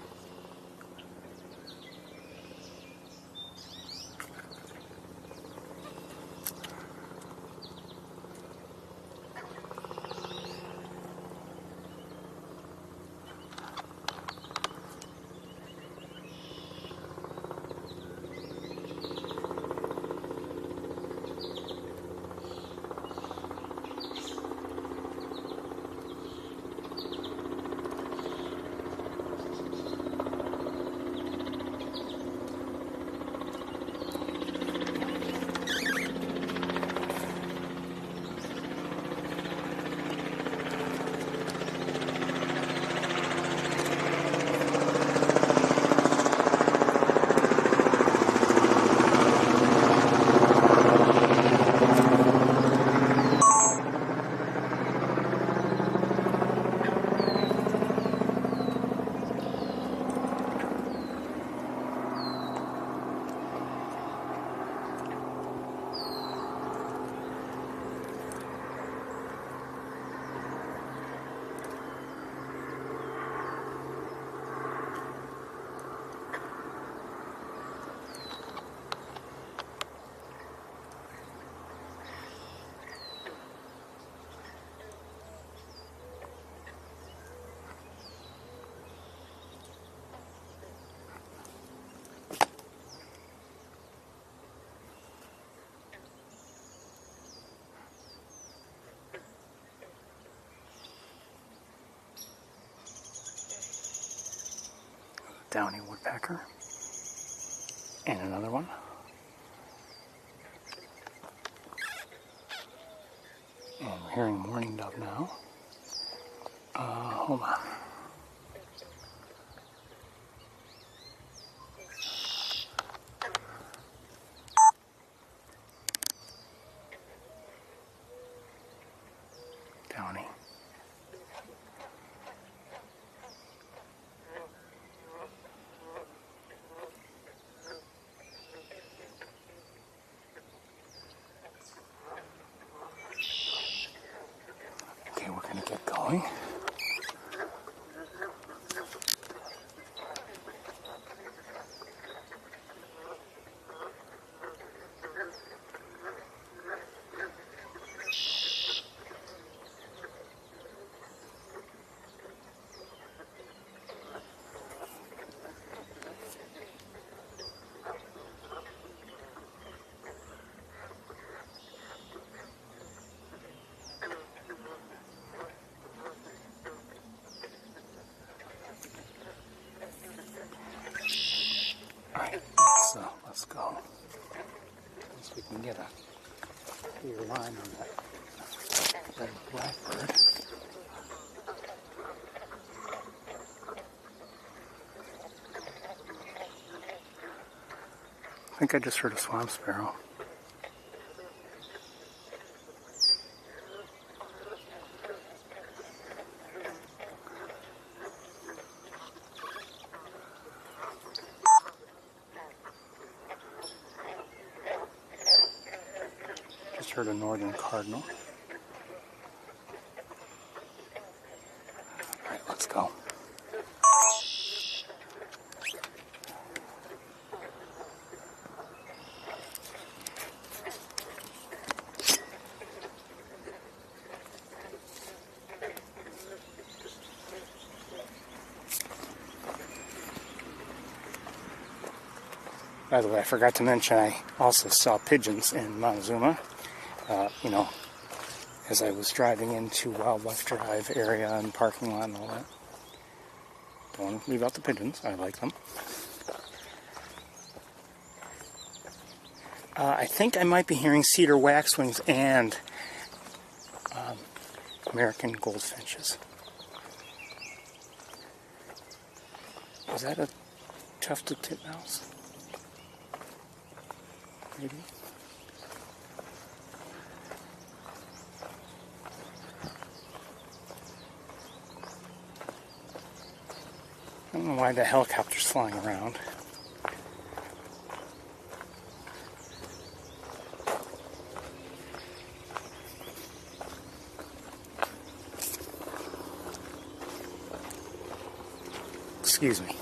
Speaker 1: Downy woodpecker, and another one. And we're hearing mourning dove now. Hold on. Let's go. Once we can get a clear line on that red blackbird. I think I just heard a swamp sparrow. Just heard a northern cardinal. All right, let's go. By the way, I forgot to mention I also saw pigeons in Montezuma. You know, as I was driving into Wildlife Drive area and parking lot and all that. Don't want to leave out the pigeons. I like them. I think I might be hearing cedar waxwings and American goldfinches. Is that a tufted titmouse? Maybe. I don't know why the helicopter's flying around. Excuse me.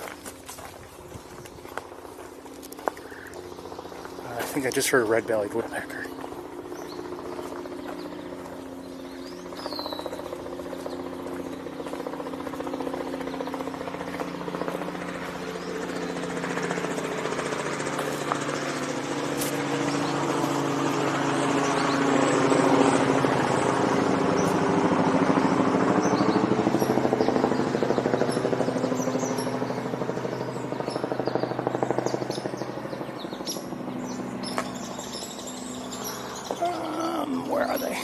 Speaker 1: I think I just heard a red-bellied woodpecker. Where are they?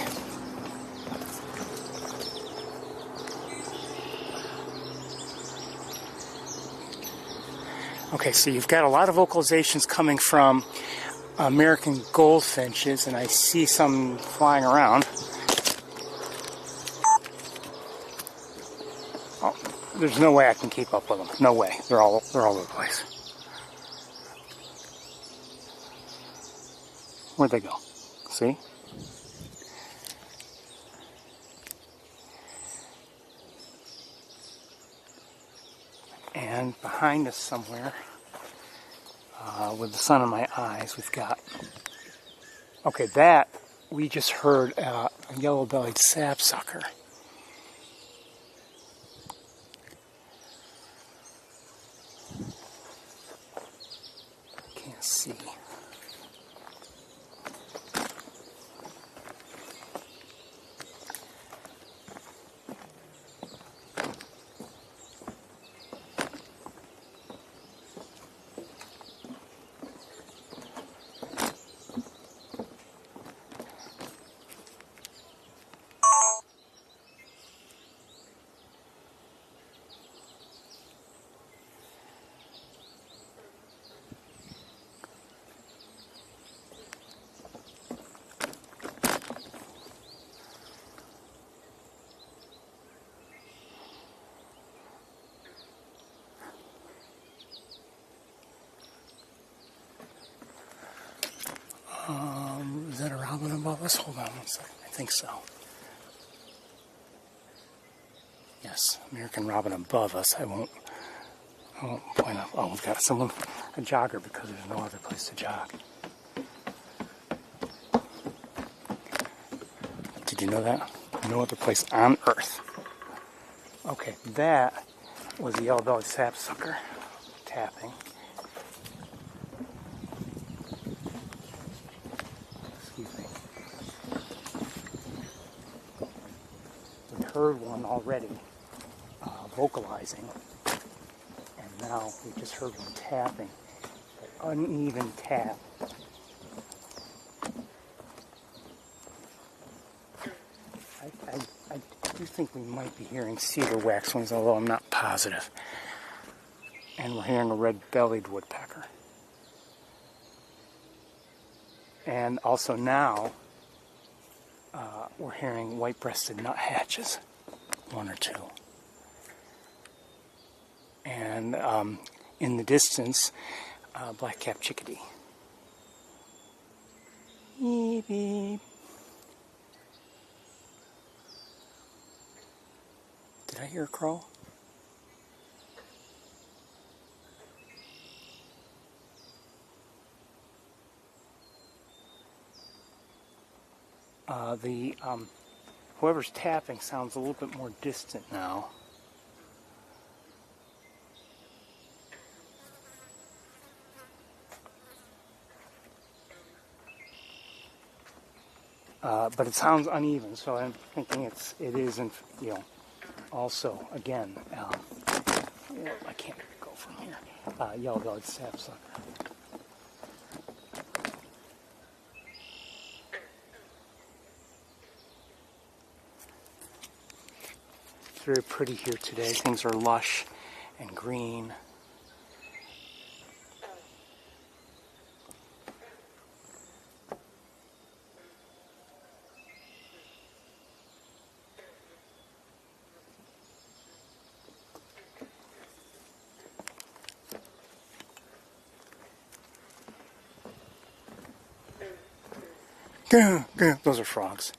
Speaker 1: Okay, so you've got a lot of vocalizations coming from American goldfinches, and I see some flying around. Oh, there's no way I can keep up with them. No way. They're all over the place. Where'd they go? See? And behind us somewhere, with the sun in my eyes, we've got... Okay, that, we just heard a yellow-bellied sapsucker. Can't see. Is that a robin above us? Hold on one second. I think so. Yes, American robin above us. I won't point out. Oh, we've got a jogger, because there's no other place to jog. Did you know that? No other place on Earth. Okay, that was the yellow-bellied sapsucker tapping. Heard one already vocalizing, and now we just heard one tapping. But uneven tap. I do think we might be hearing cedar waxwings, although I'm not positive. And we're hearing a red-bellied woodpecker. And also now, we're hearing white-breasted nuthatches, one or two. And in the distance, black-capped chickadee. Beep, beep. Did I hear a crow? Whoever's tapping sounds a little bit more distant now. But it sounds uneven, so I'm thinking it is, also, again, I can't go from here. Yellow-bellied sapsucker. It's very pretty here today. Things are lush and green. Those are frogs.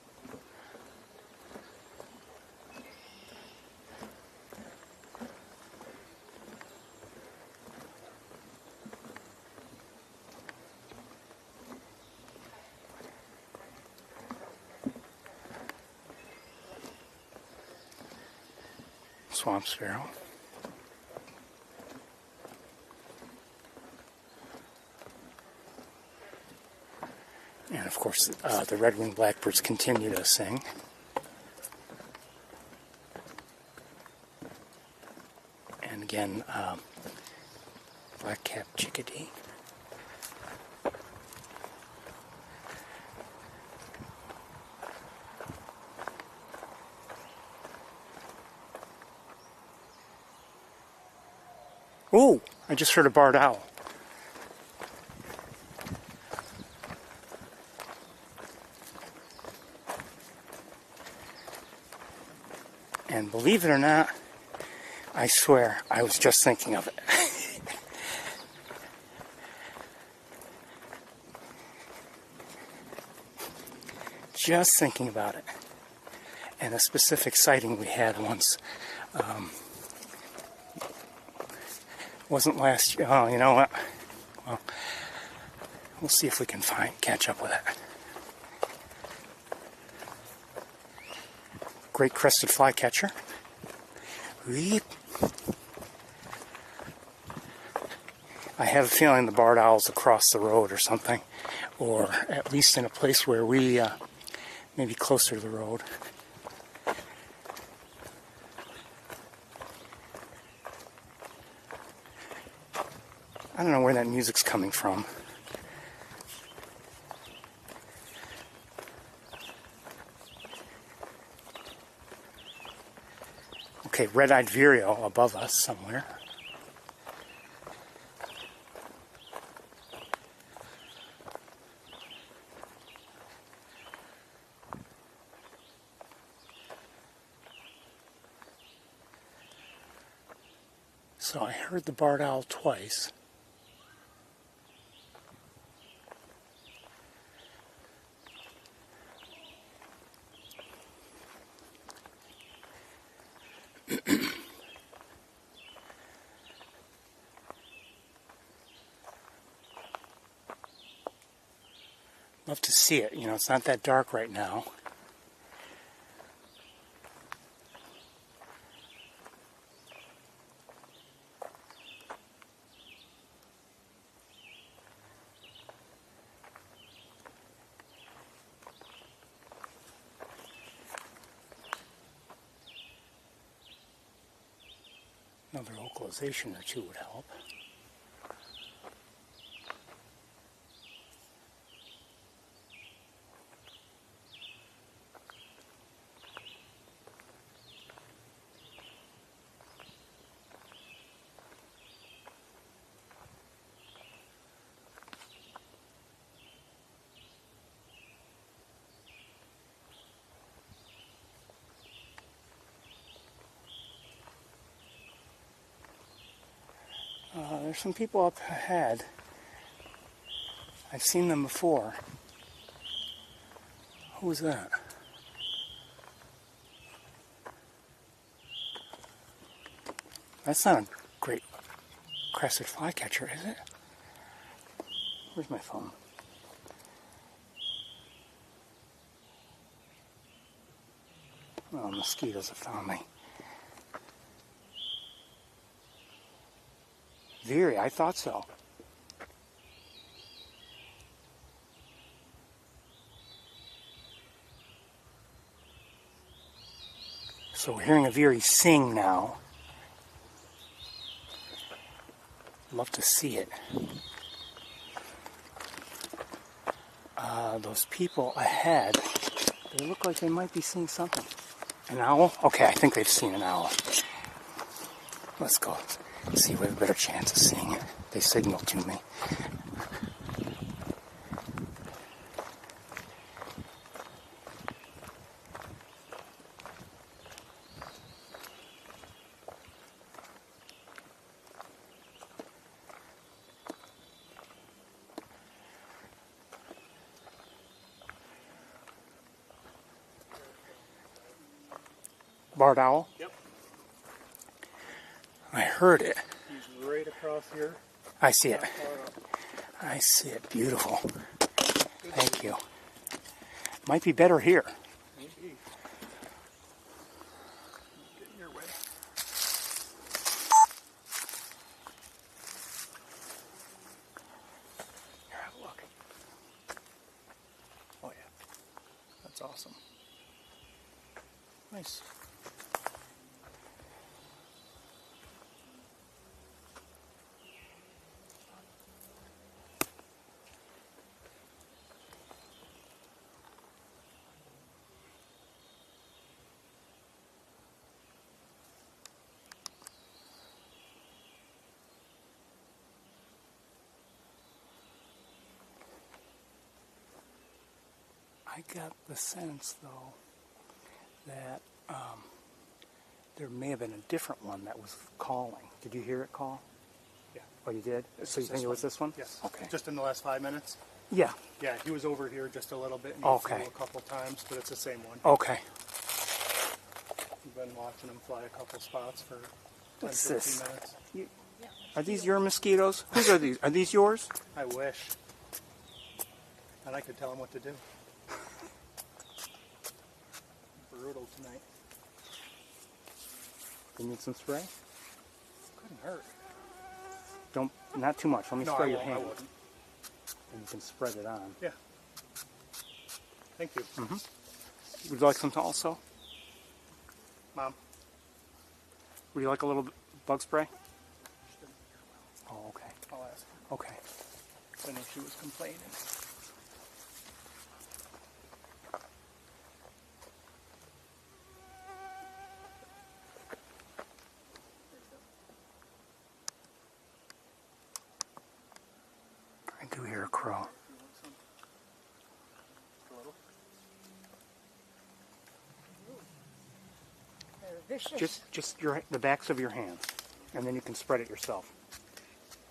Speaker 1: Swamp sparrow. And of course, the red-winged blackbirds continue to sing. And again, black-capped chickadee. Oh, I just heard a barred owl. And believe it or not, I swear, I was just thinking of it. Just thinking about it. And a specific sighting we had once. Wasn't last year. Oh, you know what? Well, we'll see if we can catch up with it. Great crested flycatcher. Weep. I have a feeling the barred owl's across the road or something, or at least in a place where we maybe closer to the road. I don't know where that music's coming from. Okay, red-eyed vireo above us somewhere. So I heard the barred owl twice. Love to see it. You know, it's not that dark right now. Another vocalization or two would help. there's some people up ahead. I've seen them before. Who's that? That's not a great crested flycatcher, is it? Where's my phone? Oh, mosquitoes have found me. Veery, I thought so. So we're hearing a veery sing now. Love to see it. Those people ahead, they look like they might be seeing something. An owl? Okay, I think they've seen an owl. Let's go see if we have a better chance of seeing it. They signaled to me. Barred owl?
Speaker 2: Yep.
Speaker 1: I heard it.
Speaker 2: He's right across here.
Speaker 1: I see it. I see it. Beautiful. Thank you. Might be better here.
Speaker 2: Maybe. Get in your way.
Speaker 1: Here, have a look. Oh yeah. That's awesome. Nice. I got the sense, though, that there may have been a different one that was calling. Did you hear it call?
Speaker 2: Yeah.
Speaker 1: Oh, you did? So you think it was this one?
Speaker 2: Yes.
Speaker 1: Okay.
Speaker 2: Just in the last 5 minutes?
Speaker 1: Yeah.
Speaker 2: Yeah, he was over here just a little bit and
Speaker 1: Okay.
Speaker 2: flew a couple times, but it's the same one.
Speaker 1: Okay.
Speaker 2: We've been watching him fly a couple spots for 10,
Speaker 1: What's
Speaker 2: 15
Speaker 1: this?
Speaker 2: minutes.
Speaker 1: Are these your mosquitoes? Whose are these? Are these yours?
Speaker 2: I wish. And I could tell him what to do. Brutal tonight.
Speaker 1: You need some spray?
Speaker 2: Couldn't hurt.
Speaker 1: Don't, not too much. Let me spray your
Speaker 2: I
Speaker 1: hand.
Speaker 2: wouldn't.
Speaker 1: And you can spread it on.
Speaker 2: Yeah. Thank you.
Speaker 1: Would you like some also?
Speaker 2: Mom.
Speaker 1: Would you like a little bug spray? Oh, okay.
Speaker 2: I'll ask her.
Speaker 1: Okay.
Speaker 2: I know she was complaining.
Speaker 1: I do hear a crow. Just the backs of your hands, and then you can spread it yourself.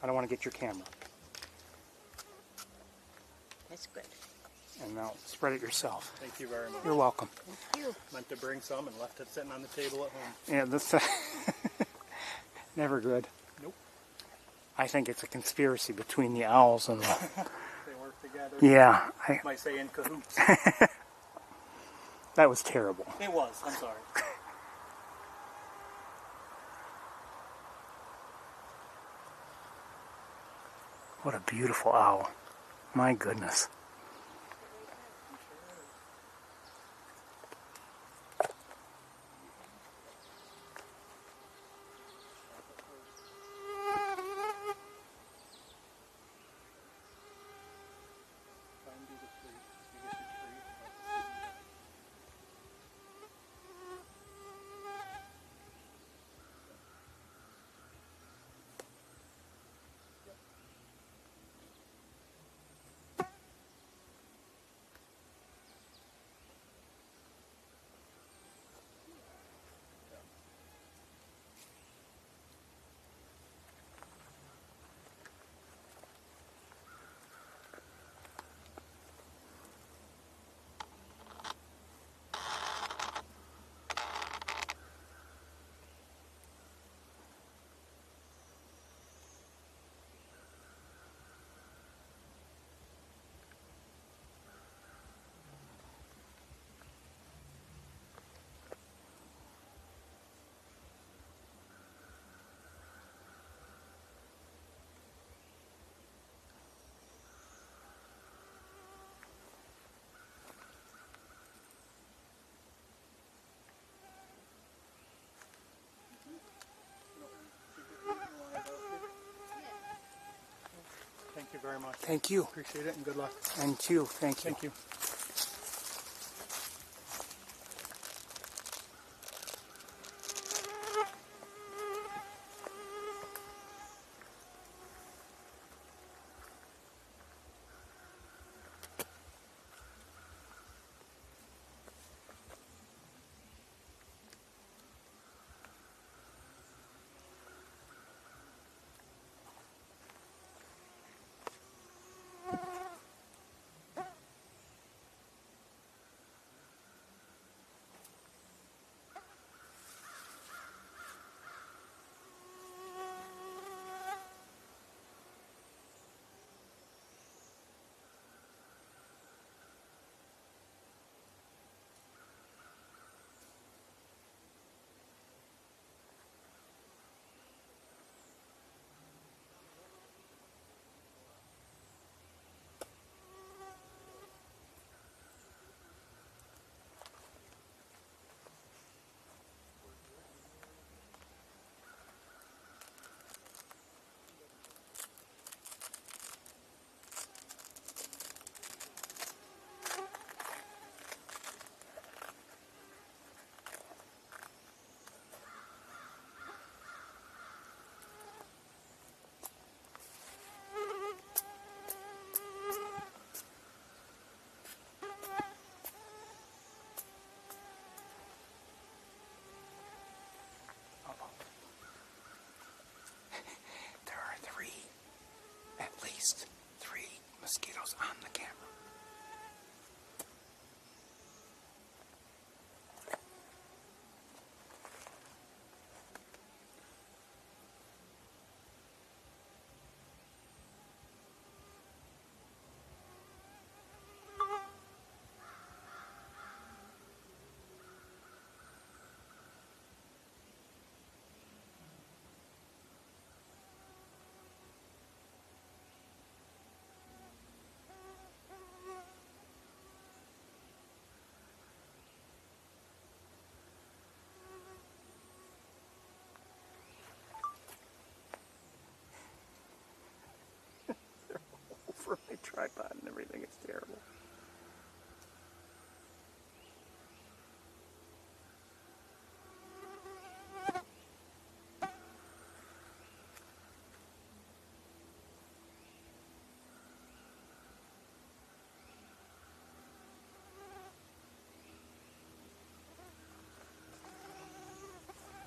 Speaker 1: I don't want to get your camera.
Speaker 3: That's good.
Speaker 1: And now spread it yourself.
Speaker 2: Thank you very much.
Speaker 1: You're welcome.
Speaker 3: Thank you.
Speaker 2: Meant to bring some and left it sitting on the table at home.
Speaker 1: Yeah, this never good.
Speaker 2: Nope.
Speaker 1: I think it's a conspiracy between the owls and the...
Speaker 2: They work together.
Speaker 1: Yeah.
Speaker 2: Might say in cahoots.
Speaker 1: That was terrible.
Speaker 2: It was. I'm sorry.
Speaker 1: What a beautiful owl. My goodness.
Speaker 2: very much.
Speaker 1: Thank you.
Speaker 2: Appreciate it and good luck.
Speaker 1: And you. Thank you.
Speaker 2: Thank you.
Speaker 1: There are at least three mosquitoes on the camera. Over my tripod and everything. It's terrible.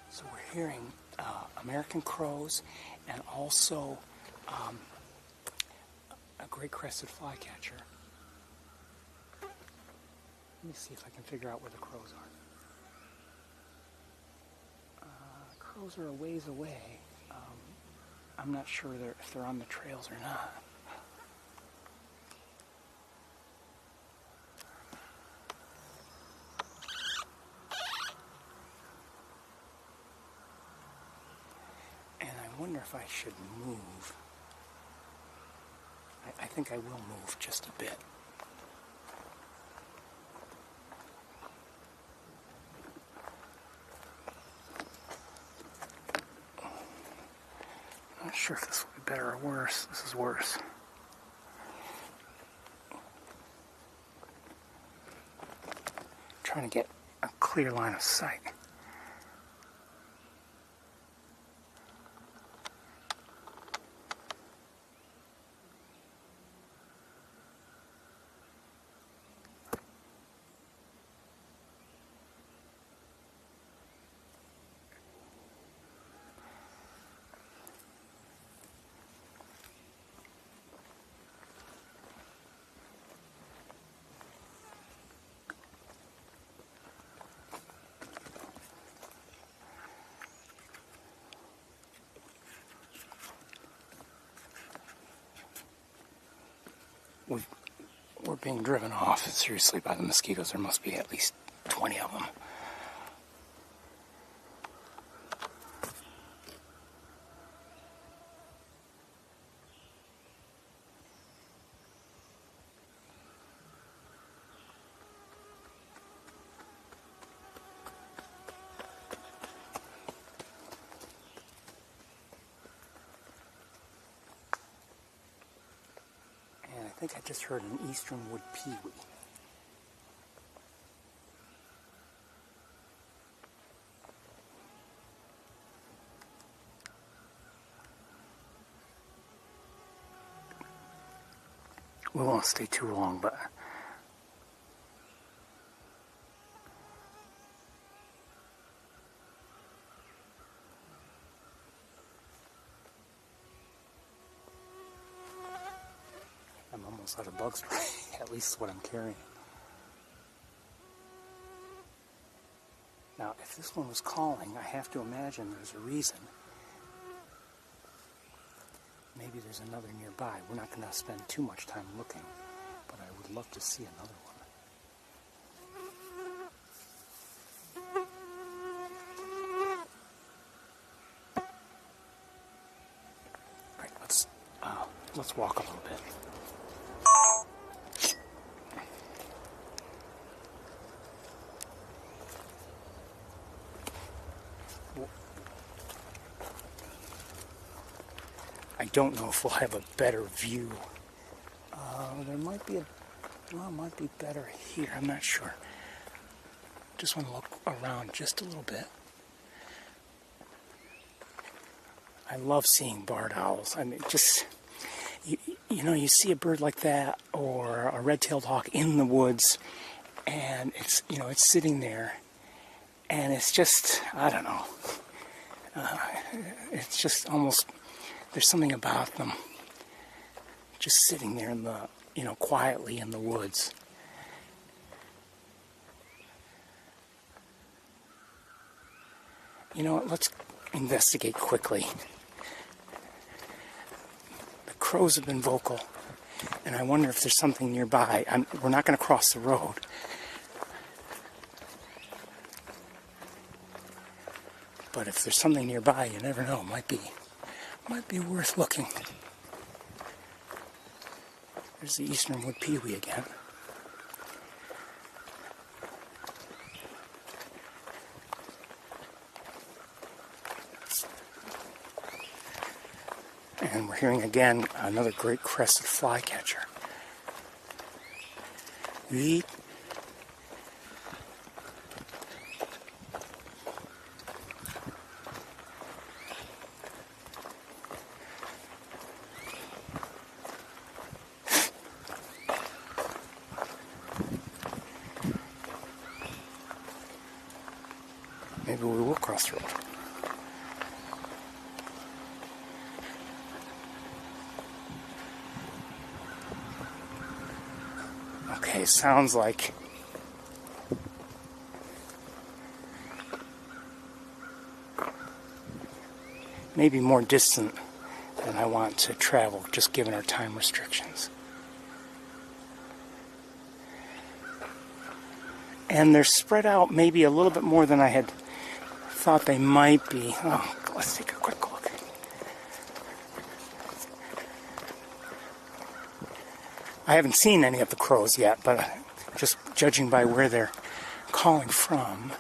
Speaker 1: So we're hearing American crows and also a great crested flycatcher. Let me see if I can figure out where the crows are. Crows are a ways away. I'm not sure if they're on the trails or not. And I wonder if I should move. I think I will move just a bit. I'm not sure if this will be better or worse. This is worse. Trying to get a clear line of sight. We're being driven off, seriously, by the mosquitoes. There must be at least 20 of them. think I just heard an eastern wood pewee. We won't stay too long, but I'm almost out of bug spray, at least what I'm carrying. Now, if this one was calling, I have to imagine there's a reason. Maybe there's another nearby. We're not going to spend too much time looking, but I would love to see another one. All right, let's walk a little bit. I don't know if we'll have a better view. There might be might be better here. I'm not sure. Just want to look around just a little bit. I love seeing barred owls. I mean, just you know, you see a bird like that or a red-tailed hawk in the woods, and it's it's sitting there, and it's just I don't know. It's just almost. There's something about them just sitting there in the, quietly in the woods. You know what, let's investigate quickly. The crows have been vocal, and I wonder if there's something nearby. We're not going to cross the road. But if there's something nearby, you never know, it might be worth looking. There's the eastern wood pewee again. And we're hearing again another great crested flycatcher. Yeet. Maybe we will cross the road. Okay, sounds like maybe more distant than I want to travel, just given our time restrictions. And they're spread out maybe a little bit more than I had thought they might be. Oh, let's take a quick look. I haven't seen any of the crows yet, but just judging by where they're calling from,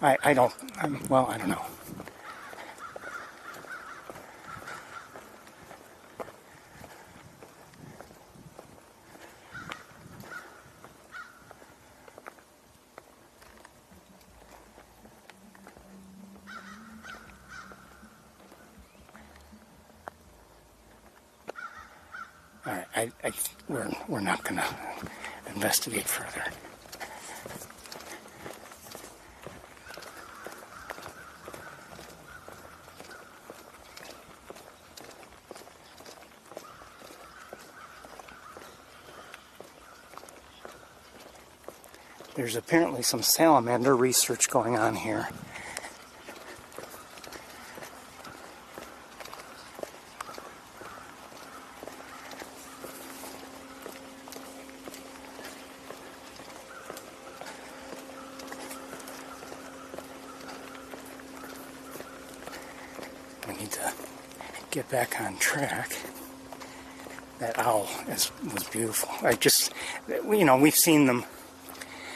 Speaker 1: I don't know. All right, we're not going to investigate further. There's apparently some salamander research going on here. We need to get back on track. That owl was beautiful. We've seen them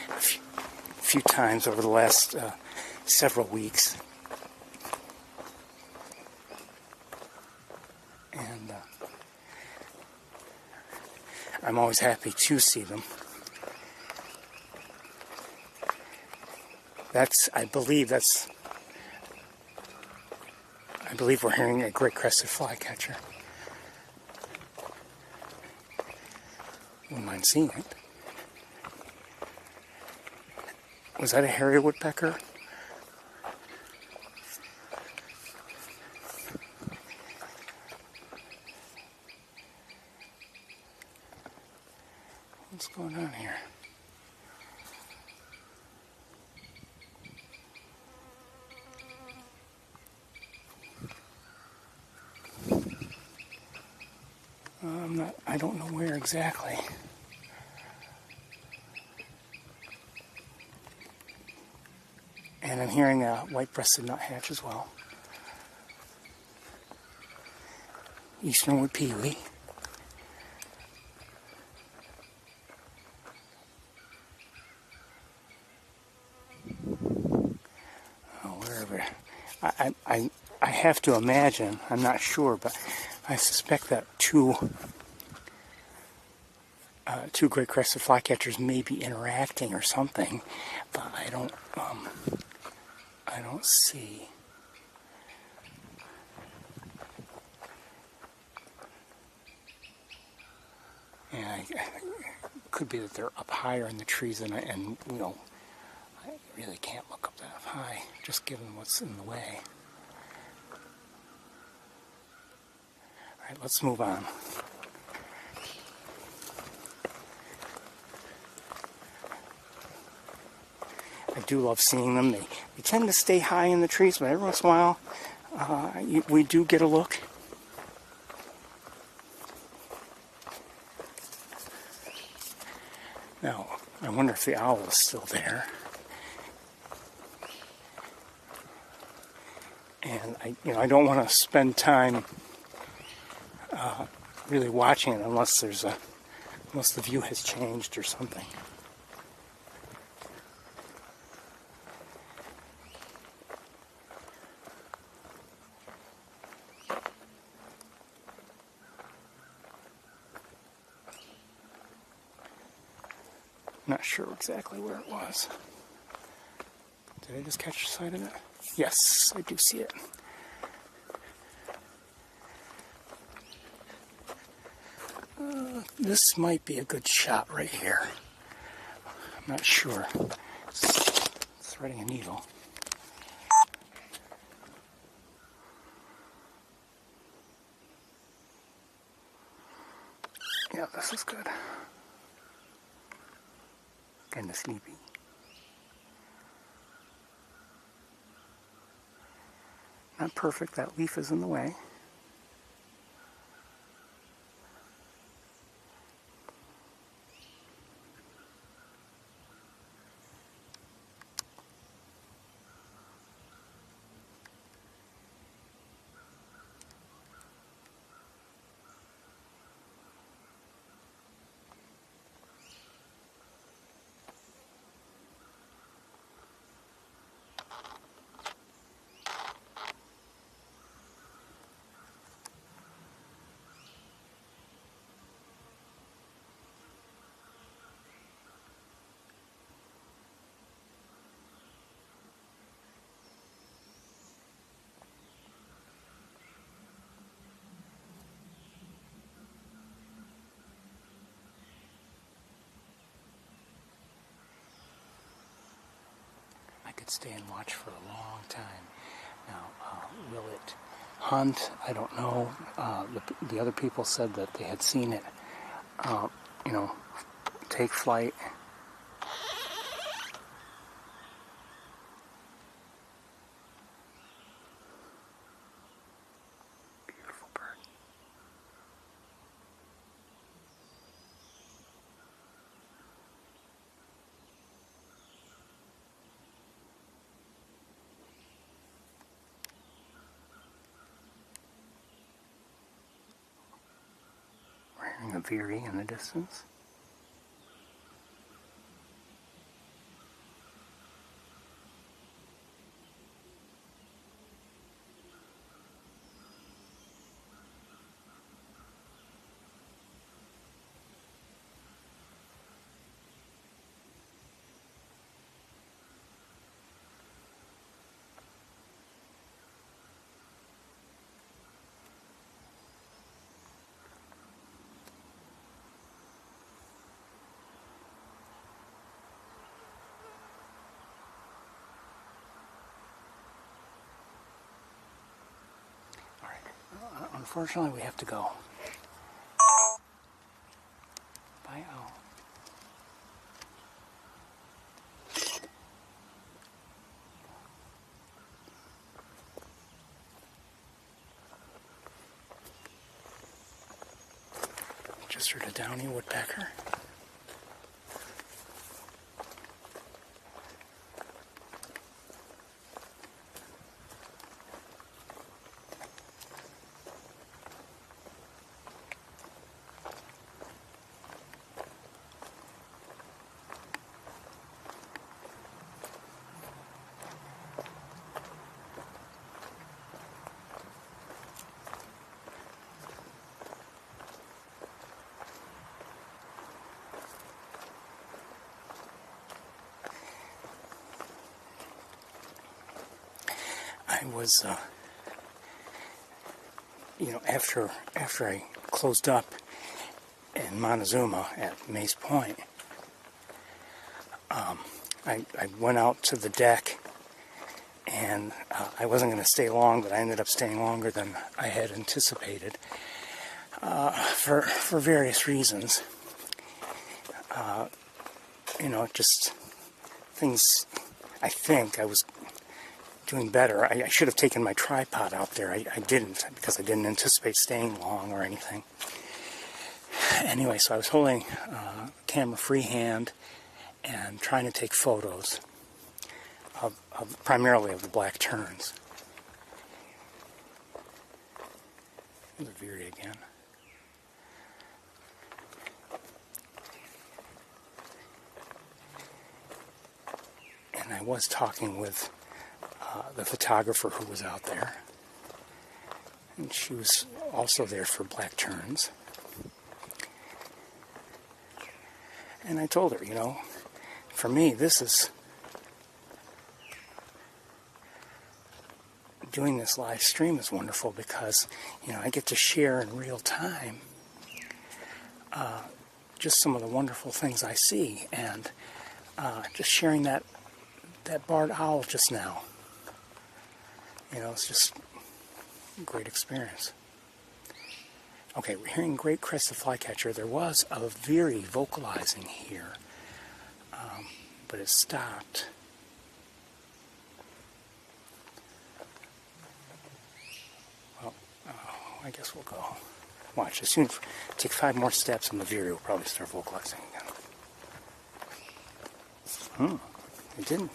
Speaker 1: a few times over the last several weeks. I'm always happy to see them. I believe we're hearing a great crested flycatcher. Wouldn't mind seeing it. Was that a hairy woodpecker? What's going on here? I don't know where exactly. And I'm hearing a white-breasted nuthatch as well. Eastern wood pewee. Oh, wherever. I have to imagine, I'm not sure, but I suspect that two great crested flycatchers may be interacting or something, but I don't see. And it could be that they're up higher in the trees, and I really can't look up that high, just given what's in the way. All right, let's move on. I do love seeing them. They tend to stay high in the trees, but every once in a while, we do get a look. Now, I wonder if the owl is still there. And I don't want to spend time really watching it unless the view has changed or something. Not sure exactly where it was. Did I just catch sight of it? Yes, I do see it. This might be a good shot right here. I'm not sure. It's threading a needle. Yeah, this is good. Kind of sleepy. Not perfect, that leaf is in the way. Could stay and watch for a long time. Now, will it hunt? I don't know. The other people said that they had seen it, take flight. Beautiful bird. A veery in the distance. unfortunately, we have to go. Bye, owl. Just heard a downy woodpecker. I was, after I closed up in Montezuma at Mace Point, I went out to the deck, and I wasn't going to stay long, but I ended up staying longer than I had anticipated for various reasons. Just things. I think I was doing better. I should have taken my tripod out there. I didn't, because I didn't anticipate staying long or anything. Anyway, so I was holding camera freehand and trying to take photos of primarily of the black terns. There's a veery again. And I was talking with the photographer who was out there, and she was also there for black terns. And I told her, for me, doing this live stream is wonderful because, I get to share in real time just some of the wonderful things I see, and just sharing that barred owl just now. It's just a great experience. Okay, we're hearing great crested flycatcher. There was a veery vocalizing here, but it stopped. Well, I guess we'll go. Watch, as soon as we take 5 more steps and the veery will probably start vocalizing again. It didn't.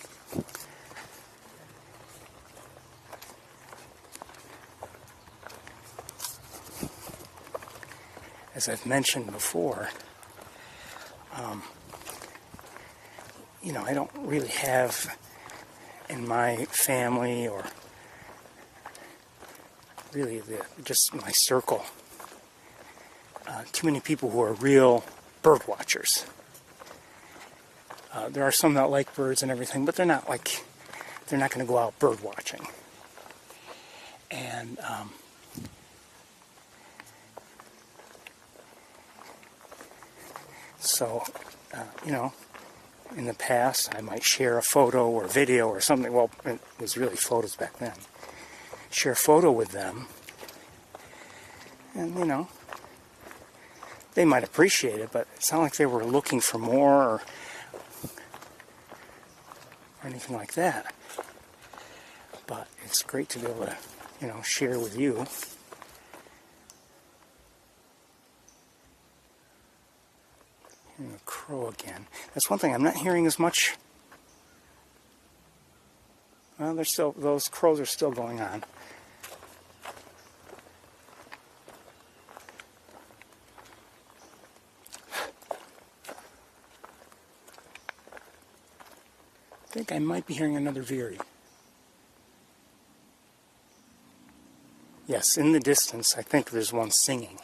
Speaker 1: As I've mentioned before, I don't really have in my family or really just my circle too many people who are real bird watchers. There are some that like birds and everything, but they're not going to go out bird watching. And so, in the past, I might share a photo or video or something. Well, it was really photos back then. Share a photo with them. And, they might appreciate it, but it's not like they were looking for more or anything like that. But it's great to be able to, share with you. Hearing a crow again. That's one thing I'm not hearing as much. Well, those crows are still going on. I think I might be hearing another veery. Yes, in the distance, I think there's one singing.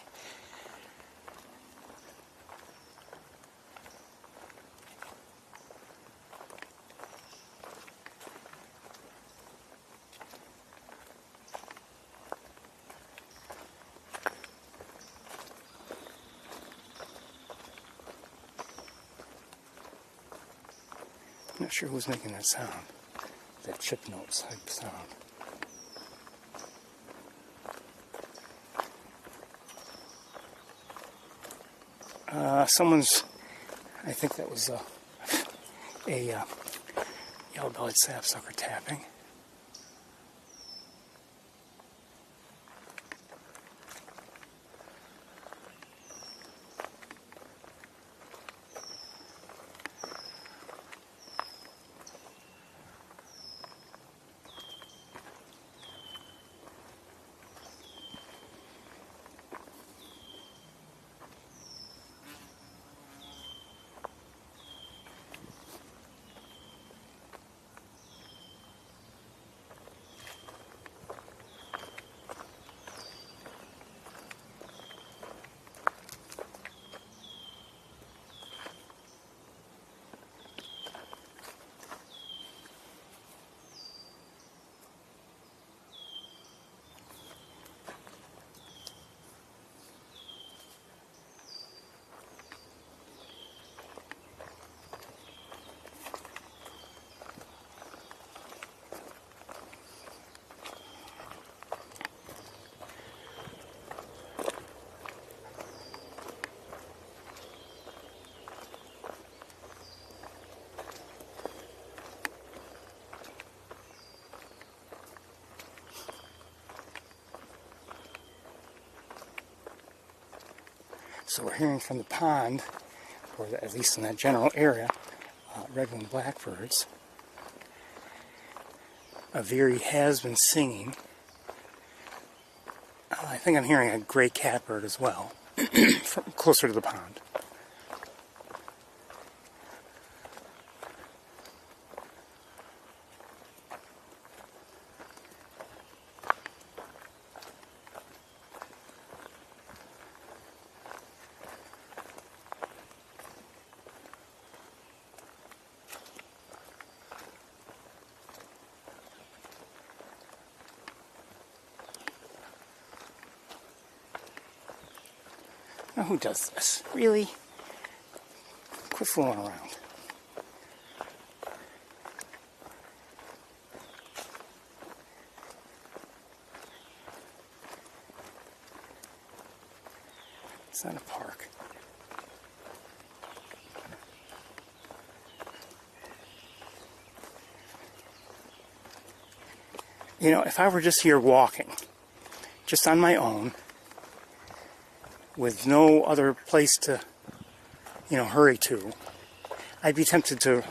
Speaker 1: I'm not sure who's making that sound, that chip note type sound. I think that was a yellow-bellied sapsucker tapping. So we're hearing from the pond, or at least in that general area, red-winged blackbirds. A veery has been singing. I think I'm hearing a gray catbird as well, from closer to the pond. Now, who does this? Really? Quit fooling around. It's not a park. You know, if I were just here walking, just on my own, with no other place to, hurry to, I'd be tempted to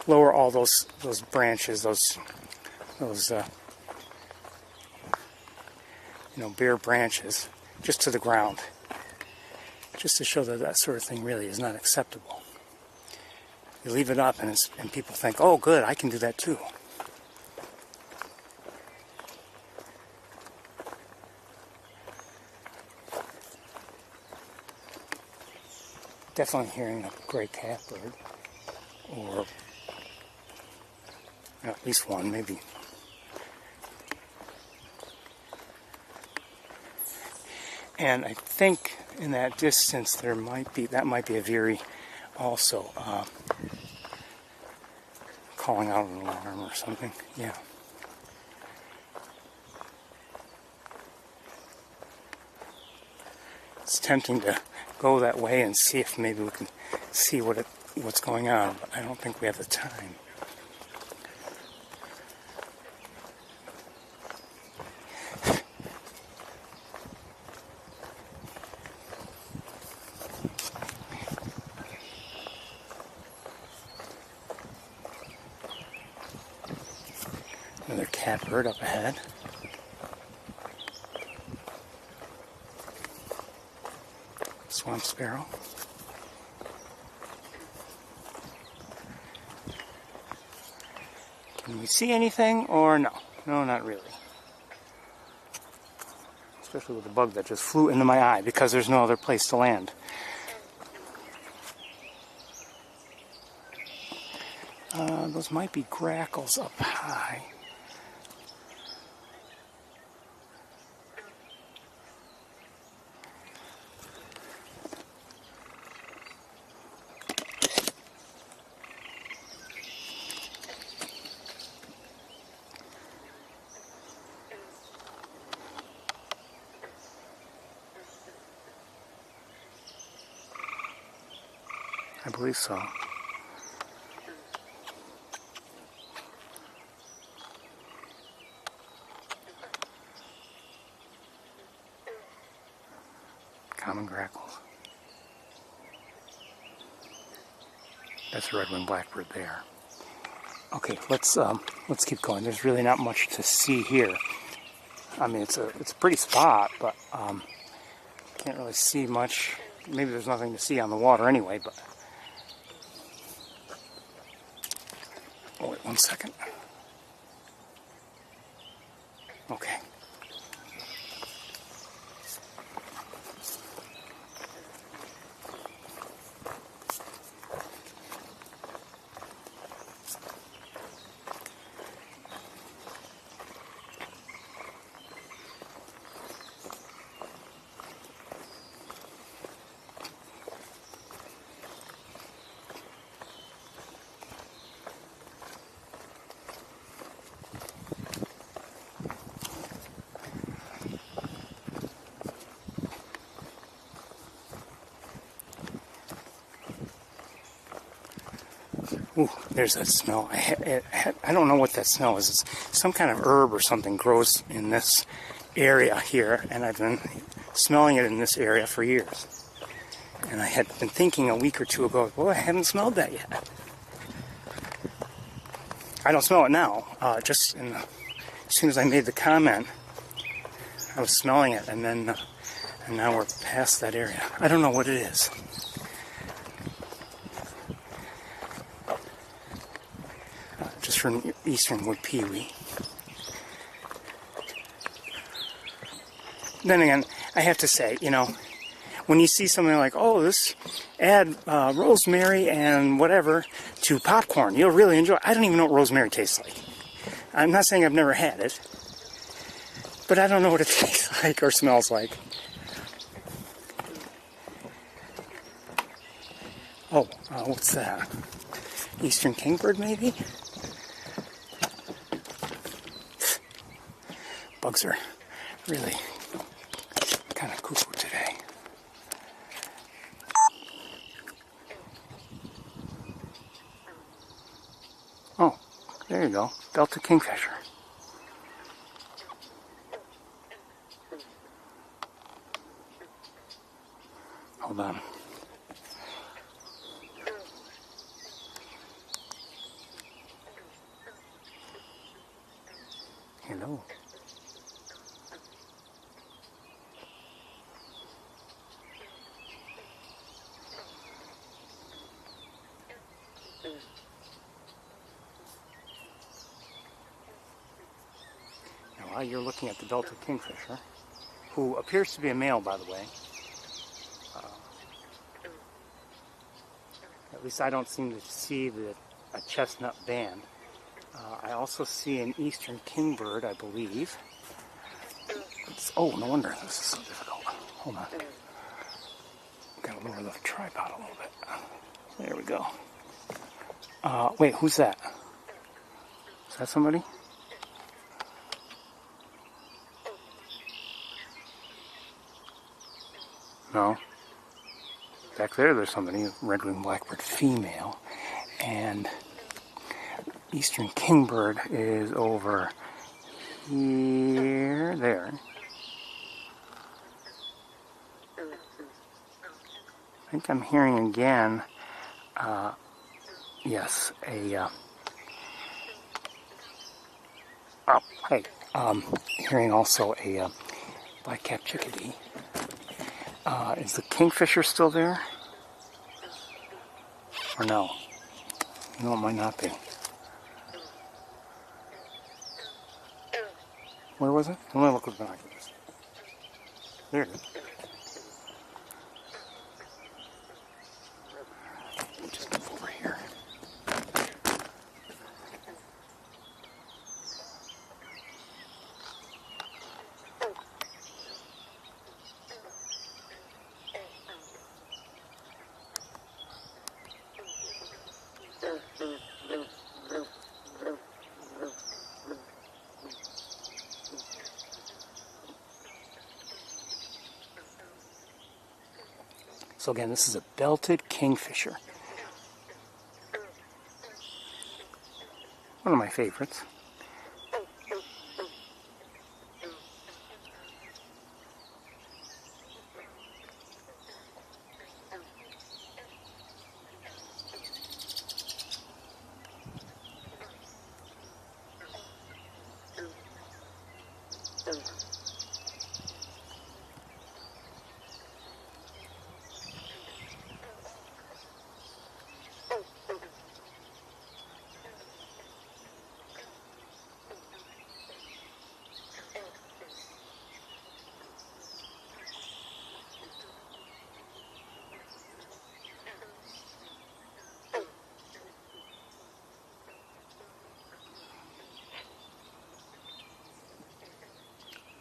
Speaker 1: lower all those branches, those bare branches, just to the ground, just to show that that sort of thing really is not acceptable. You leave it up, and people think, "Oh, good, I can do that too." Definitely hearing a gray catbird, or at least one, maybe. And I think in that distance that might be a veery also calling out an alarm or something. Yeah. It's tempting to go that way and see if maybe we can see what's going on, but I don't think we have the time. Another catbird up ahead. Swamp sparrow. Can we see anything or no? No, not really. Especially with the bug that just flew into my eye because there's no other place to land. Those might be grackles up high. believe so. Common grackles. That's a red-winged blackbird there. Okay, let's keep going. There's really not much to see here. I mean, it's a pretty spot, but can't really see much. Maybe there's nothing to see on the water anyway, but... Oh, wait 1 second. Okay. Ooh, there's that smell. I don't know what that smell is. It's some kind of herb or something grows in this area here, and I've been smelling it in this area for years. And I had been thinking a week or two ago, well, I haven't smelled that yet. I don't smell it now. As soon as I made the comment, I was smelling it, and now we're past that area. I don't know what it is. Just from eastern wood pewee. Then again, I have to say, you know, when you see something like, oh, this add rosemary and whatever to popcorn, you'll really enjoy it. I don't even know what rosemary tastes like. I'm not saying I've never had it, but I don't know what it tastes like or smells like. Oh, what's that? Eastern kingbird, maybe? Bugs are really kind of cuckoo today. Oh, there you go. Delta kingfisher. Hold on. Hello. While you're looking at the Delta kingfisher, who appears to be a male, by the way. At least I don't seem to see a chestnut band. I also see an eastern kingbird, I believe. Oh, no wonder this is so difficult. Hold on. Gotta lower the tripod a little bit. There we go. Wait, who's that? Is that somebody? No. Back there's somebody, red-winged blackbird female, and eastern kingbird is over here, there. I think I'm hearing again, yes, hearing also a black-capped chickadee. Is the kingfisher still there? Or no? No, it might not be. Where was it? I'm gonna look with binoculars. There it is. Just move over here. So again, this is a belted kingfisher. One of my favorites.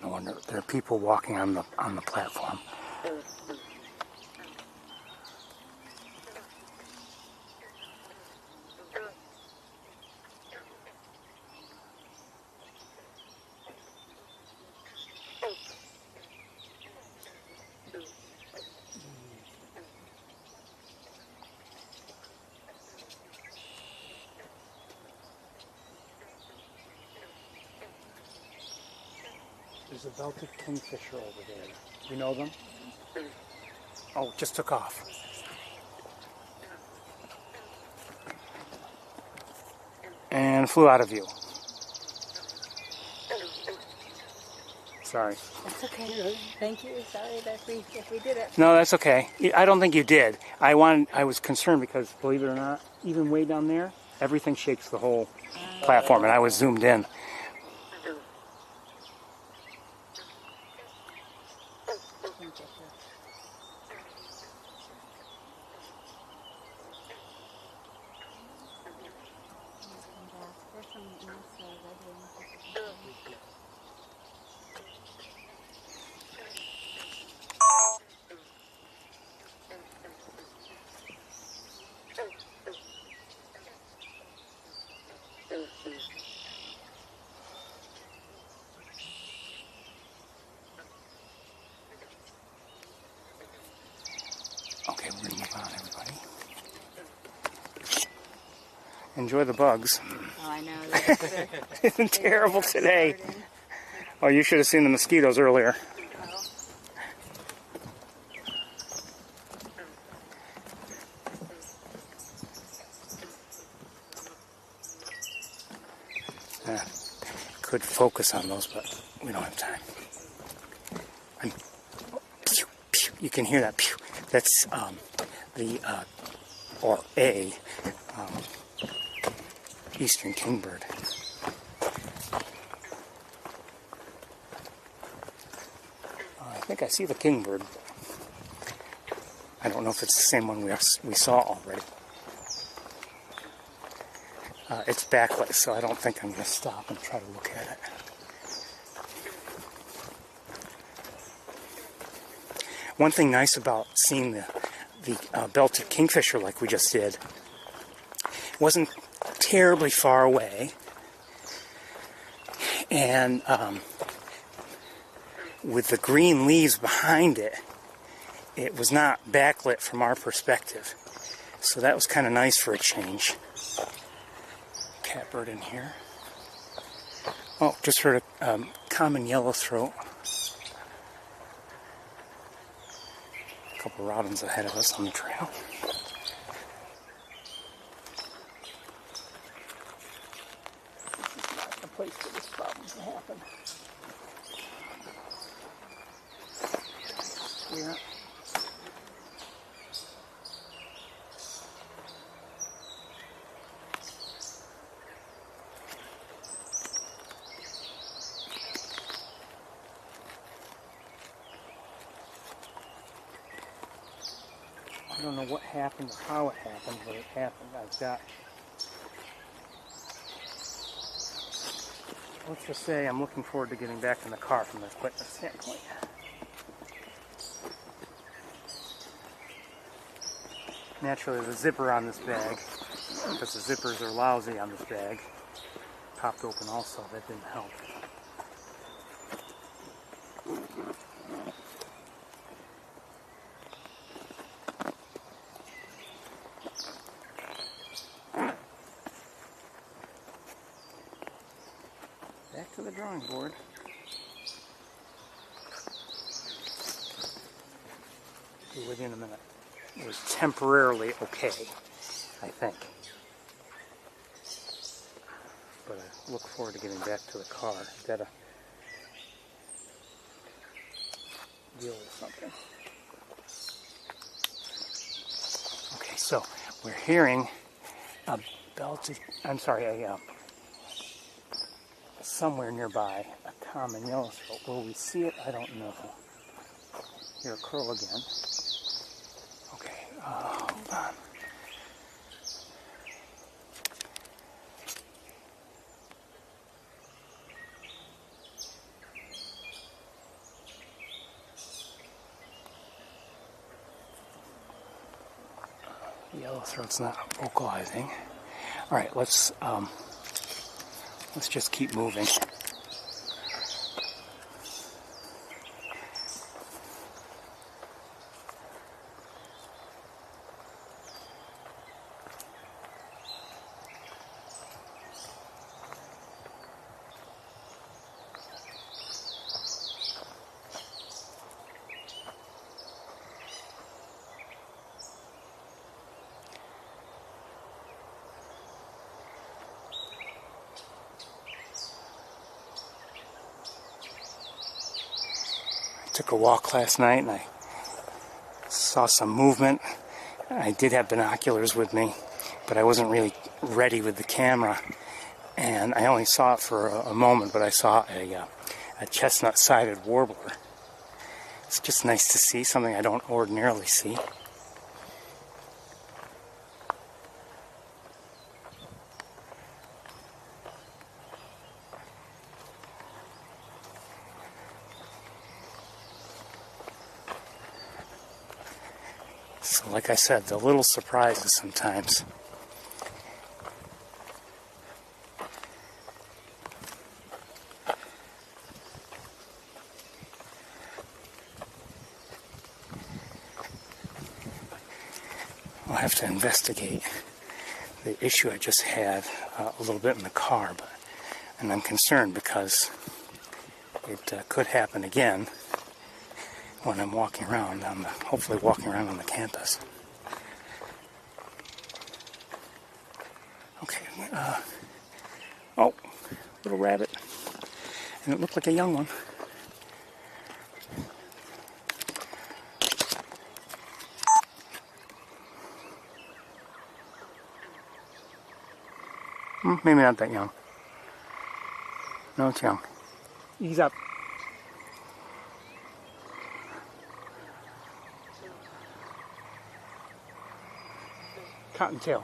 Speaker 1: No wonder there are people walking on the platform. There's a belted kingfisher over there. You know them? Oh, it just took off. And flew out of view. Sorry.
Speaker 3: That's okay. Thank you. Sorry that if we did it.
Speaker 1: No, that's okay. I don't think you did. I was concerned because, believe it or not, even way down there, everything shakes the whole platform, and I was zoomed in. Okay, we're going to move on, everybody. Enjoy the bugs.
Speaker 3: Oh, I know.
Speaker 1: It's terrible today. Oh, you should have seen the mosquitoes earlier. Could focus on those, but we don't have time. Pew, pew. You can hear that. Pew. That's eastern kingbird. I think I see the kingbird. I don't know if it's the same one we saw already. It's backlit, so I don't think I'm going to stop and try to look at it. One thing nice about seeing the belted kingfisher like we just did, wasn't terribly far away, and with the green leaves behind it, it was not backlit from our perspective. So that was kind of nice for a change. Catbird in here. Oh, just heard a common yellowthroat. A couple robins ahead of us on the trail. This is not the place for this problem to happen. Yeah. I don't know what happened or how it happened, but it happened. Let's just say I'm looking forward to getting back in the car from the equipment standpoint. Naturally, there's a zipper on this bag, because the zippers are lousy on this bag. Popped open also, that didn't help. to the drawing board. Be with you in a minute. We're temporarily okay, I think. But I look forward to getting back to the car. I've got to deal with something. Okay, so we're hearing a belted, somewhere nearby, a common yellow throat. Will we see it? I don't know. Hear a crow again. Okay, hold on. Yellowthroat's not vocalizing. All right, let's just keep moving. Took a walk last night and I saw some movement. I did have binoculars with me, but I wasn't really ready with the camera. And I only saw it for a moment, but I saw a chestnut-sided warbler. It's just nice to see, something I don't ordinarily see. So like I said, the little surprises sometimes. I'll have to investigate the issue I just had a little bit in the car, and I'm concerned because it could happen again when I'm walking around, hopefully walking around on the campus. Okay, oh, little rabbit, and it looked like a young one. Maybe not that young. No, it's young. Ease up. Cottontail.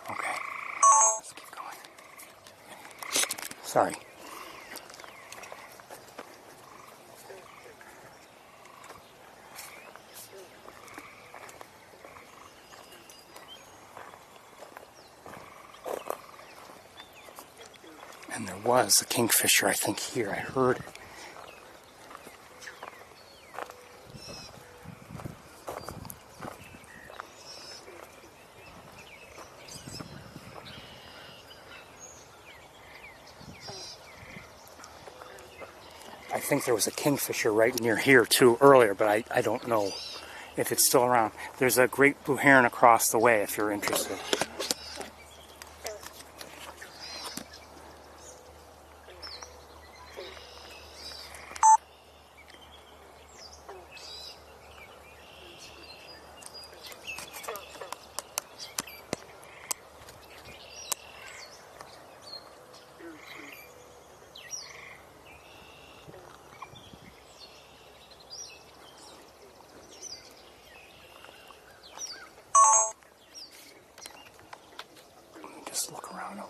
Speaker 1: Okay. Let's keep going. Sorry. And there was a kingfisher, I think, here. I heard it. I think there was a kingfisher right near here, too, earlier, but I don't know if it's still around. There's a great blue heron across the way, if you're interested. Just look around over.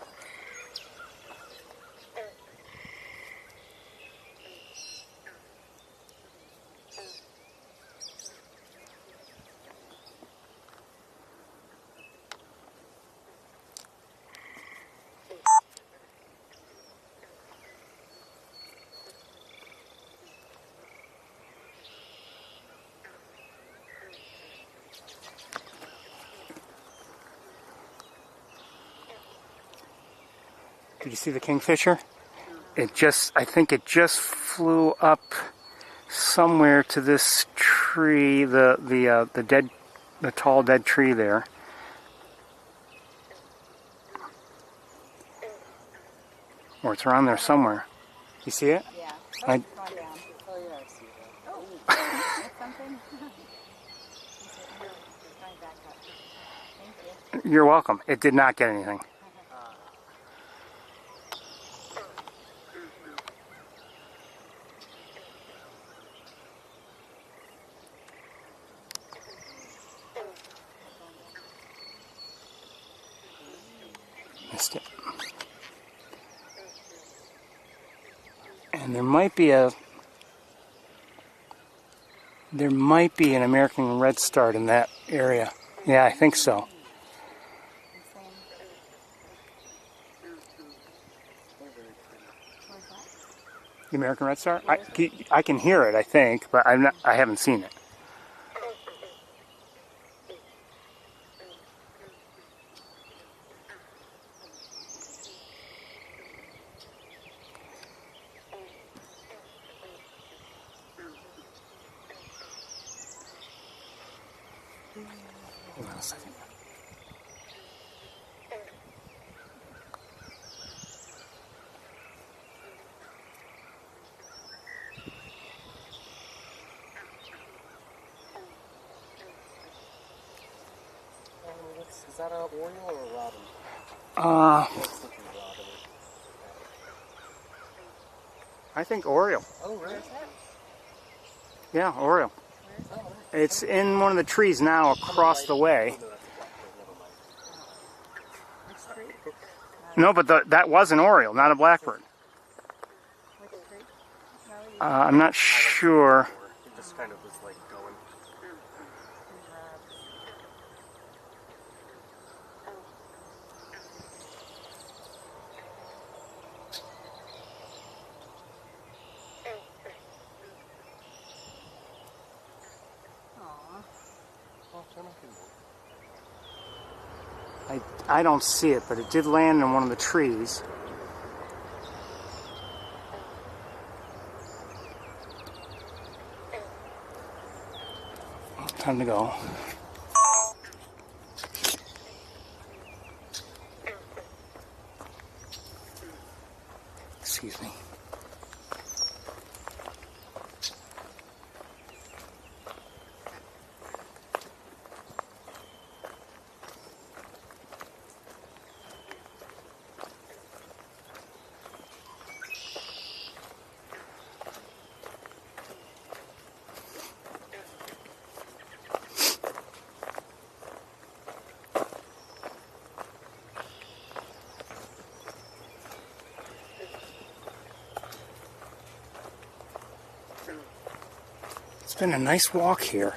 Speaker 1: Did you see the kingfisher? I think it just flew up somewhere to this tree, the tall dead tree there. Or it's around there somewhere. You see it?
Speaker 3: Yeah.
Speaker 1: I-
Speaker 3: Down.
Speaker 2: Oh yeah, I see that.
Speaker 3: Oh, that's something. Going back up. Thank you.
Speaker 1: You're welcome. It did not get anything. Missed it. And there might be an American redstart in that area. Yeah, I think so. The American redstart? I can hear it, I think, but I haven't seen it. Hold on a second.
Speaker 2: Is that an oriole or a robin?
Speaker 1: I think Oriole.
Speaker 2: Oh, really?
Speaker 1: Yeah, Oriole. It's in one of the trees now across the way. No, but that was an Oriole, not a blackbird. I'm not sure.
Speaker 2: It just kind of was like going.
Speaker 1: I don't see it, but it did land in one of the trees. Time to go. Excuse me. It's been a nice walk here,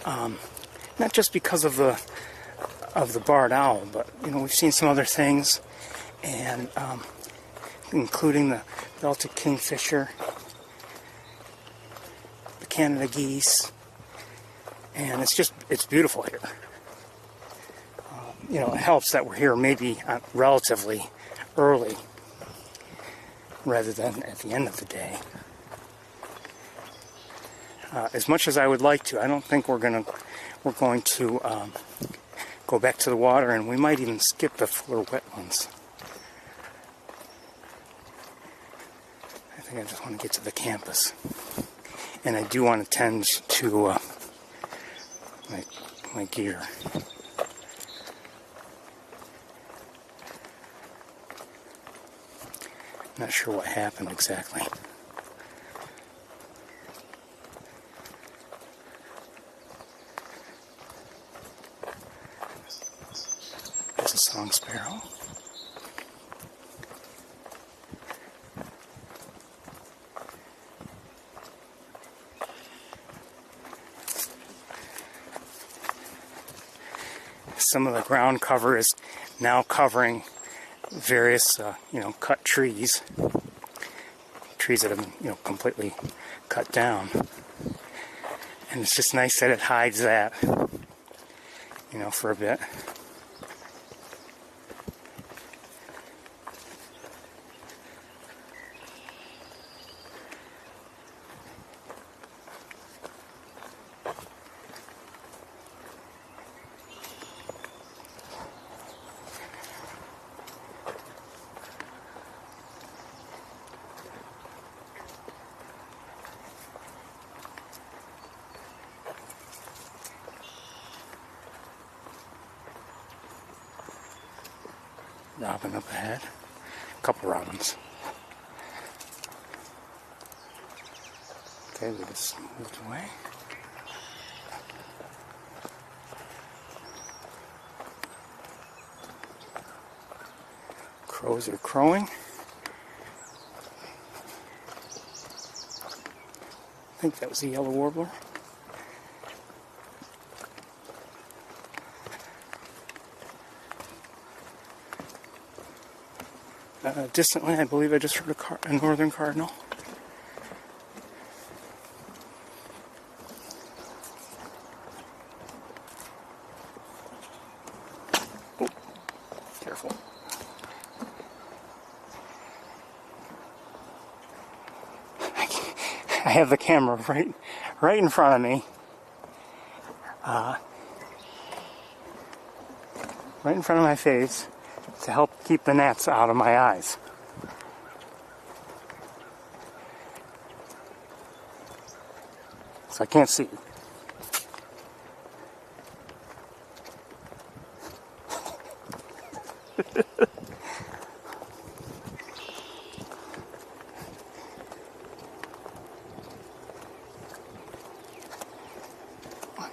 Speaker 1: not just because of the barred owl, but we've seen some other things, and including the Baltic kingfisher, the Canada geese, and it's beautiful here. It helps that we're here maybe relatively early rather than at the end of the day. As much as I would like to, I don't think we're going to go back to the water, and we might even skip the fuller wetlands. I think I just want to get to the campus, and I do want to tend to my gear. Not sure what happened exactly. There's a song sparrow. Some of the ground cover is now covering various, cut trees that have been, completely cut down. And it's just nice that it hides that, for a bit. Robin up ahead. A couple robins. Okay, they just moved away. Crows are crowing. I think that was a yellow warbler. Distantly, I believe I just heard a northern cardinal. Oh, careful. I have the camera right in front of me. Right in front of my face to help keep the gnats out of my eyes. So I can't see.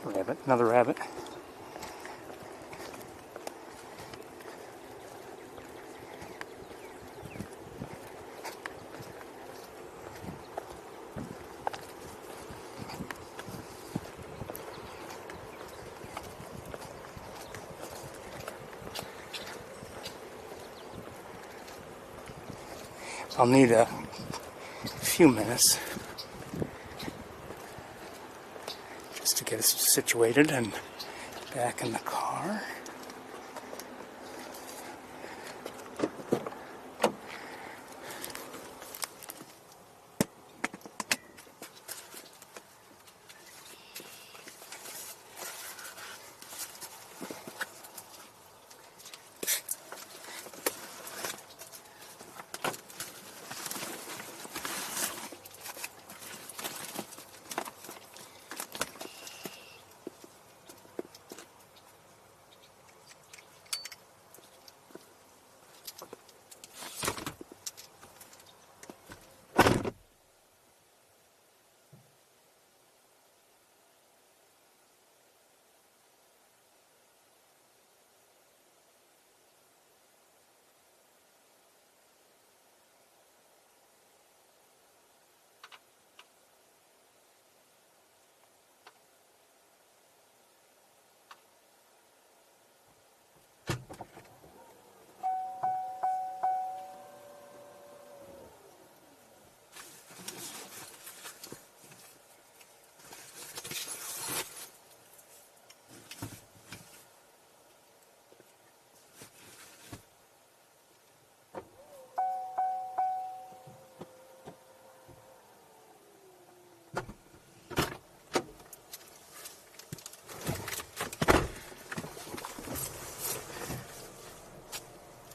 Speaker 1: Rabbit, another rabbit. I'll need a few minutes just to get us situated and back in the car.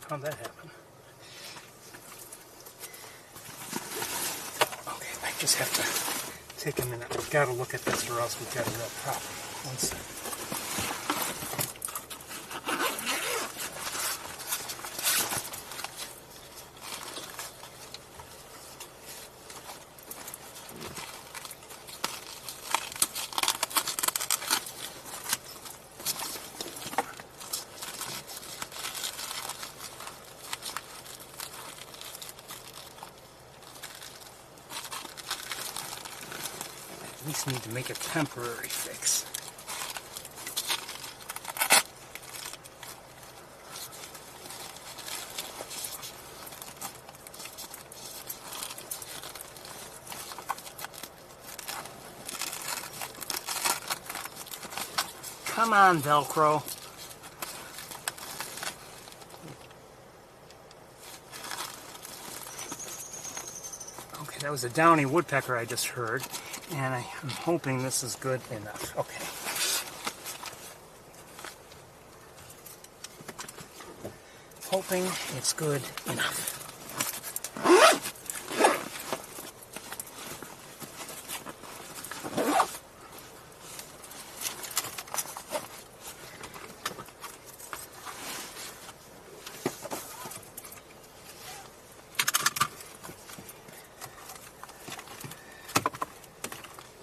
Speaker 1: How'd that happen? Okay, I just have to take a minute. We've got to look at this or else we've got a real problem. One second. At least need to make a temporary fix. Come on, Velcro. Okay, that was a downy woodpecker I just heard. And I'm hoping this is good enough. Okay. Hoping it's good enough.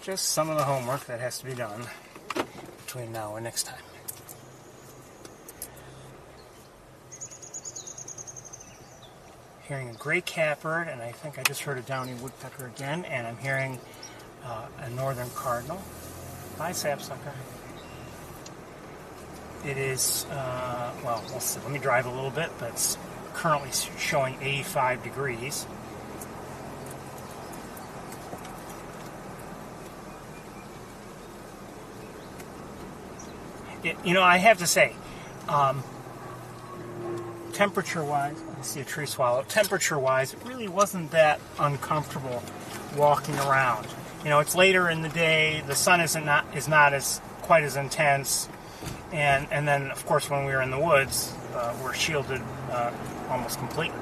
Speaker 1: just some of the homework that has to be done between now and next time. Hearing a gray catbird, and I think I just heard a downy woodpecker again, and I'm hearing a northern cardinal. Bye, sapsucker. It is, well, we'll see. Let me drive a little bit, but it's currently showing 85 degrees. You know, I have to say, temperature-wise, I see a tree swallow. Temperature-wise, it really wasn't that uncomfortable walking around. You know, it's later in the day. The sun is not as quite as intense, and then of course when we were in the woods, we're shielded almost completely.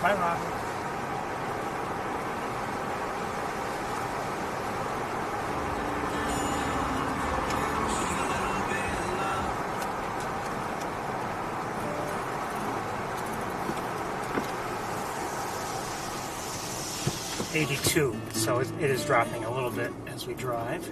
Speaker 1: Bye, Robert. .82, so it is dropping a little bit as we drive.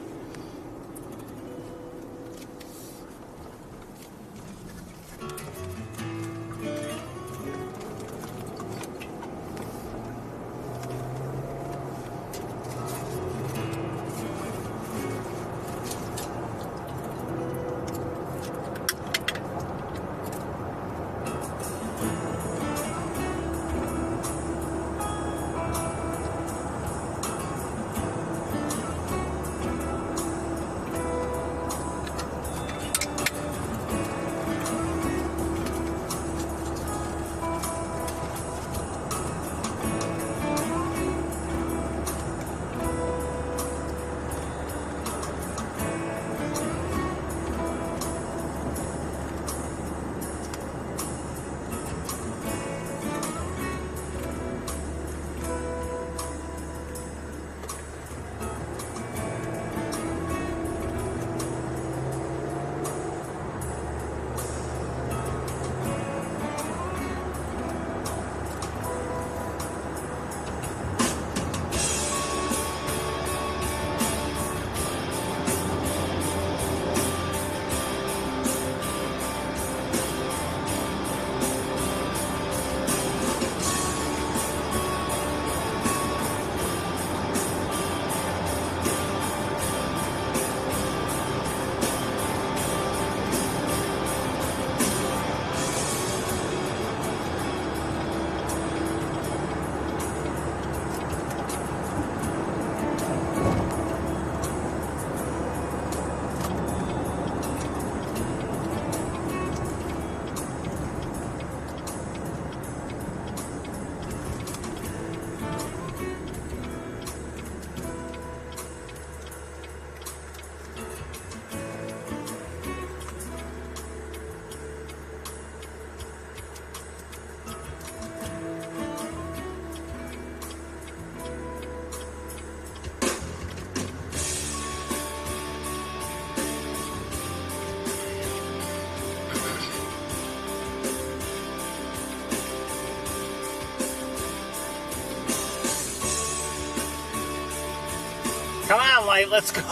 Speaker 1: Come on, Light, let's go.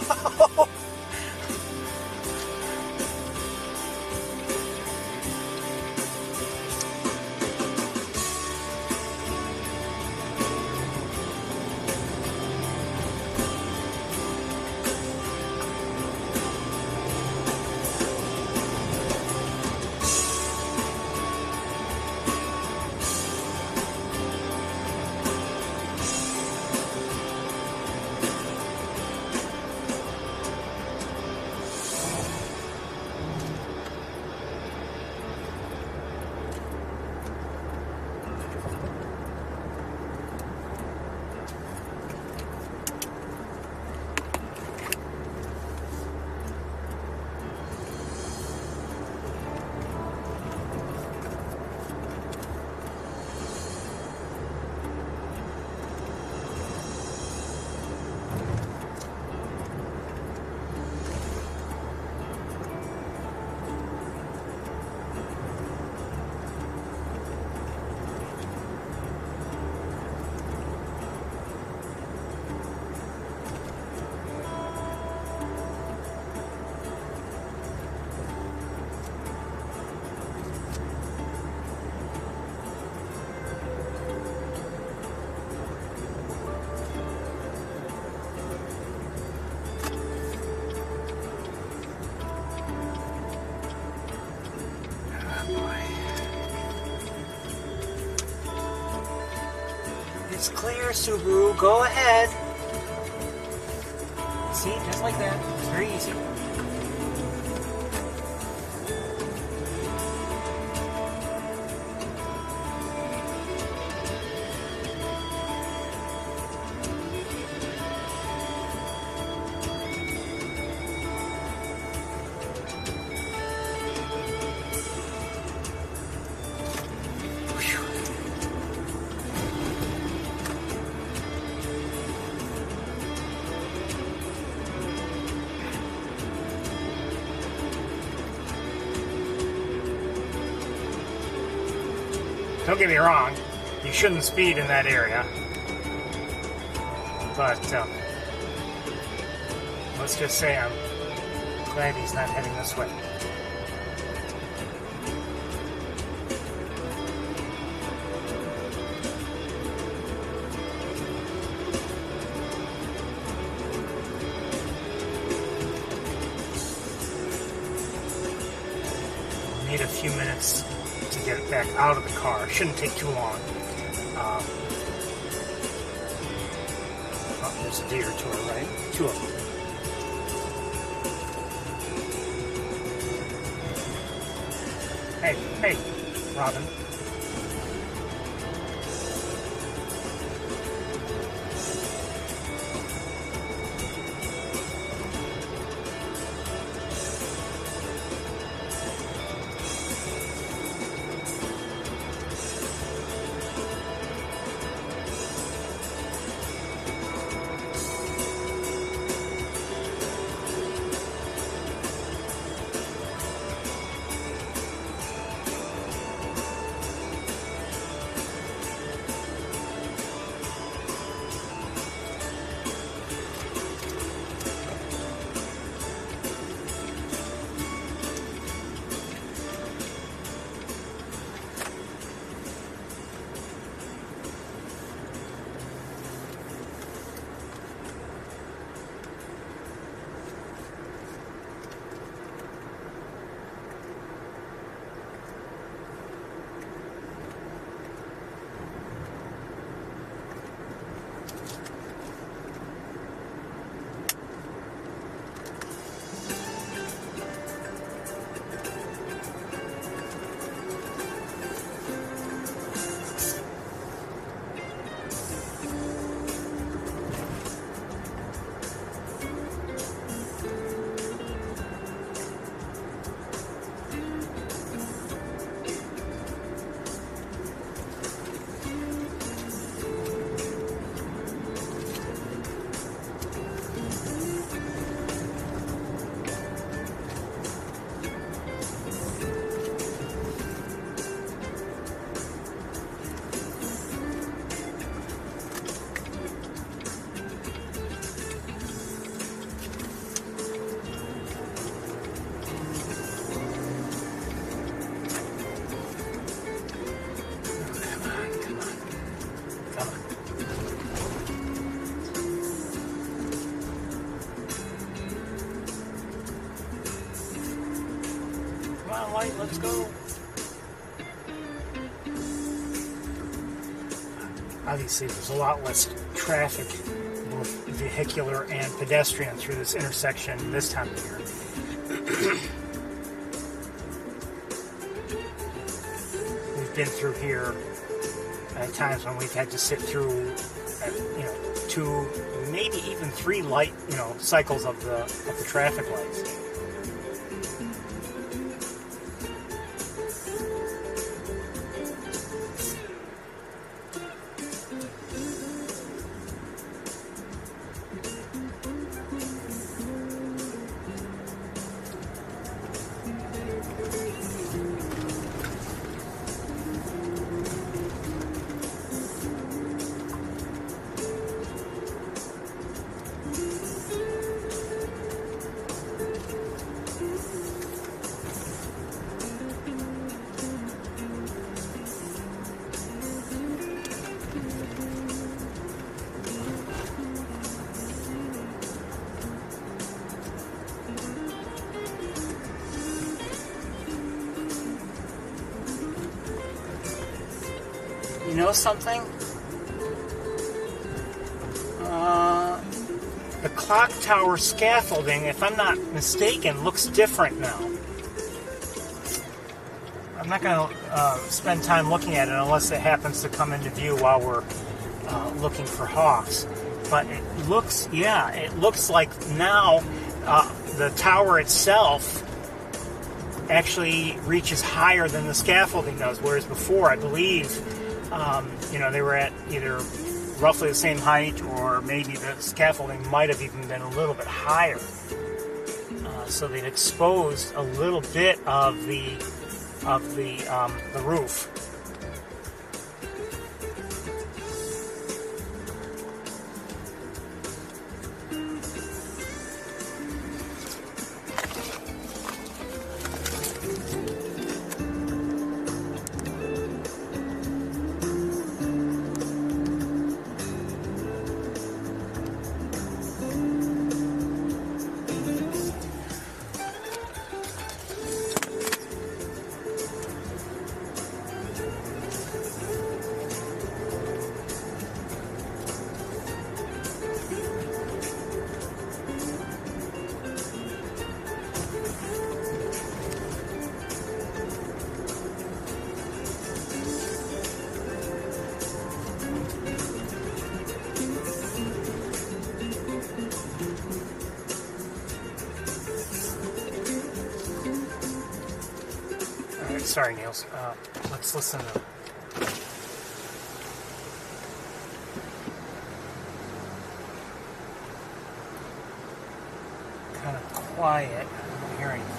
Speaker 1: It's clear, Subaru. Go ahead. See, just like that. It's very easy. Don't get me wrong, you shouldn't speed in that area, but let's just say I'm glad he's not heading this way. We'll need a few minutes to get it back out of the car. Shouldn't take too long. Oh, there's a deer to our right. Two of them. Hey, Robin. Let's go. Obviously, there's a lot less traffic, both vehicular and pedestrian, through this intersection this time of year. We've been through here at times when we've had to sit through, 2, maybe even 3 light, cycles of the traffic lights. You know something? The clock tower scaffolding, if I'm not mistaken, looks different now. I'm not going to spend time looking at it unless it happens to come into view while we're looking for hawks. But it looks, yeah, it looks like now the tower itself actually reaches higher than the scaffolding does, whereas before, I believe, they were at either roughly the same height, or maybe the scaffolding might have even been a little bit higher. So they'd exposed a little bit of the roof. Sorry, Niels. Let's listen to kind of quiet. I don't hear anything.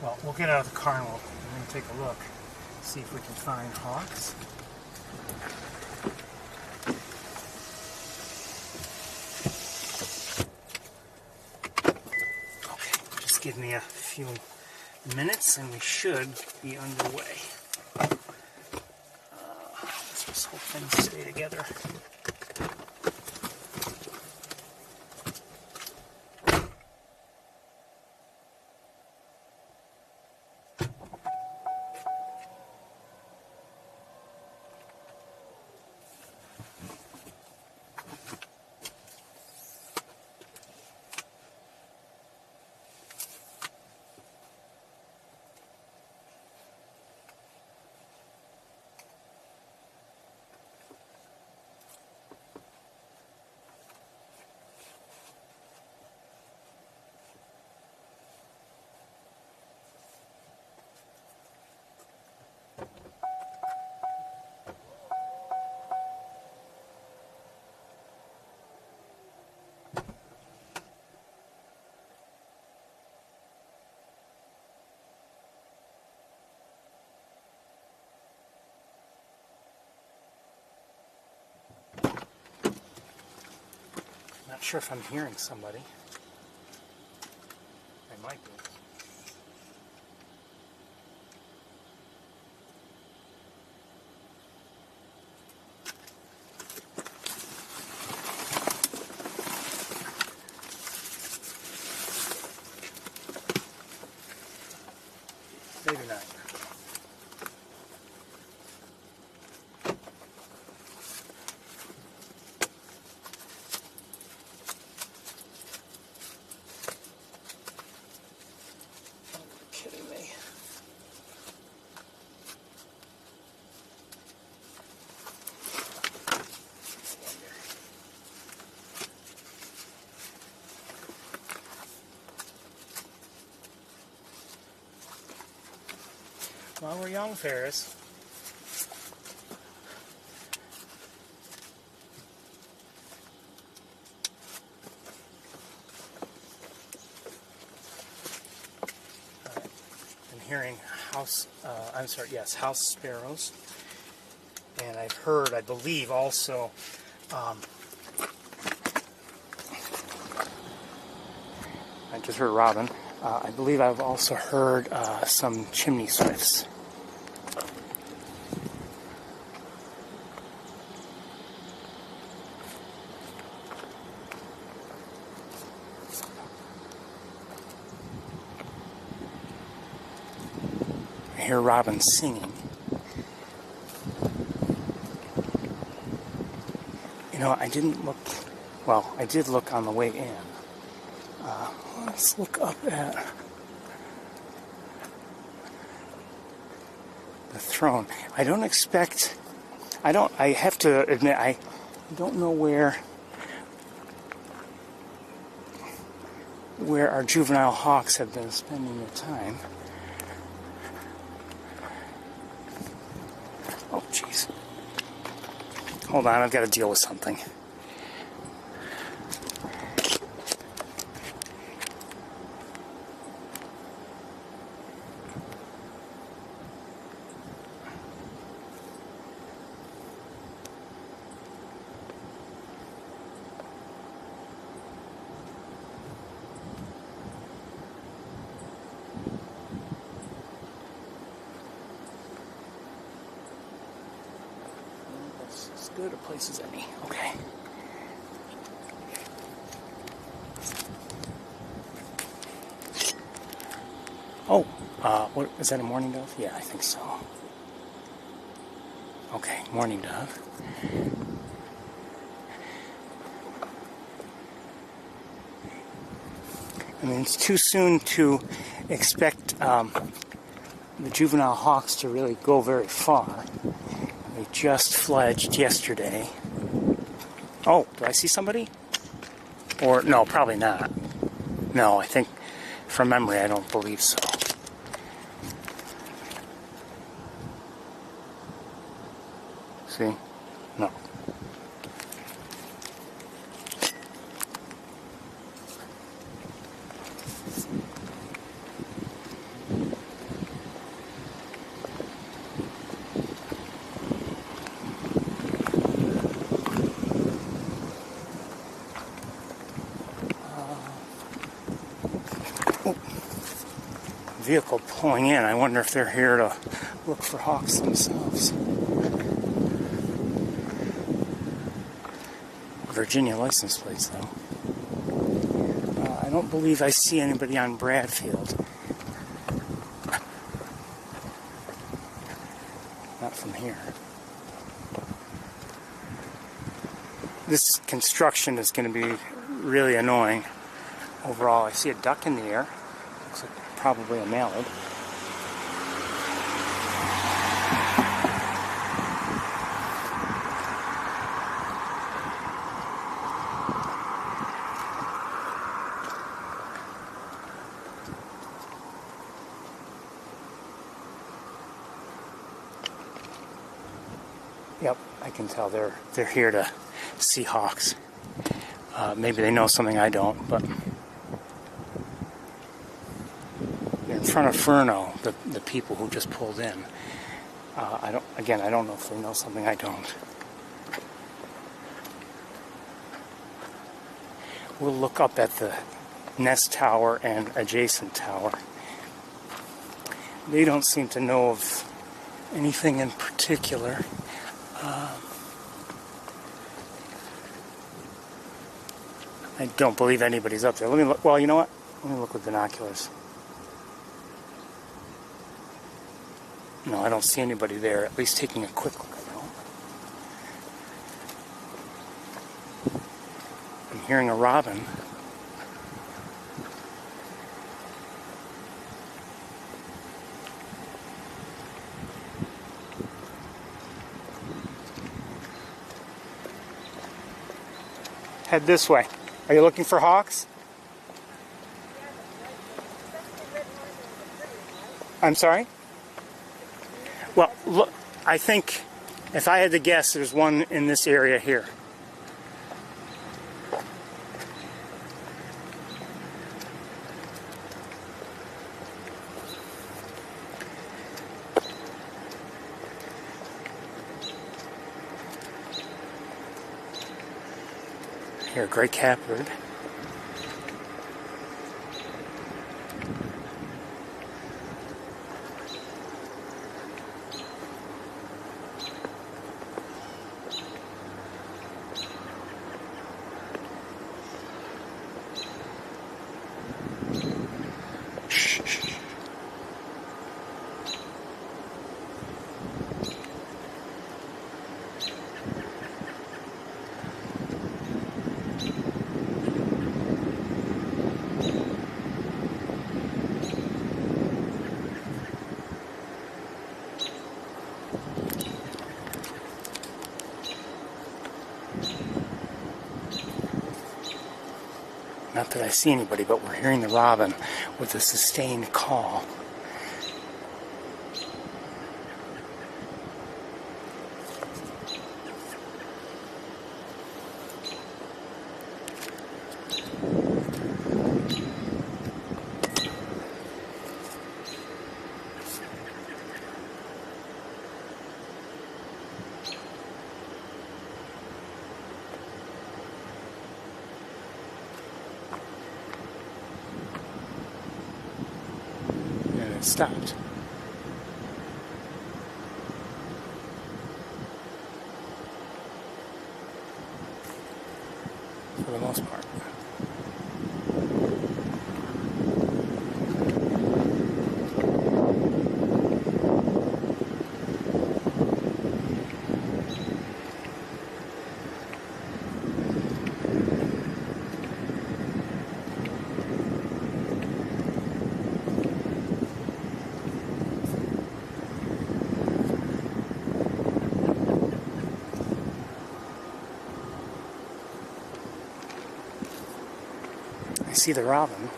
Speaker 1: Well, we'll get out of the car and we'll take a look, see if we can find hawks. Okay, just give me a few minutes and we should be underway. Let's just hope things stay together. Not sure if I'm hearing somebody. I might be. Maybe not. While we're young, Ferris. I'm hearing house sparrows. And I've heard, I believe, also I just heard robin. I believe I've also heard some chimney swifts. I hear robins singing. You know, I didn't look, well, I did look on the way in. Let's look up at the throne. I don't expect, I have to admit, I don't know where our juvenile hawks have been spending their time. Oh, jeez. Hold on, I've got to deal with something. As good a place as any. Okay. Oh, what is that, a mourning dove? Yeah, I think so. Okay, mourning dove. I mean, it's too soon to expect the juvenile hawks to really go very far. They just fledged yesterday. Oh, do I see somebody? Or, no, probably not. No, I think, from memory, I don't believe so. See? No. Vehicle pulling in. I wonder if they're here to look for hawks themselves. Virginia license plates, though. I don't believe I see anybody on Bradfield. Not from here. This construction is going to be really annoying. Overall, I see a duck in the air. Looks like probably a mallard. Yep, I can tell they're here to see hawks. Maybe they know something I don't, but they're in front of Ferno, the people who just pulled in. I don't know if they know something I don't. We'll look up at the nest tower and adjacent tower. They don't seem to know of anything in particular. I don't believe anybody's up there. Let me look. Well, you know what? Let me look with binoculars. No, I don't see anybody there. At least taking a quick look, I don't. I'm hearing a robin. Head this way. Are you looking for hawks? I'm sorry? Well, look, I think, if I had to guess, there's one in this area here. Here, gray catbird. Not that I see anybody, but we're hearing the robin with a sustained call. Stopped. For the most part. I see the robin.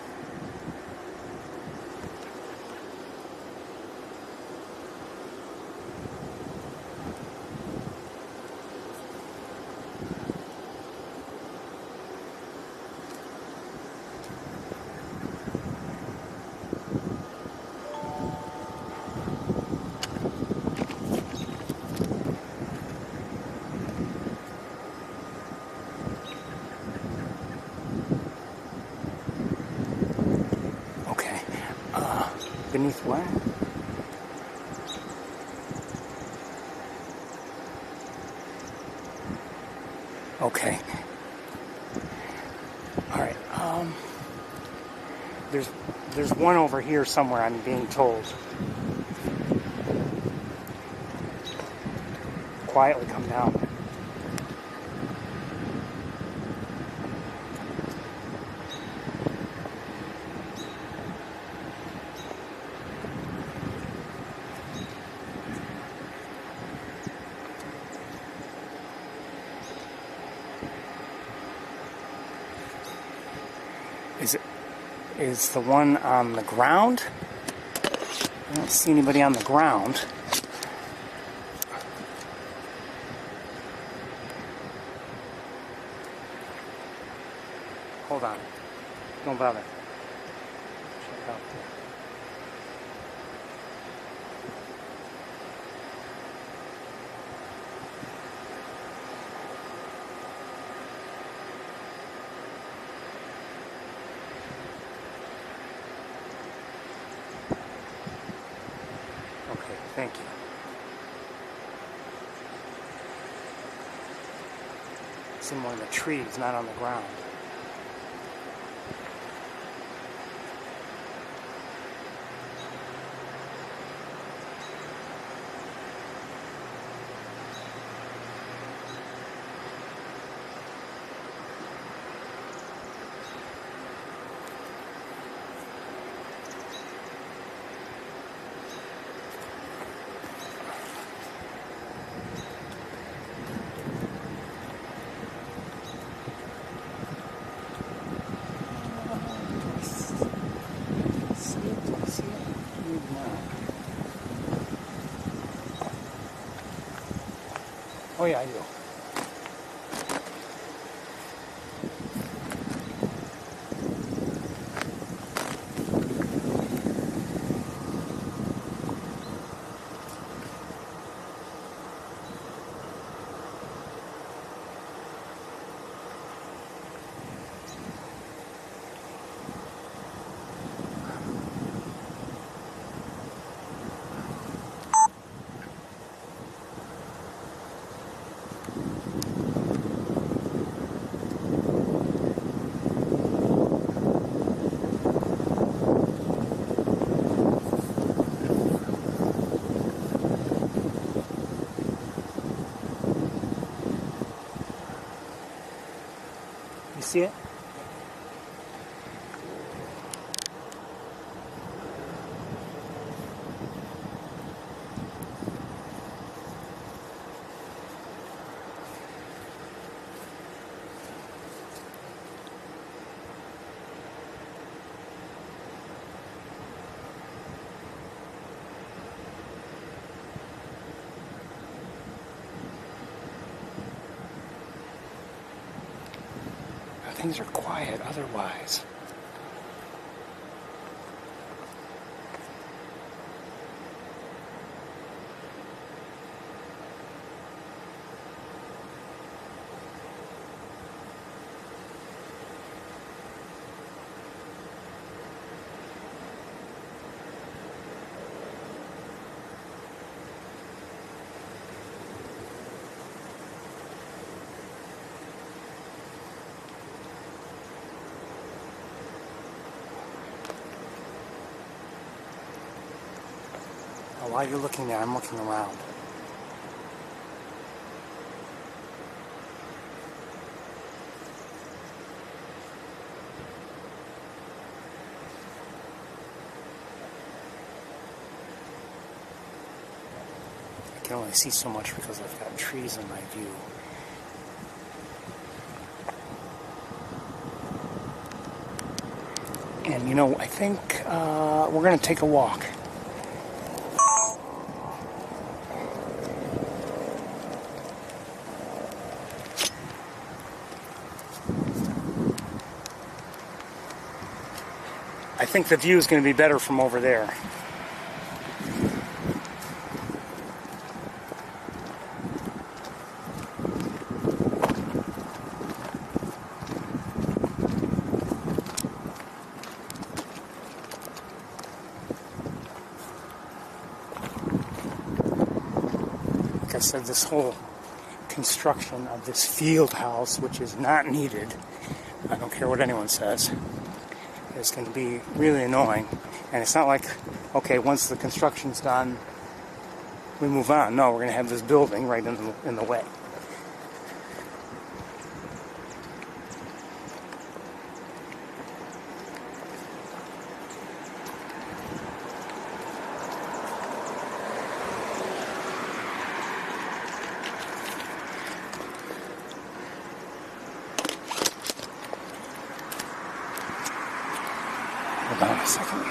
Speaker 1: Beneath where? Okay. All right. There's one over here somewhere, I'm being told. Quietly come down. Is the one on the ground? I don't see anybody on the ground. Hold on. Don't bother. Check out there. Thank you. It's in one of the trees, not on the ground. Oh yeah, I do. See it? things are quiet otherwise. While you're looking there, I'm looking around. I can only see so much because I've got trees in my view. And you know, I think we're going to take a walk. I think the view is going to be better from over there. Like I said, this whole construction of this field house, which is not needed, I don't care what anyone says, is going to be really annoying. And it's not like, okay, once the construction's done, we move on. No, we're going to have this building right in the way. Hold on a second.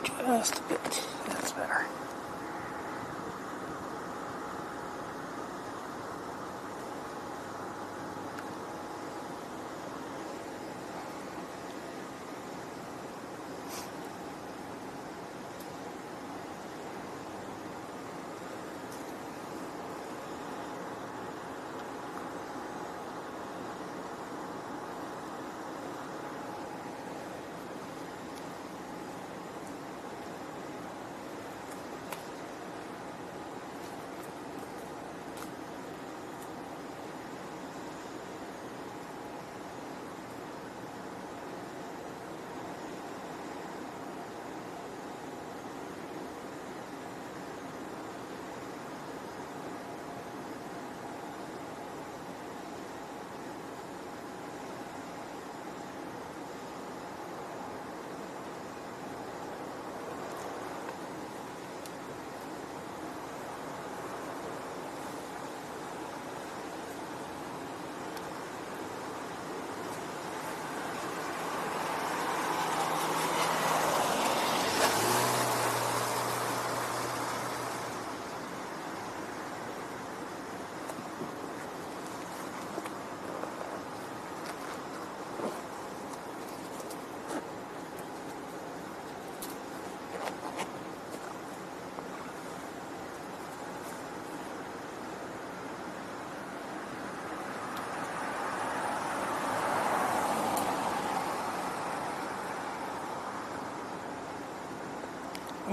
Speaker 1: Just a bit. That's better.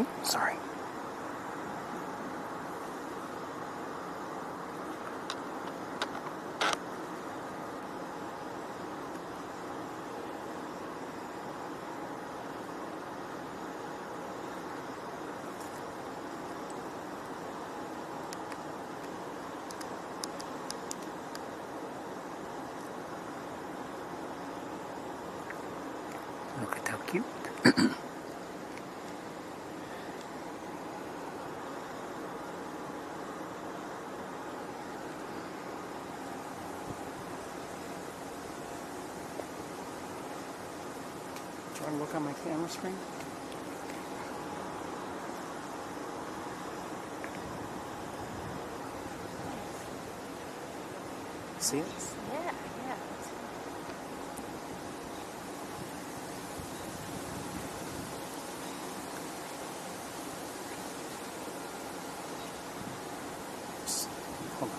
Speaker 1: Oh, sorry. Look at how cute. I look on my camera screen? See it?
Speaker 3: Yeah, yeah.
Speaker 1: Hold on.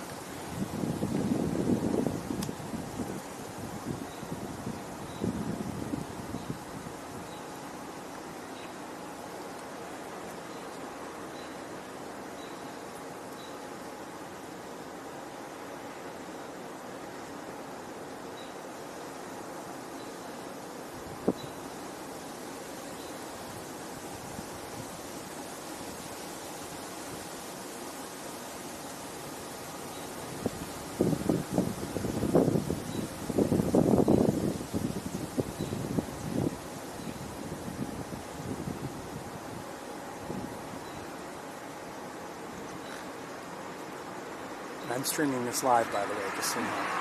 Speaker 1: I'm streaming this live, by the way, just so you know.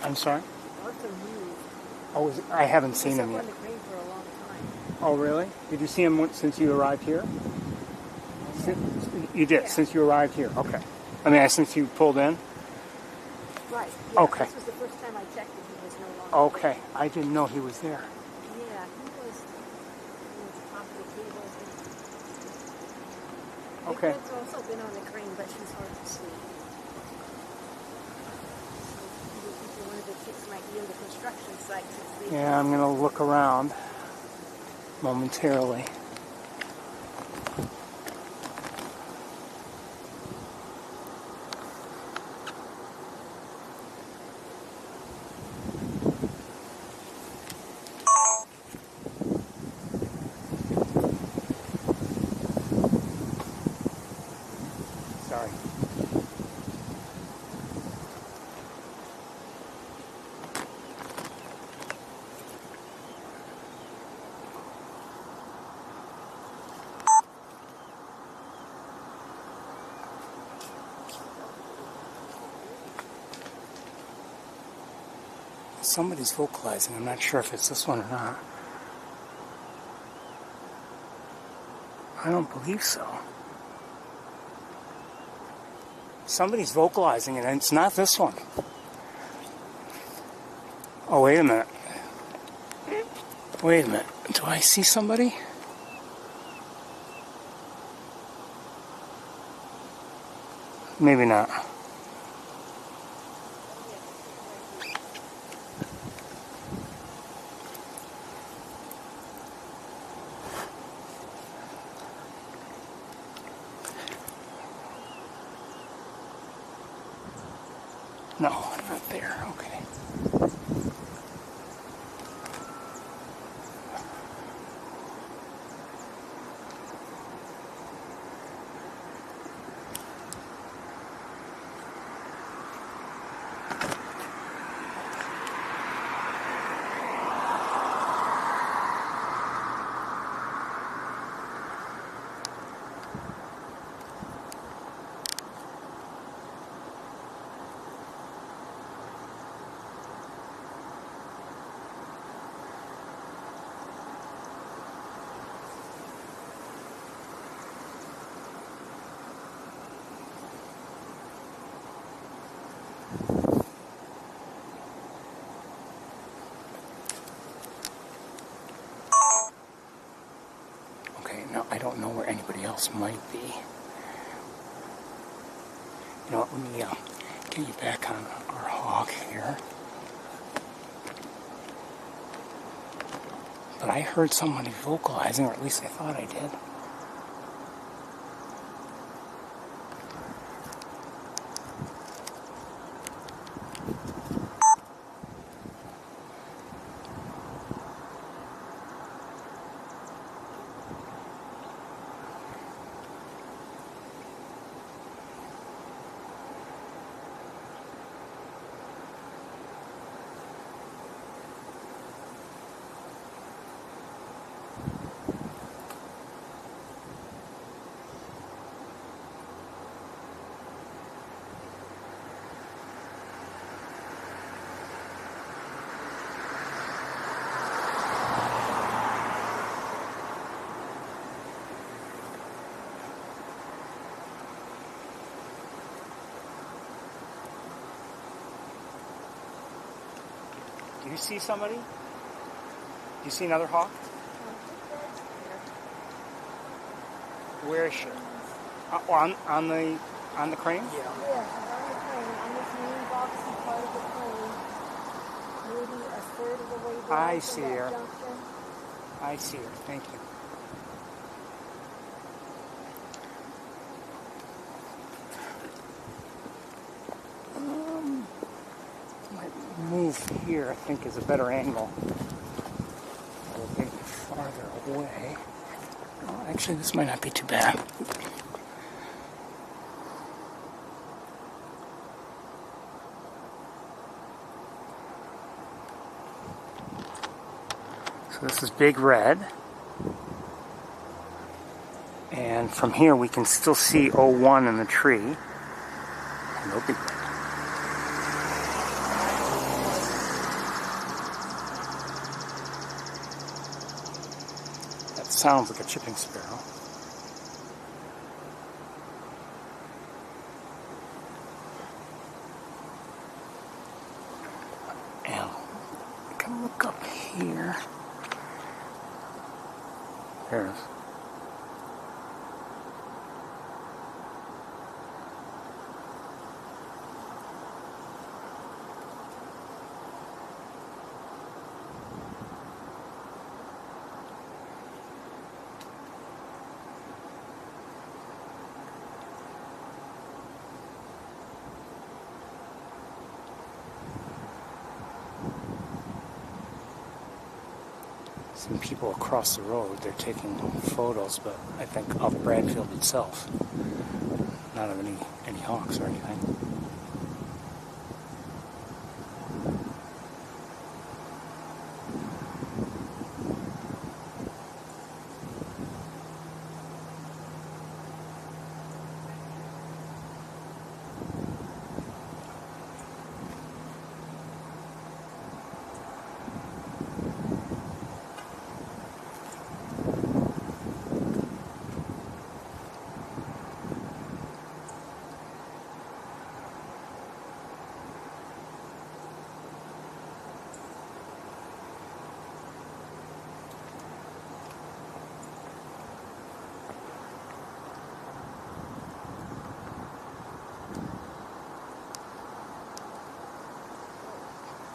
Speaker 1: I'm sorry? Oh, I haven't seen him yet. Oh, really? Did you see him since you arrived here? You did,
Speaker 3: Yeah.
Speaker 1: since you arrived here. Okay. I mean, since you pulled in?
Speaker 3: Right. Yeah,
Speaker 1: Okay.
Speaker 3: This was the first time I checked and he was no longer
Speaker 1: Okay. I didn't know he was there.
Speaker 3: there. Yeah, he was top of the table.
Speaker 1: Okay.
Speaker 3: Victor's also been on the crane, but she's hard to see. So one of the chicks might be in the construction site.
Speaker 1: Yeah, I'm going to look around momentarily. Sorry. Somebody's vocalizing. I'm not sure if it's this one or not. I don't believe so. Somebody's vocalizing, and it's not this one. Oh, wait a minute. Wait a minute. Do I see somebody? Maybe not. Okay. Now, I don't know where anybody else might be. You know what, let me get you back on our hawk here. But I heard somebody vocalizing, or at least I thought I did. Do you see somebody? Do you see another hawk? Where is she? On the crane?
Speaker 3: Yeah, on the crane, on this main boxy part of the crane. Maybe a third of the way down.
Speaker 1: I see
Speaker 3: that
Speaker 1: her.
Speaker 3: junction.
Speaker 1: I see her. Thank you. Might move here, I think, is a better angle. A little bit farther away. Oh, actually, this might not be too bad. So this is Big Red. And from here we can still see 01 in the tree. No Big Red. That sounds like a chipping sparrow. And we can look up here. There it is. Some people across the road, they're taking photos, but I think of Bradfield itself, not of any hawks or anything.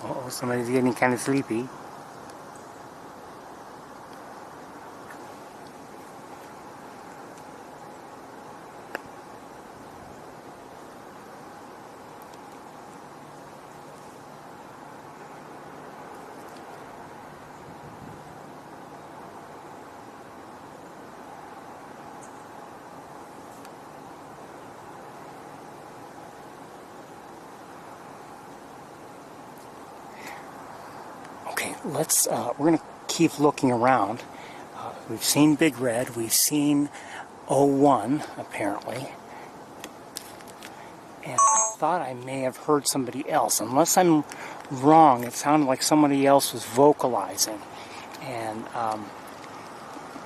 Speaker 1: Uh-oh, somebody's getting kind of sleepy. we're going to keep looking around. We've seen Big Red. We've seen 01, apparently. And I thought I may have heard somebody else. Unless I'm wrong, it sounded like somebody else was vocalizing. And,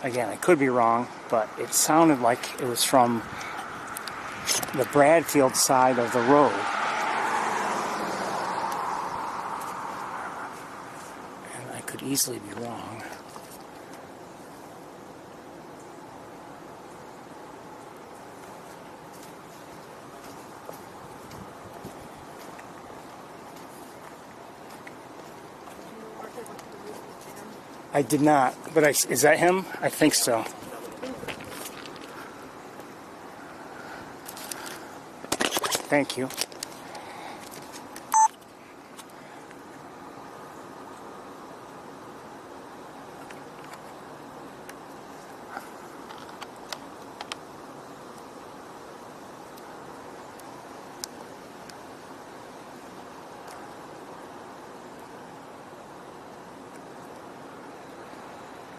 Speaker 1: again, I could be wrong, but it sounded like it was from the Bradfield side of the road. And I could easily be wrong. I did not, but is that him? I think so. Thank you.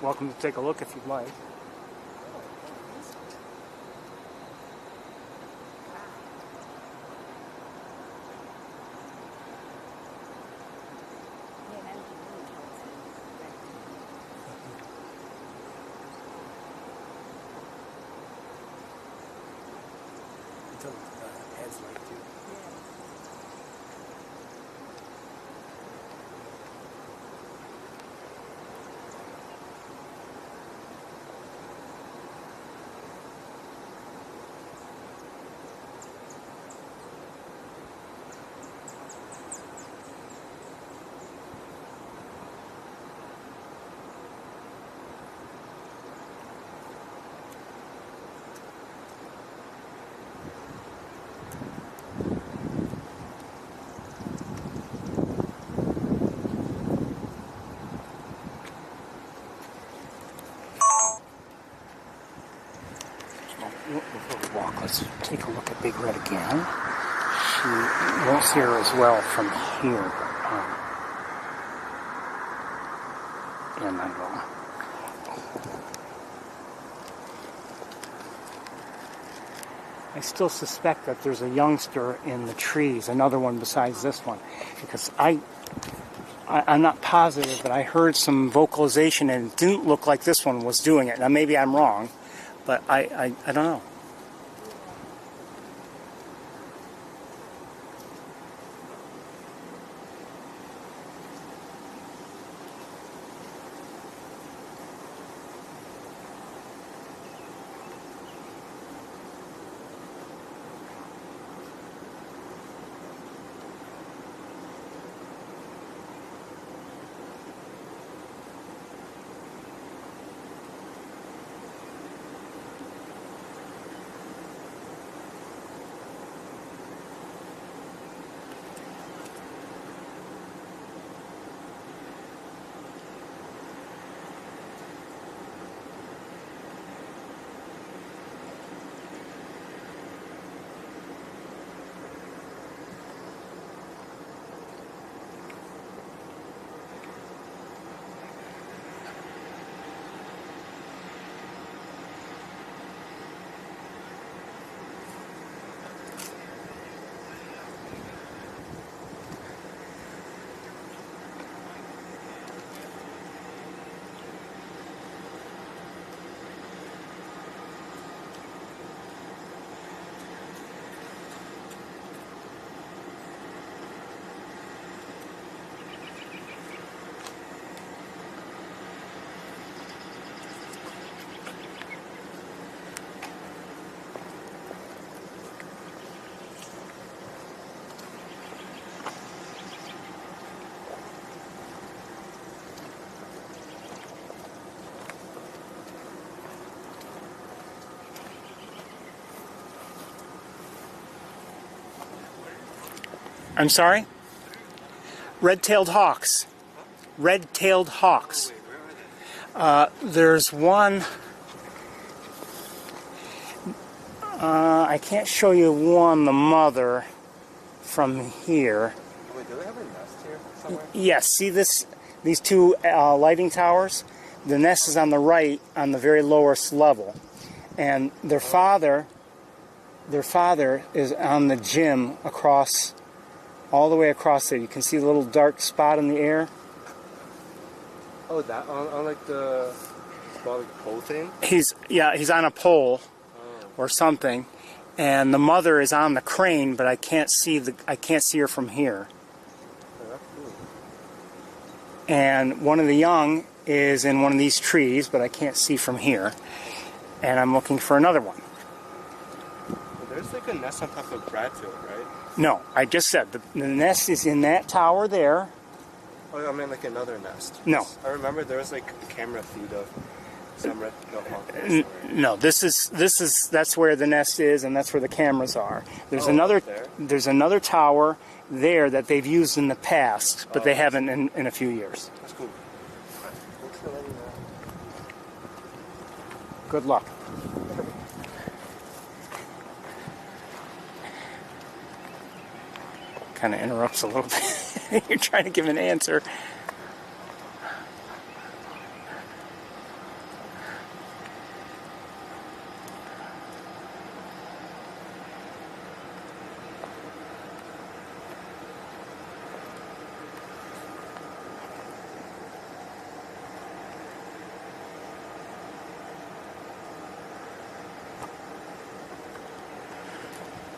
Speaker 1: Welcome to take a look if you'd like. Walk. Let's take a look at Big Red again. She won't see her as well from here. And I will. I still suspect that there's a youngster in the trees, another one besides this one, because I'm not positive, but I heard some vocalization and it didn't look like this one was doing it. Now maybe I'm wrong, but I don't know. I'm sorry? Red-tailed hawks. Red-tailed hawks. There's one... I can't show you one, the mother, from here.
Speaker 2: Wait, do they have a nest here somewhere?
Speaker 1: Yes, see this these two lighting towers. The nest is on the right, on the very lowest level, and their father is on the gym across, all the way across there. You can see the little dark spot in the air.
Speaker 2: Oh, that on like the pole thing?
Speaker 1: He's on a pole or something, and the mother is on the crane, but I can't see her from here.
Speaker 2: Oh, that's cool.
Speaker 1: And one of the young is in one of these trees, but I can't see from here. And I'm looking for another one.
Speaker 2: There's like a nest on top of Bradfield, right?
Speaker 1: No, I just said the nest is in that tower there.
Speaker 2: Oh, I mean like another nest.
Speaker 1: No.
Speaker 2: I remember there was like a camera feed of some red hawk.
Speaker 1: No, that's where the nest is, and that's where the cameras are. There's another tower there that they've used in the past, but they haven't in a few years.
Speaker 2: That's cool. Thanks for letting me know.
Speaker 1: Good luck. Kind of interrupts a little bit. You're trying to give an answer.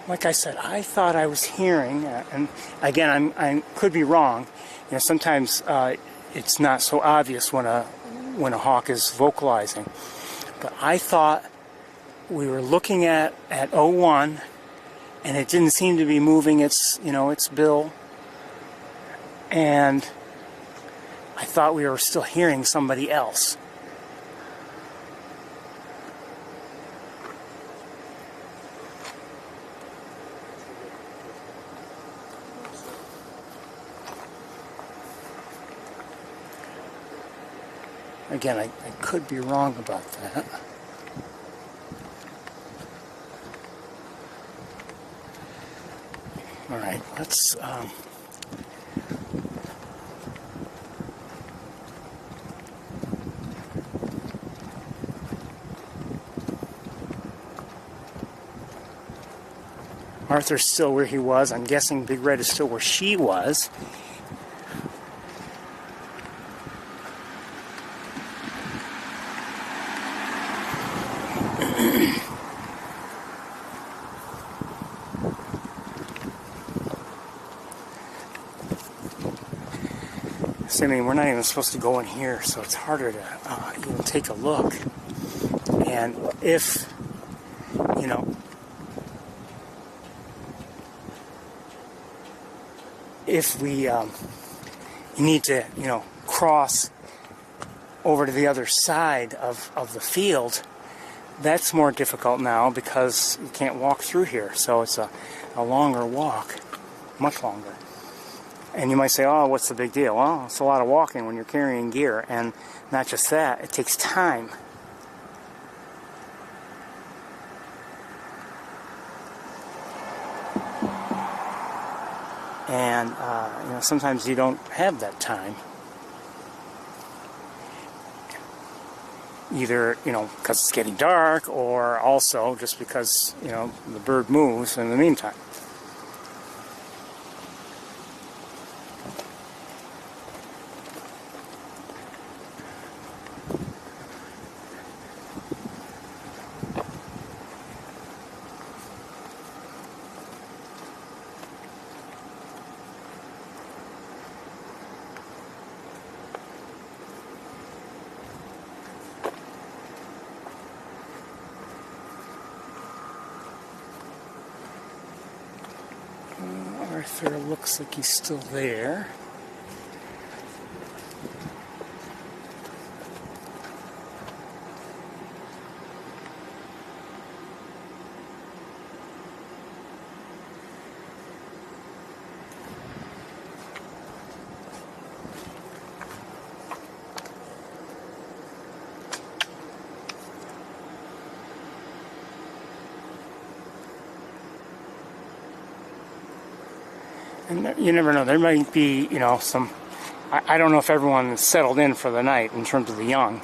Speaker 1: Like I said, I thought I was hearing, and again, I could be wrong. You know, sometimes it's not so obvious when a hawk is vocalizing. But I thought we were looking at 01, and it didn't seem to be moving its bill, and I thought we were still hearing somebody else. Again, I could be wrong about that. All right, let's... Arthur's still where he was. I'm guessing Big Red is still where she was. I mean, we're not even supposed to go in here, so it's harder to even take a look. And if, if we need to, cross over to the other side of the field, that's more difficult now because you can't walk through here. So it's a longer walk, much longer. And you might say, oh, what's the big deal? Well, it's a lot of walking when you're carrying gear. And not just that, it takes time. And, sometimes you don't have that time. Either, because it's getting dark, or also just because, the bird moves in the meantime. Arthur looks like he's still there. And you never know, there might be, some I don't know if everyone is settled in for the night in terms of the young.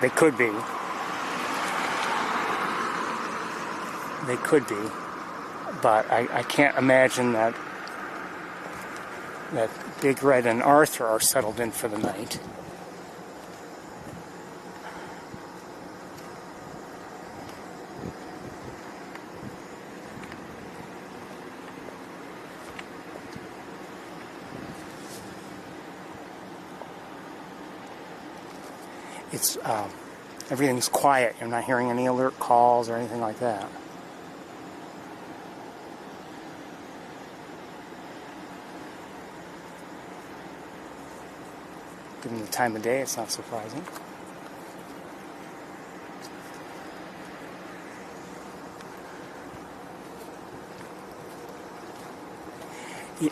Speaker 1: They could be. They could be. But I can't imagine that Big Red and Arthur are settled in for the night. It's everything's quiet. You're not hearing any alert calls or anything like that. Given the time of day, it's not surprising.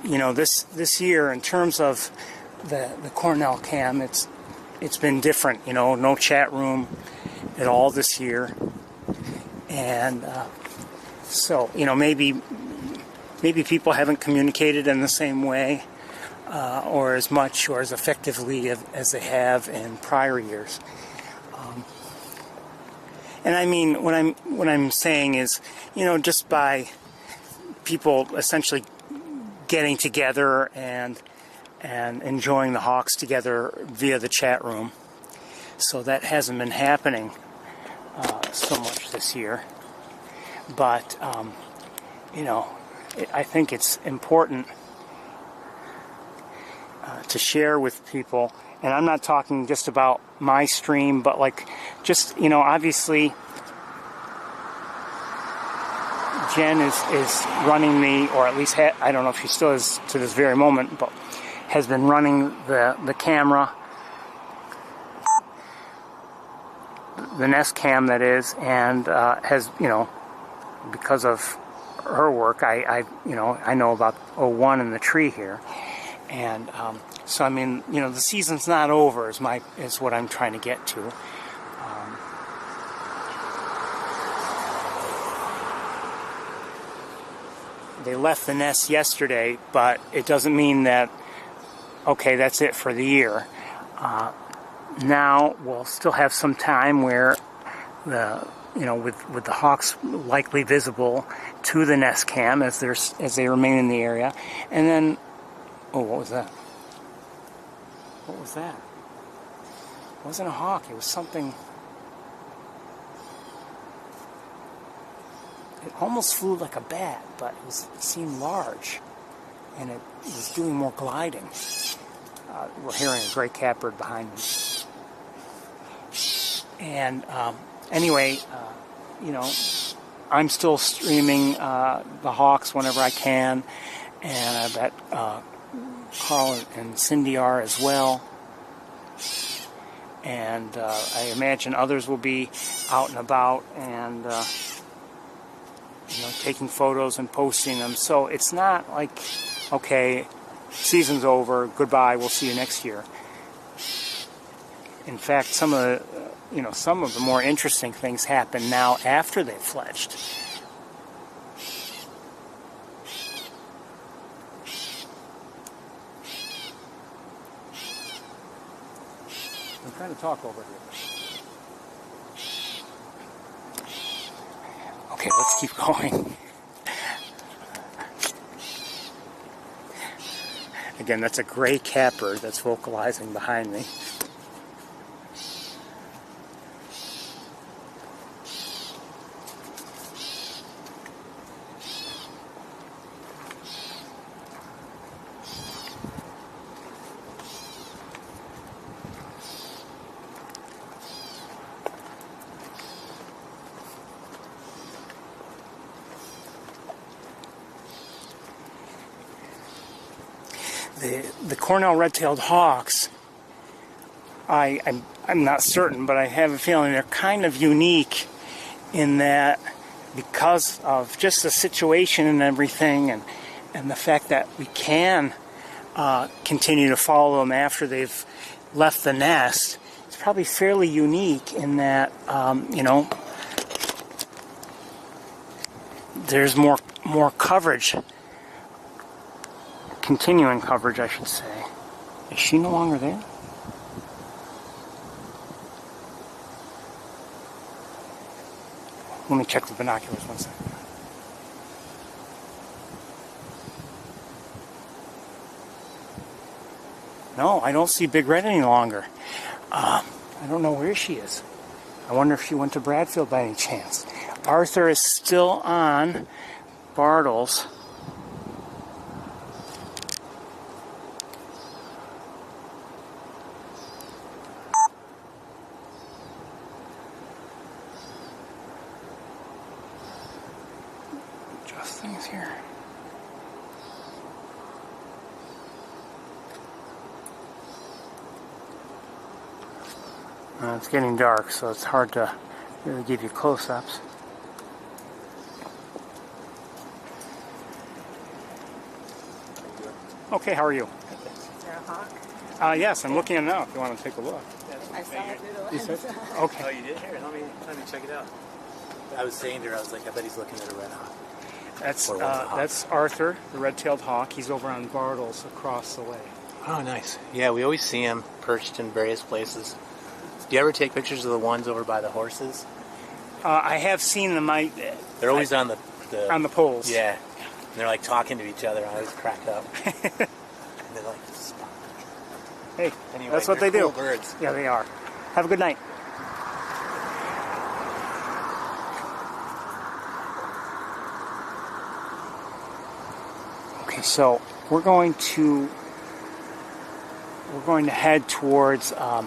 Speaker 1: You know, this year, in terms of the Cornell cam, it's been different. You know, no chat room at all this year, and so you know, maybe people haven't communicated in the same way. Or as much or as effectively as they have in prior years. And I mean, what I'm saying is, you know, just by people essentially getting together and enjoying the hawks together via the chat room. So that hasn't been happening so much this year. But, you know, I think it's important to share with people, and I'm not talking just about my stream, but like just, you know, obviously Jen is running the, or at least I don't know if she still is to this very moment, but has been running the camera, the Nest Cam that is, and has, you know, because of her work, I know about 01 in the tree here. And so, I mean, you know, the season's not over is what I'm trying to get to. They left the nest yesterday, but it doesn't mean that, okay, that's it for the year. Now we'll still have some time where with the hawks likely visible to the Nest Cam as they remain in the area, and then. Oh, what was that? What was that? It wasn't a hawk. It was something. It almost flew like a bat, but it seemed large, and it was doing more gliding. We're hearing a gray catbird behind me. And anyway, you know, I'm still streaming the hawks whenever I can, and I bet Carl and Cindy are as well, and I imagine others will be out and about and you know, taking photos and posting them. So it's not like, okay, season's over, goodbye, we'll see you next year. In fact, some of the more interesting things happen now after they've fledged. I'm trying to talk over here. Okay, let's keep going. Again, that's a gray catbird that's vocalizing behind me. The Cornell red-tailed hawks, I'm not certain, but I have a feeling they're kind of unique in that because of just the situation and everything, and the fact that we can continue to follow them after they've left the nest, it's probably fairly unique in that, you know, there's more coverage continuing coverage, I should say. Is she no longer there? Let me check the binoculars 1 second. No, I don't see Big Red any longer. I don't know where she is. I wonder if she went to Bradfield by any chance. Arthur is still on Bartles. Adjust things here. It's getting dark, so it's hard to really give you close-ups. Okay, how are you?
Speaker 3: Is there a hawk?
Speaker 1: Yes, I'm looking at it now if you want to take a look.
Speaker 3: I saw it through the
Speaker 1: You said?
Speaker 3: lens.
Speaker 1: Okay.
Speaker 2: Oh, you did? Here, let me check it out. I was saying to her, I was like, I bet he's looking at a red hawk.
Speaker 1: That's Arthur, the red-tailed hawk. He's over on Bartles across the way.
Speaker 2: Oh, nice. Yeah, we always see him perched in various places. Do you ever take pictures of the ones over by the horses?
Speaker 1: I have seen them.
Speaker 2: They're always on the
Speaker 1: on the poles.
Speaker 2: Yeah. And they're like talking to each other. I always crack up. And they're like,
Speaker 1: Hey,
Speaker 2: anyway,
Speaker 1: that's what
Speaker 2: they're
Speaker 1: they do.
Speaker 2: cool birds.
Speaker 1: Yeah, they are. Have a good night. Okay, so we're going to head towards a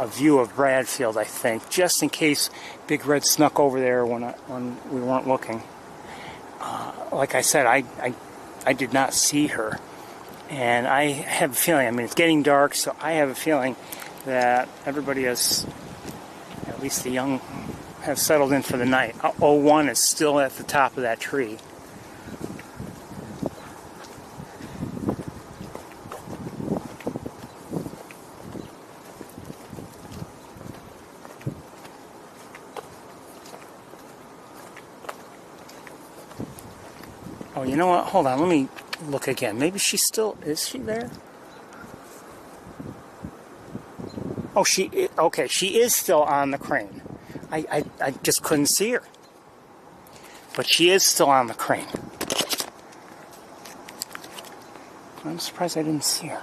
Speaker 1: view of Bradfield, I think, just in case Big Red snuck over there when we weren't looking. Like I said, I did not see her, and I have a feeling, I mean, it's getting dark, so I have a feeling that everybody is, at least the young, have settled in for the night. 01 is still at the top of that tree. Oh, you know what? Hold on. Let me look again. Maybe she's still... Is she there? Oh, okay, she is still on the crane. I just couldn't see her. But she is still on the crane. I'm surprised I didn't see her.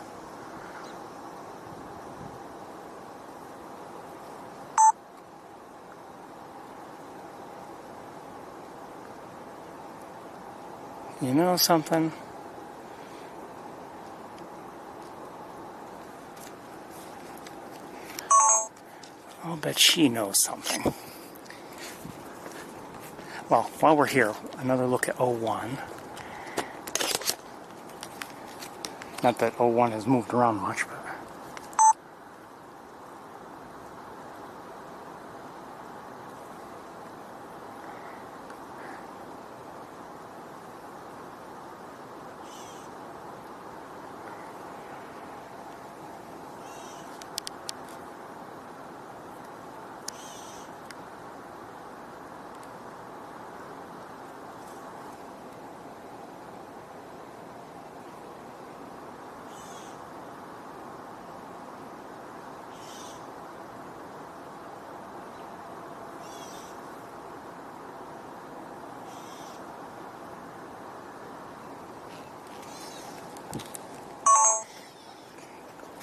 Speaker 1: You know something? I'll bet she knows something. Well, while we're here, another look at 01. Not that 01 has moved around much, but...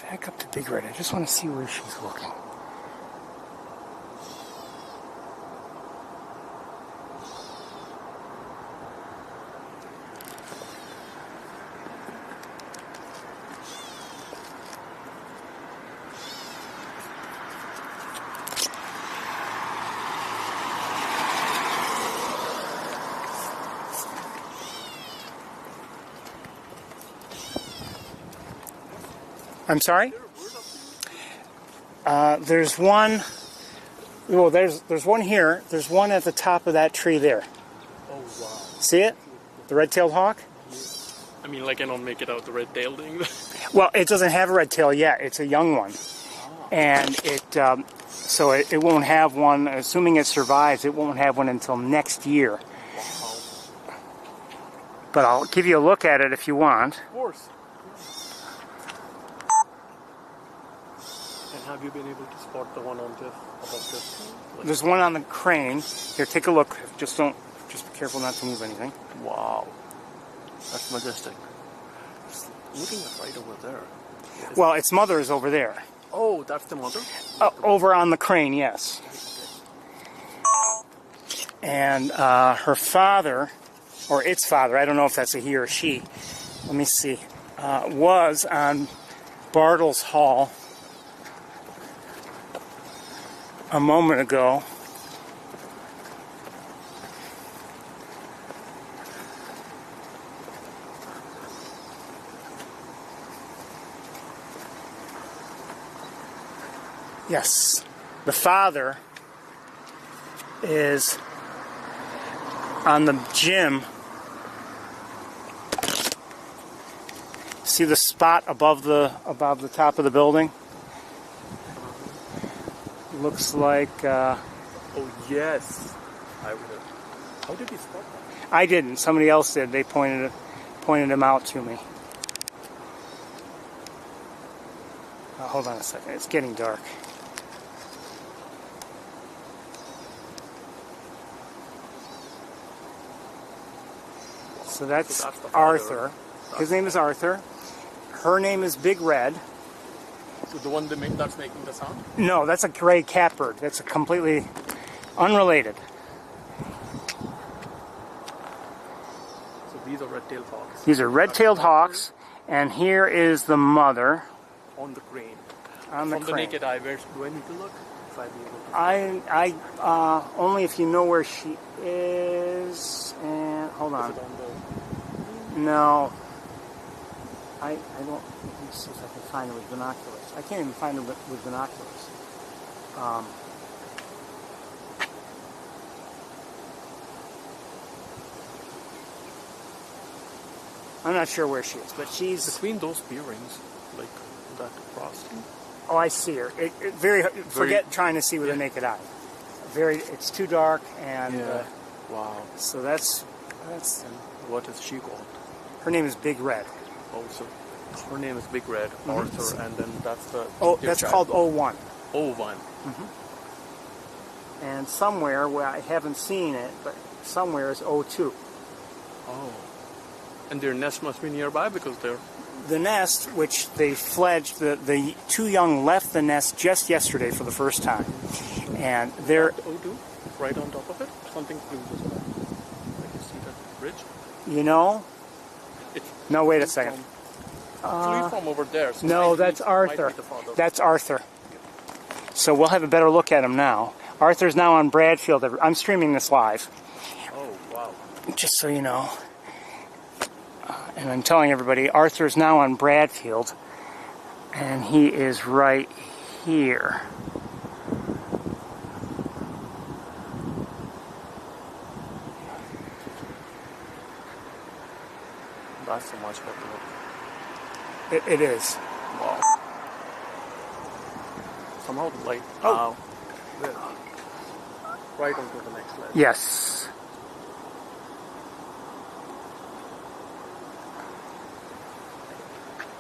Speaker 1: Back up to Big Red. I just want to see where she's looking. I'm sorry? There's one. Well, there's one here. There's one at the top of that tree there.
Speaker 4: Oh, wow.
Speaker 1: See it? The red-tailed hawk?
Speaker 4: I mean, like, I don't make it out the red tail thing.
Speaker 1: Well, it doesn't have a red tail yet. It's a young one. And so it won't have one, assuming it survives, it won't have one until next year.
Speaker 4: Wow.
Speaker 1: But I'll give you a look at it if you want.
Speaker 4: Of course. And have you been able to spot the one on this above this? Like,
Speaker 1: There's one on the crane. Here, take a look. Just be careful not to move anything.
Speaker 4: wow, that's majestic. Just looking at right over there.
Speaker 1: Well, its mother is over there.
Speaker 4: Oh, that's the mother?
Speaker 1: Over on the crane, yes. And her father, or its father, I don't know if that's a he or she, let me see, was on Bartle's Hall a moment ago. Yes, the father is on the gym. See the spot above the top of the building? Looks like
Speaker 4: Oh, yes. I would have. How did you spot that?
Speaker 1: I didn't. Somebody else did. They pointed him out to me. Hold on a second. It's getting dark. So that's
Speaker 4: the father.
Speaker 1: Arthur. His name is Arthur. Her name is Big Red.
Speaker 4: So the one that's making the sound?
Speaker 1: No, that's a gray catbird. That's a completely unrelated.
Speaker 4: So these are red-tailed hawks.
Speaker 1: These are red-tailed hawks, and here is the mother
Speaker 4: On the crane.
Speaker 1: on the
Speaker 4: From
Speaker 1: crane.
Speaker 4: the naked eye, where do I need to look? If I be able to
Speaker 1: Only if you know where she is. And hold on.
Speaker 4: Is it on the...
Speaker 1: No. I don't. Let me see if I can find her with binoculars. I can't even find her with binoculars. I'm not sure where she is, but she's.
Speaker 4: Between those bearings, like that frosting.
Speaker 1: Oh, I see her. Forget trying to see with the naked eye. It's too dark, and
Speaker 4: Wow.
Speaker 1: so that's.
Speaker 4: And what is she called?
Speaker 1: Her name is Big Red.
Speaker 4: Oh, so her name is Big Red, Arthur, and then that's the...
Speaker 1: Oh,
Speaker 4: their
Speaker 1: that's
Speaker 4: child.
Speaker 1: called 01.
Speaker 4: O1.
Speaker 1: And somewhere where I haven't seen it, but somewhere is 02.
Speaker 4: Oh. And their nest must be nearby because they're...
Speaker 1: The nest, which they fledged, the two young left the nest just yesterday for the first time. And they're...
Speaker 4: O2? Right on top of it? Something blue as well. Like you see that bridge?
Speaker 1: You know?
Speaker 4: It's
Speaker 1: No, wait a second.
Speaker 4: from over there. So
Speaker 1: No,
Speaker 4: might
Speaker 1: that's
Speaker 4: be- might be
Speaker 1: Arthur.
Speaker 4: the father.
Speaker 1: That's Arthur. So we'll have a better look at him now. Arthur's now on Bradfield. I'm streaming this live,
Speaker 4: Oh, wow.
Speaker 1: just so you know. And I'm telling everybody, Arthur's now on Bradfield, and he is right here.
Speaker 4: That's so much better look.
Speaker 1: It is.
Speaker 4: Wow. Somehow the light.
Speaker 1: Oh.
Speaker 4: There. Right onto the next ledge.
Speaker 1: Yes.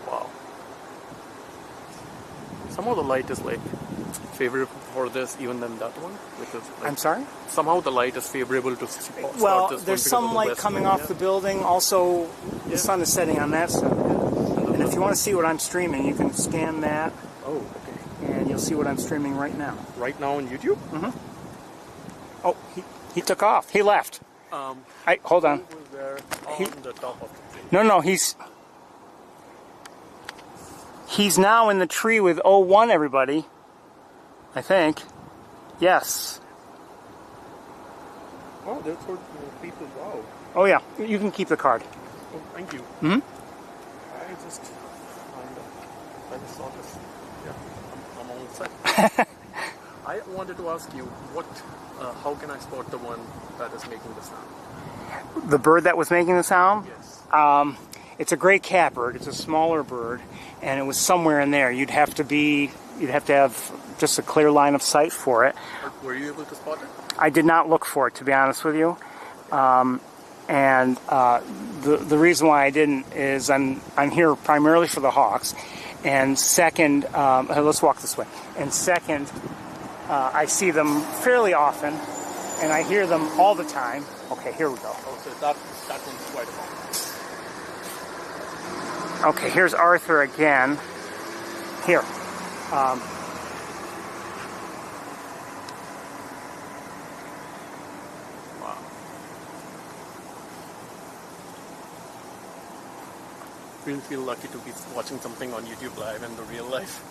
Speaker 4: Wow. Somehow the light is like favorable for this even than that one because like,
Speaker 1: I'm sorry?
Speaker 4: somehow the light is favorable to spot
Speaker 1: Well,
Speaker 4: this one
Speaker 1: there's
Speaker 4: because of
Speaker 1: some
Speaker 4: the
Speaker 1: light
Speaker 4: west
Speaker 1: coming
Speaker 4: wind,
Speaker 1: off the building. Also, the sun is setting on that side. And if you want to see what I'm streaming, you can scan that,
Speaker 4: Oh, okay.
Speaker 1: and you'll see what I'm streaming right now.
Speaker 4: Right now on YouTube?
Speaker 1: Oh, he took off. He left. Hold on.
Speaker 4: Who was there on
Speaker 1: He-
Speaker 4: the top of the tree?
Speaker 1: No, he's now in the tree with 01, everybody. I think. Yes.
Speaker 4: Oh, that's for people. Wow.
Speaker 1: Oh, yeah. You can keep the card.
Speaker 4: Oh, thank you.
Speaker 1: Mhm.
Speaker 4: I just saw this. Yeah, I'm all set. I wanted to ask you, how can I spot the one that is making the sound?
Speaker 1: The bird that was making the sound?
Speaker 4: Yes.
Speaker 1: It's a gray catbird. It's a smaller bird, and it was somewhere in there. You'd have to have just a clear line of sight for it.
Speaker 4: Were you able to spot it?
Speaker 1: I did not look for it, to be honest with you. and the reason why I didn't is I'm here primarily for the hawks, and second, let's walk this way. And second, I see them fairly often, and I hear them all the time. Okay, here we go.
Speaker 4: Oh, so that one's quite a long.
Speaker 1: Okay, here's Arthur again. Here.
Speaker 4: Wow. Really feel lucky to be watching something on YouTube Live in the real life.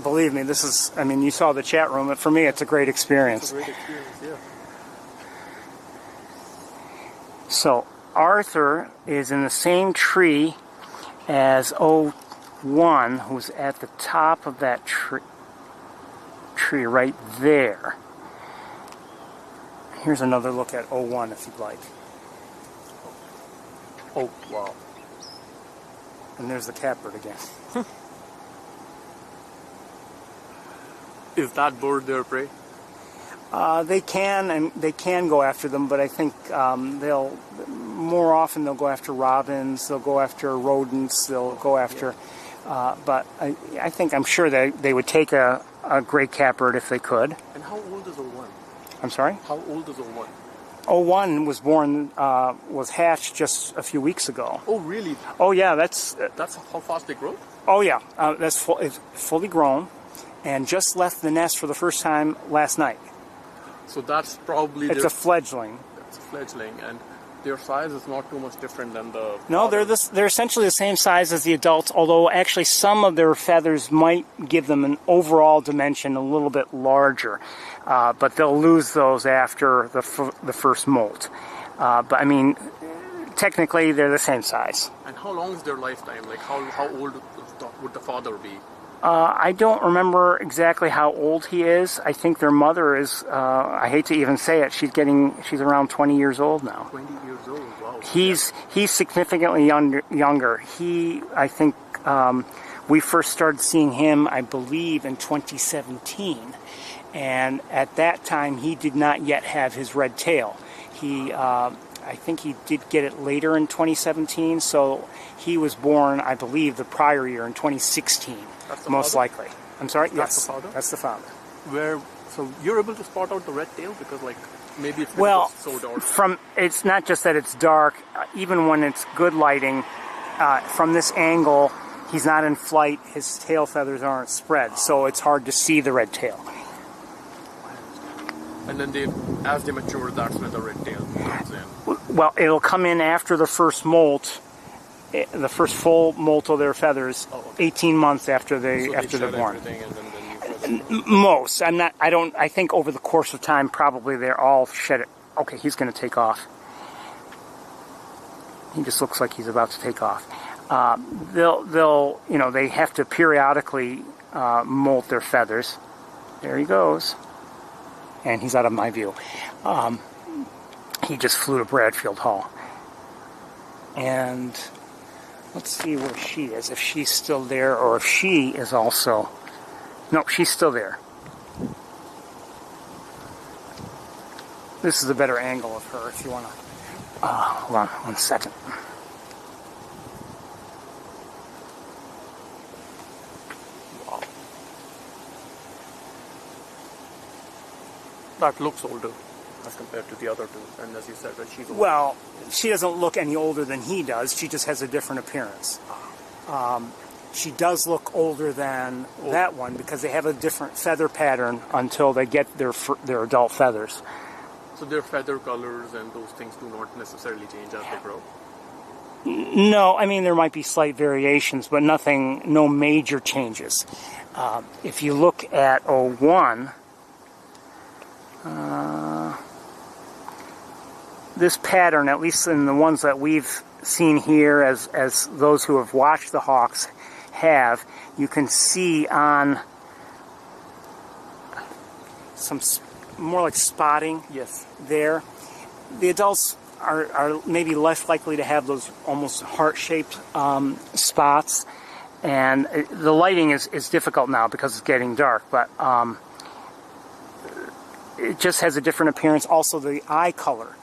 Speaker 1: Believe me, this is, I mean, you saw the chat room, but for me, it's a great experience.
Speaker 4: It's a great experience, yeah.
Speaker 1: So, Arthur is in the same tree as O1, who's at the top of that tree right there. Here's another look at O1 if you'd like.
Speaker 4: Oh, wow.
Speaker 1: And there's the catbird again.
Speaker 4: Is that bird their prey?
Speaker 1: They can go after them, but I think they'll more often they'll go after robins, they'll go after rodents, they'll go after. But I'm sure they would take a gray catbird if they could.
Speaker 4: And how old is O1?
Speaker 1: I'm sorry?
Speaker 4: How old is O1?
Speaker 1: O1 was born, was hatched just a few weeks ago.
Speaker 4: Oh, really?
Speaker 1: Oh yeah, that's
Speaker 4: how fast they grow?
Speaker 1: Oh yeah, it's fully grown, and just left the nest for the first time last night.
Speaker 4: So that's probably
Speaker 1: it's a fledgling.
Speaker 4: It's a fledgling, and their size is not too much different than the.
Speaker 1: No, they're essentially the same size as the adults. Although actually some of their feathers might give them an overall dimension a little bit larger, but they'll lose those after the first molt. But I mean, technically they're the same size.
Speaker 4: And how long is their lifetime? Like how old would the father be?
Speaker 1: I don't remember exactly how old he is. I think their mother is, I hate to even say it, she's around 20 years old now.
Speaker 4: 20 years old, wow.
Speaker 1: He's significantly younger. I think, we first started seeing him, I believe, in 2017. And at that time, he did not yet have his red tail. I think he did get it later in 2017, so he was born, I believe, the prior year in 2016.
Speaker 4: That's the
Speaker 1: most
Speaker 4: father?
Speaker 1: likely. I'm sorry?
Speaker 4: That's
Speaker 1: Yes.
Speaker 4: the father?
Speaker 1: That's the father.
Speaker 4: So you're able to spot out the red tail because maybe it's so dark.
Speaker 1: It's not just that it's dark, even when it's good lighting, from this angle, he's not in flight, his tail feathers aren't spread, so it's hard to see the red tail.
Speaker 4: And then as they mature, that's when the red tail comes in.
Speaker 1: Well, it'll come in after the first molt, the first full molt of their feathers, 18 months after they're born. Most. I think over the course of time, probably they're all shed it. Okay, he's going to take off. He just looks like he's about to take off. They have to periodically molt their feathers. There he goes. And he's out of my view. He just flew to Bradfield Hall. And let's see where she is, if she's still there, or if she is also... No, she's still there. This is a better angle of her, if you want to... hold on 1 second.
Speaker 4: Wow. That looks older as compared to the other two, and as you said, that she's older.
Speaker 1: Well, she doesn't look any older than he does. She just has a different appearance. She does look older than that one because they have a different feather pattern until they get their adult feathers.
Speaker 4: So their feather colors and those things do not necessarily change as they grow?
Speaker 1: No, I mean there might be slight variations, but no major changes. If you look at O1, this pattern, at least in the ones that we've seen here, as those who have watched the hawks have, you can see on some more like spotting.
Speaker 4: Yes.
Speaker 1: There, the adults are maybe less likely to have those almost heart-shaped spots, and the lighting is difficult now because it's getting dark, but it just has a different appearance. Also, the eye color.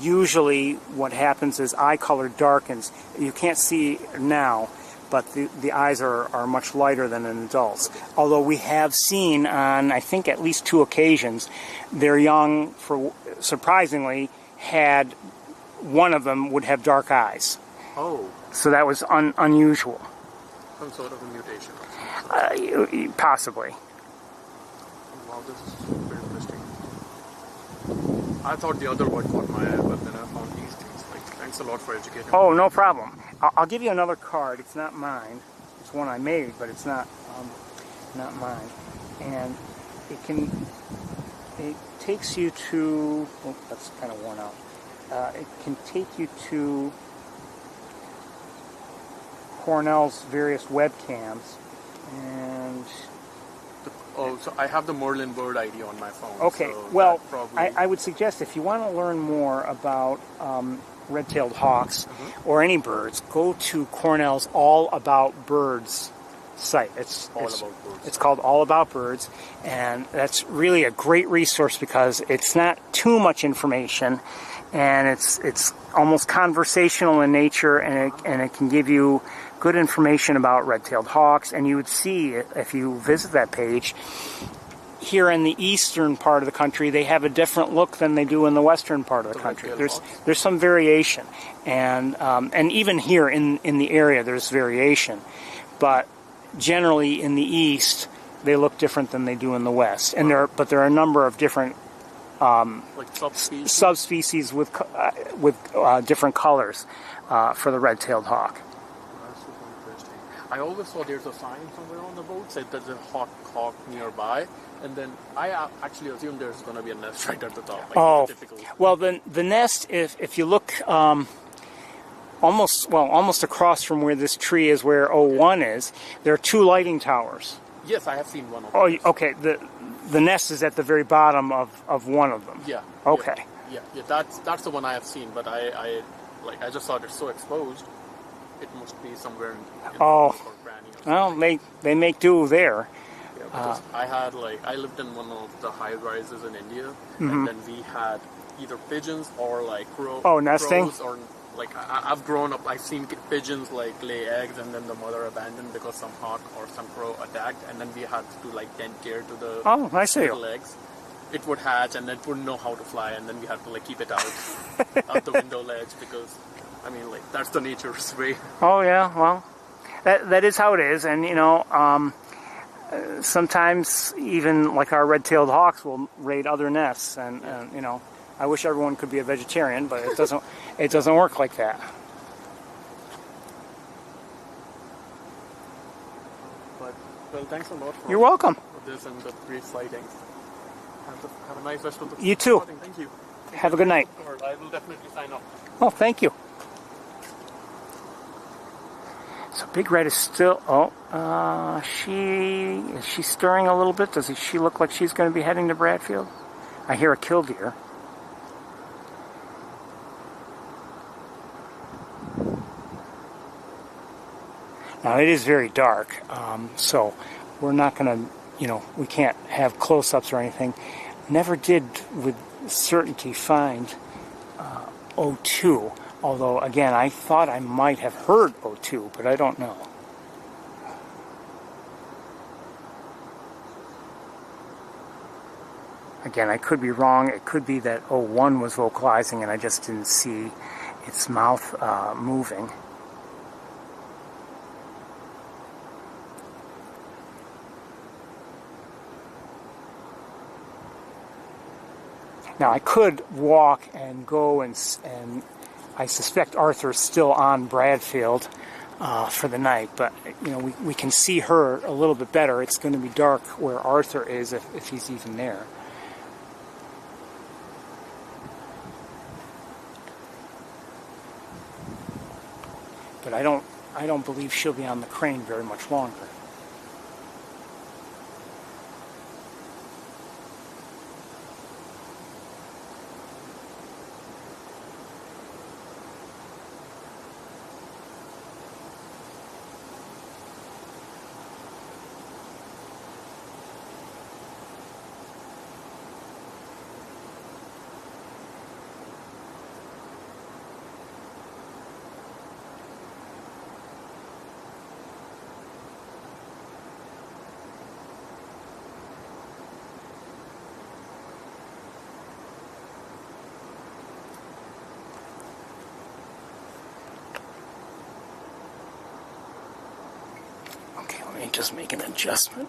Speaker 1: Usually what happens is eye color darkens. You can't see now, but the eyes are much lighter than an adult's. Although we have seen on, I think, at least 2 occasions, their young, surprisingly, had one of them would have dark eyes.
Speaker 4: Oh.
Speaker 1: So that was unusual.
Speaker 4: Some sort of a mutation.
Speaker 1: Possibly.
Speaker 4: Wow, this is very interesting. I thought the other one caught my eye, but then I found these things. Like, thanks a lot for educating me.
Speaker 1: Oh, no problem. I'll give you another card. It's not mine. It's one I made, but it's not mine. And it takes you to. Oh, that's kind of worn out. It can take you to Cornell's various webcams, and
Speaker 4: So I have the Merlin bird ID on my phone.
Speaker 1: okay,
Speaker 4: so
Speaker 1: well,
Speaker 4: probably...
Speaker 1: I would suggest if you want to learn more about red-tailed hawks or any birds, go to Cornell's All About Birds site. It's called All About Birds, and that's really a great resource because it's not too much information, and it's almost conversational in nature, and it can give you good information about red-tailed hawks. And you would see, if you visit that page, here in the eastern part of the country, they have a different look than they do in the western part of the country. There's some variation, and even here in the area, there's variation, but generally in the east, they look different than they do in the west. And there are a number of different
Speaker 4: like
Speaker 1: subspecies with different colors for the red-tailed hawk.
Speaker 4: That's super interesting. I always saw there's a sign somewhere on the boat said there's a hawk nearby, and then I actually assumed there's going to be a nest right at the top. Like typical.
Speaker 1: Well, the nest, if you look almost across from where this tree is, where 01 is, there are 2 lighting towers.
Speaker 4: Yes, I have seen one of them.
Speaker 1: Oh, okay. The nest is at the very bottom of one of them.
Speaker 4: Yeah.
Speaker 1: Okay.
Speaker 4: Yeah. That's the one I have seen, but I just thought it's so exposed. It must be somewhere in
Speaker 1: Oh.
Speaker 4: or Granny or
Speaker 1: Well, they make do there.
Speaker 4: Yeah, because I lived in one of the high rises in India, and then we had either pigeons or
Speaker 1: nesting?
Speaker 4: crows, or like I've grown up. I've seen pigeons like lay eggs and then the mother abandoned because some hawk or some crow attacked, and then we had to tend care to the little eggs. It would hatch and it wouldn't know how to fly, and then we had to keep it out the window ledge because that's the nature's way.
Speaker 1: Oh yeah, well, that is how it is, and sometimes even our red-tailed hawks will raid other nests, and I wish everyone could be a vegetarian, but it doesn't work like that.
Speaker 4: Well, thanks a lot for
Speaker 1: You're welcome.
Speaker 4: this and the great sightings. Have a nice rest of the
Speaker 1: You too.
Speaker 4: morning. Thank you.
Speaker 1: Have a good night.
Speaker 4: I will definitely sign up.
Speaker 1: Oh, thank you. So Big Red is still. Is she stirring a little bit? Does she look like she's going to be heading to Bradfield? I hear a killdeer. Now it is very dark, so we're not going to, we can't have close-ups or anything. Never did with certainty find 02, although again I thought I might have heard 02, but I don't know. Again, I could be wrong. It could be that 01 was vocalizing and I just didn't see its mouth moving. Now I could walk and go and I suspect Arthur's still on Bradfield for the night, but we can see her a little bit better. It's going to be dark where Arthur is if he's even there. But I don't believe she'll be on the crane very much longer. me just make an adjustment.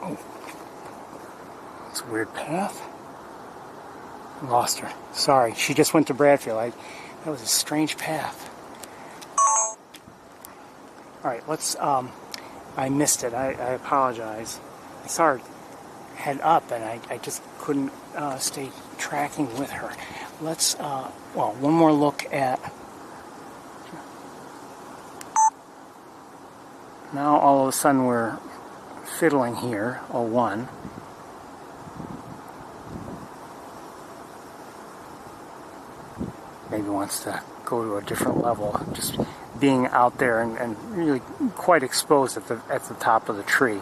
Speaker 1: Oh, it's a weird path. Lost her. Sorry, she just went to Bradfield. That was a strange path. All right, let's. I missed it. I apologize. I saw her head up, and I just couldn't stay tracking with her. Let's. Well, one more look at. Now all of a sudden we're fiddling here, 01. Maybe wants to go to a different level, just being out there and really quite exposed at the top of the tree.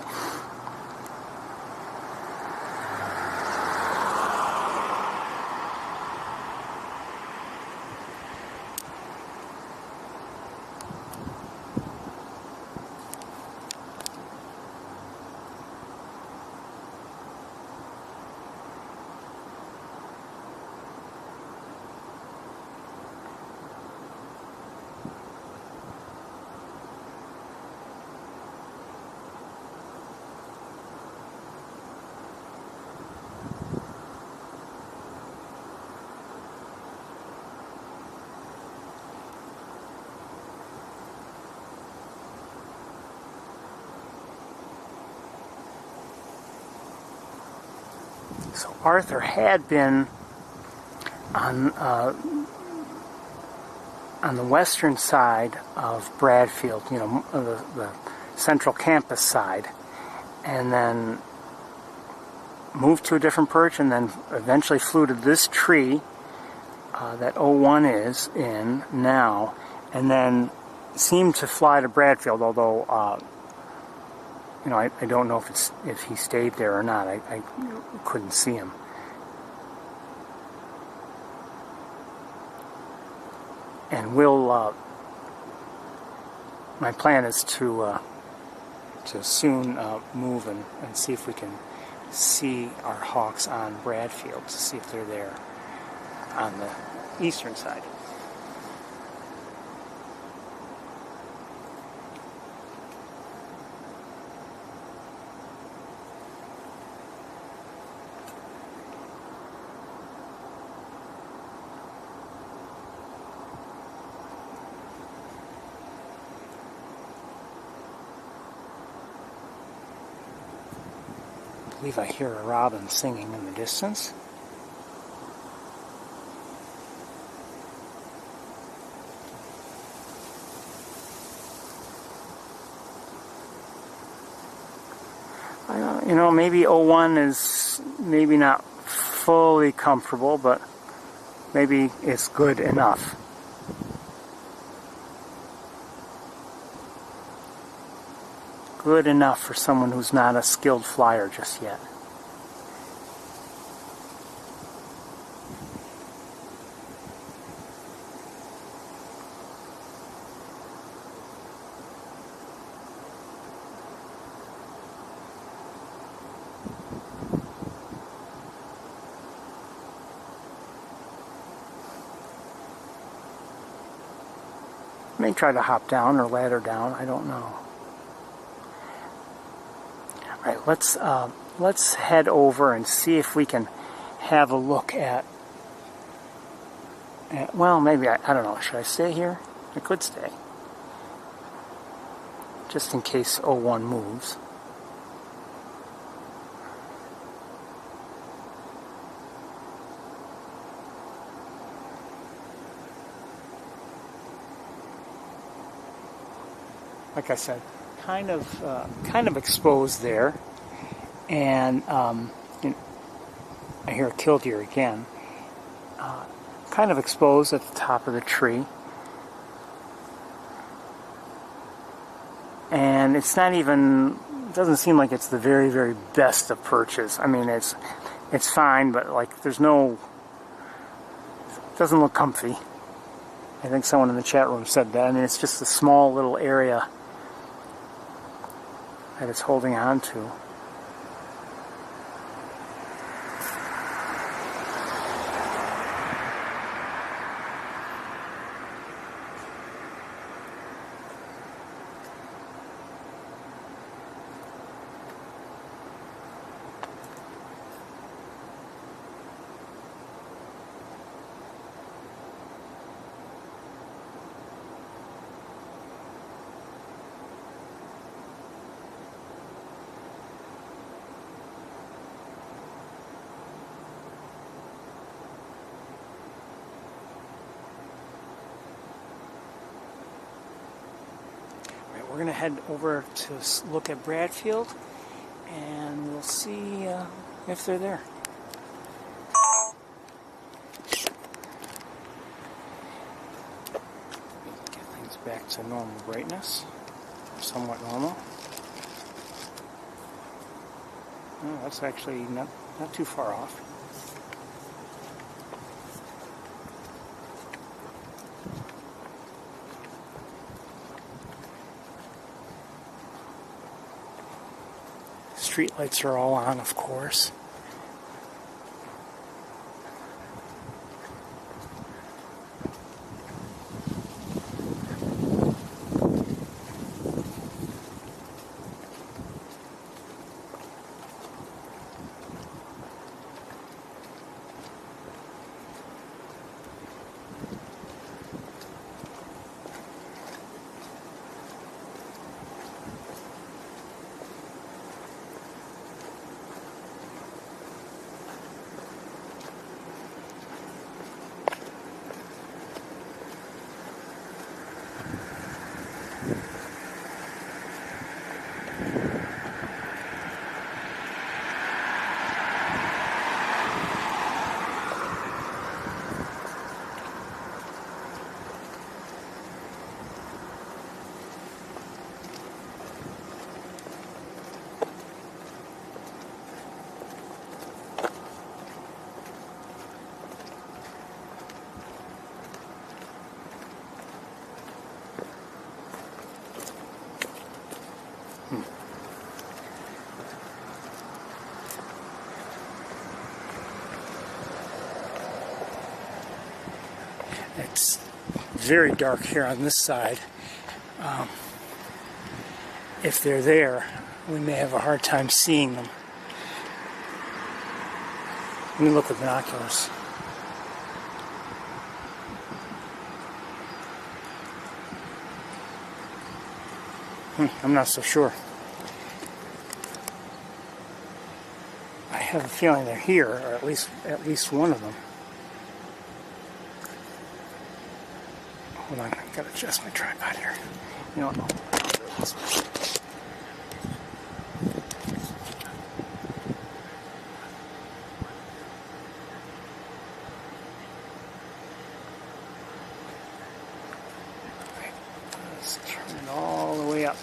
Speaker 1: So Arthur had been on the western side of Bradfield, you know, the central campus side, and then moved to a different perch, and then eventually flew to this tree that 01 is in now, and then seemed to fly to Bradfield, although you know, I don't know if he stayed there or not. I couldn't see him. And we'll. My plan is to soon move and see if we can see our hawks on Bradfield, to see if they're there on the eastern side. I believe I hear a robin singing in the distance. You know, maybe 01 is maybe not fully comfortable, but maybe it's good enough. Good enough for someone who's not a skilled flyer just yet. May try to hop down or ladder down, I don't know. Alright, let's head over and see if we can have a look at well, maybe I don't know. Should I stay here? I could stay, just in case 01 moves. Like I said, kind of exposed there, and you know, I hear a killdeer again. Kind of exposed at the top of the tree, and it's not even. It doesn't seem like it's the very, very best of perches. I mean, it's fine, but like there's no. It doesn't look comfy. I think someone in the chat room said that. I mean, it's just a small little area that it's holding on to. We're going to head over to look at Bradfield, and we'll see if they're there. Get things back to normal brightness, or somewhat normal. Oh, that's actually not too far off. Street lights are all on, of course. It's very dark here on this side. If they're there, we may have a hard time seeing them. Let me look with binoculars. I'm not so sure. I have a feeling they're here, or at least one of them. Hold on, I've got to adjust my tripod here. You know what? Let's turn it all the way up.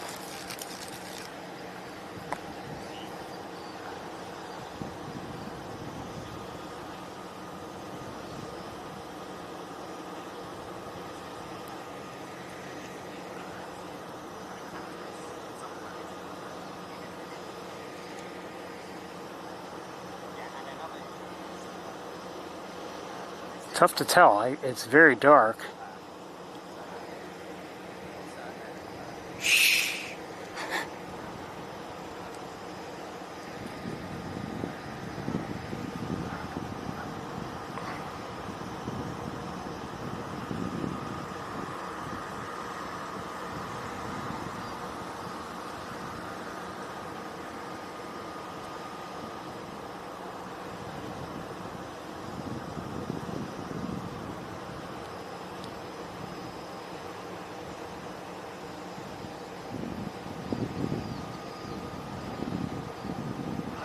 Speaker 1: Tough to tell. It's very dark. Shh.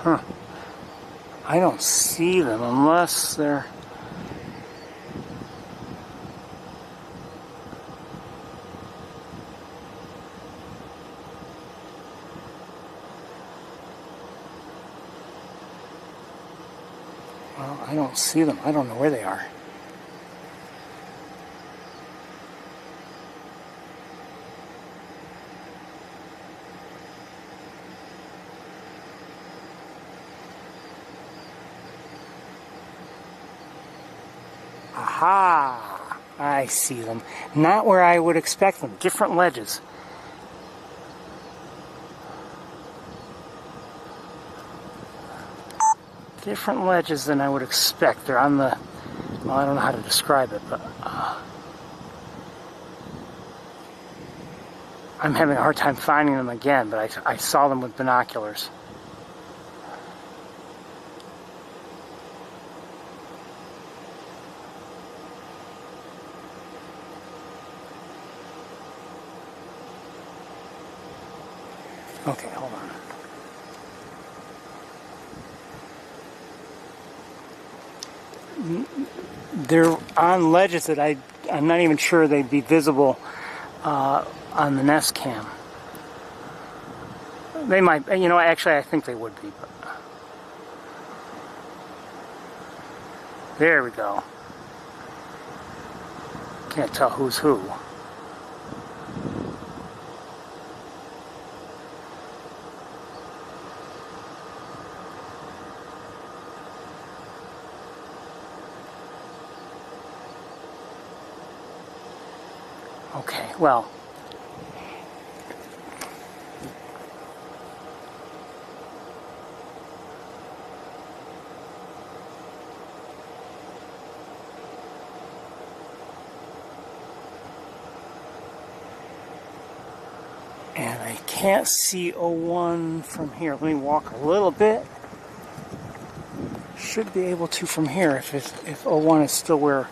Speaker 1: Huh. I don't see them unless they're... Well, I don't see them. I don't know where they are. Aha! I see them. Not where I would expect them. Different ledges. Different ledges than I would expect. They're on the... Well, I don't know how to describe it, but... I'm having a hard time finding them again, but I saw them with binoculars. Okay, hold on. They're on ledges that I'm not even sure they'd be visible on the Nest Cam. They might, you know, actually I think they would be. But there we go. Can't tell who's who. Okay, well, and I can't see 01 from here. Let me walk a little bit. Should be able to from here if 01 is still where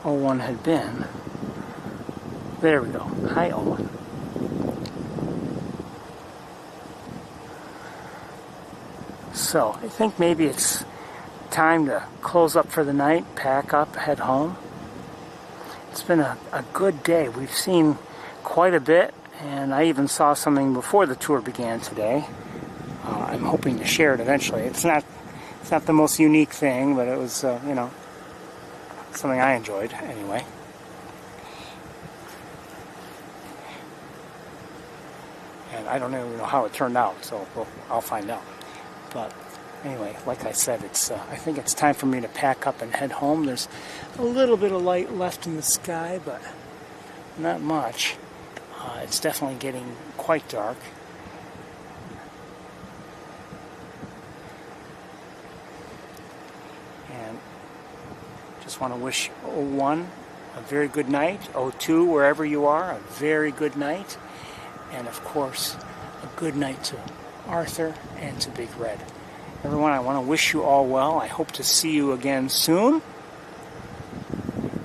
Speaker 1: 01 had been. There we go. Hi, Owen. So, I think maybe it's time to close up for the night, pack up, head home. It's been a good day. We've seen quite a bit, and I even saw something before the tour began today. I'm hoping to share it eventually. It's not the most unique thing, but it was, you know, something I enjoyed anyway. And I don't even know how it turned out, so I'll find out. But anyway, like I said, I think it's time for me to pack up and head home. There's a little bit of light left in the sky, but not much. It's definitely getting quite dark. And just want to wish 01 a very good night. 02, wherever you are, a very good night. And of course, a good night to Arthur and to Big Red. Everyone, I want to wish you all well. I hope to see you again soon.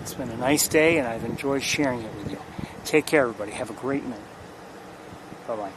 Speaker 1: It's been a nice day, and I've enjoyed sharing it with you. Take care, everybody. Have a great night. Bye-bye.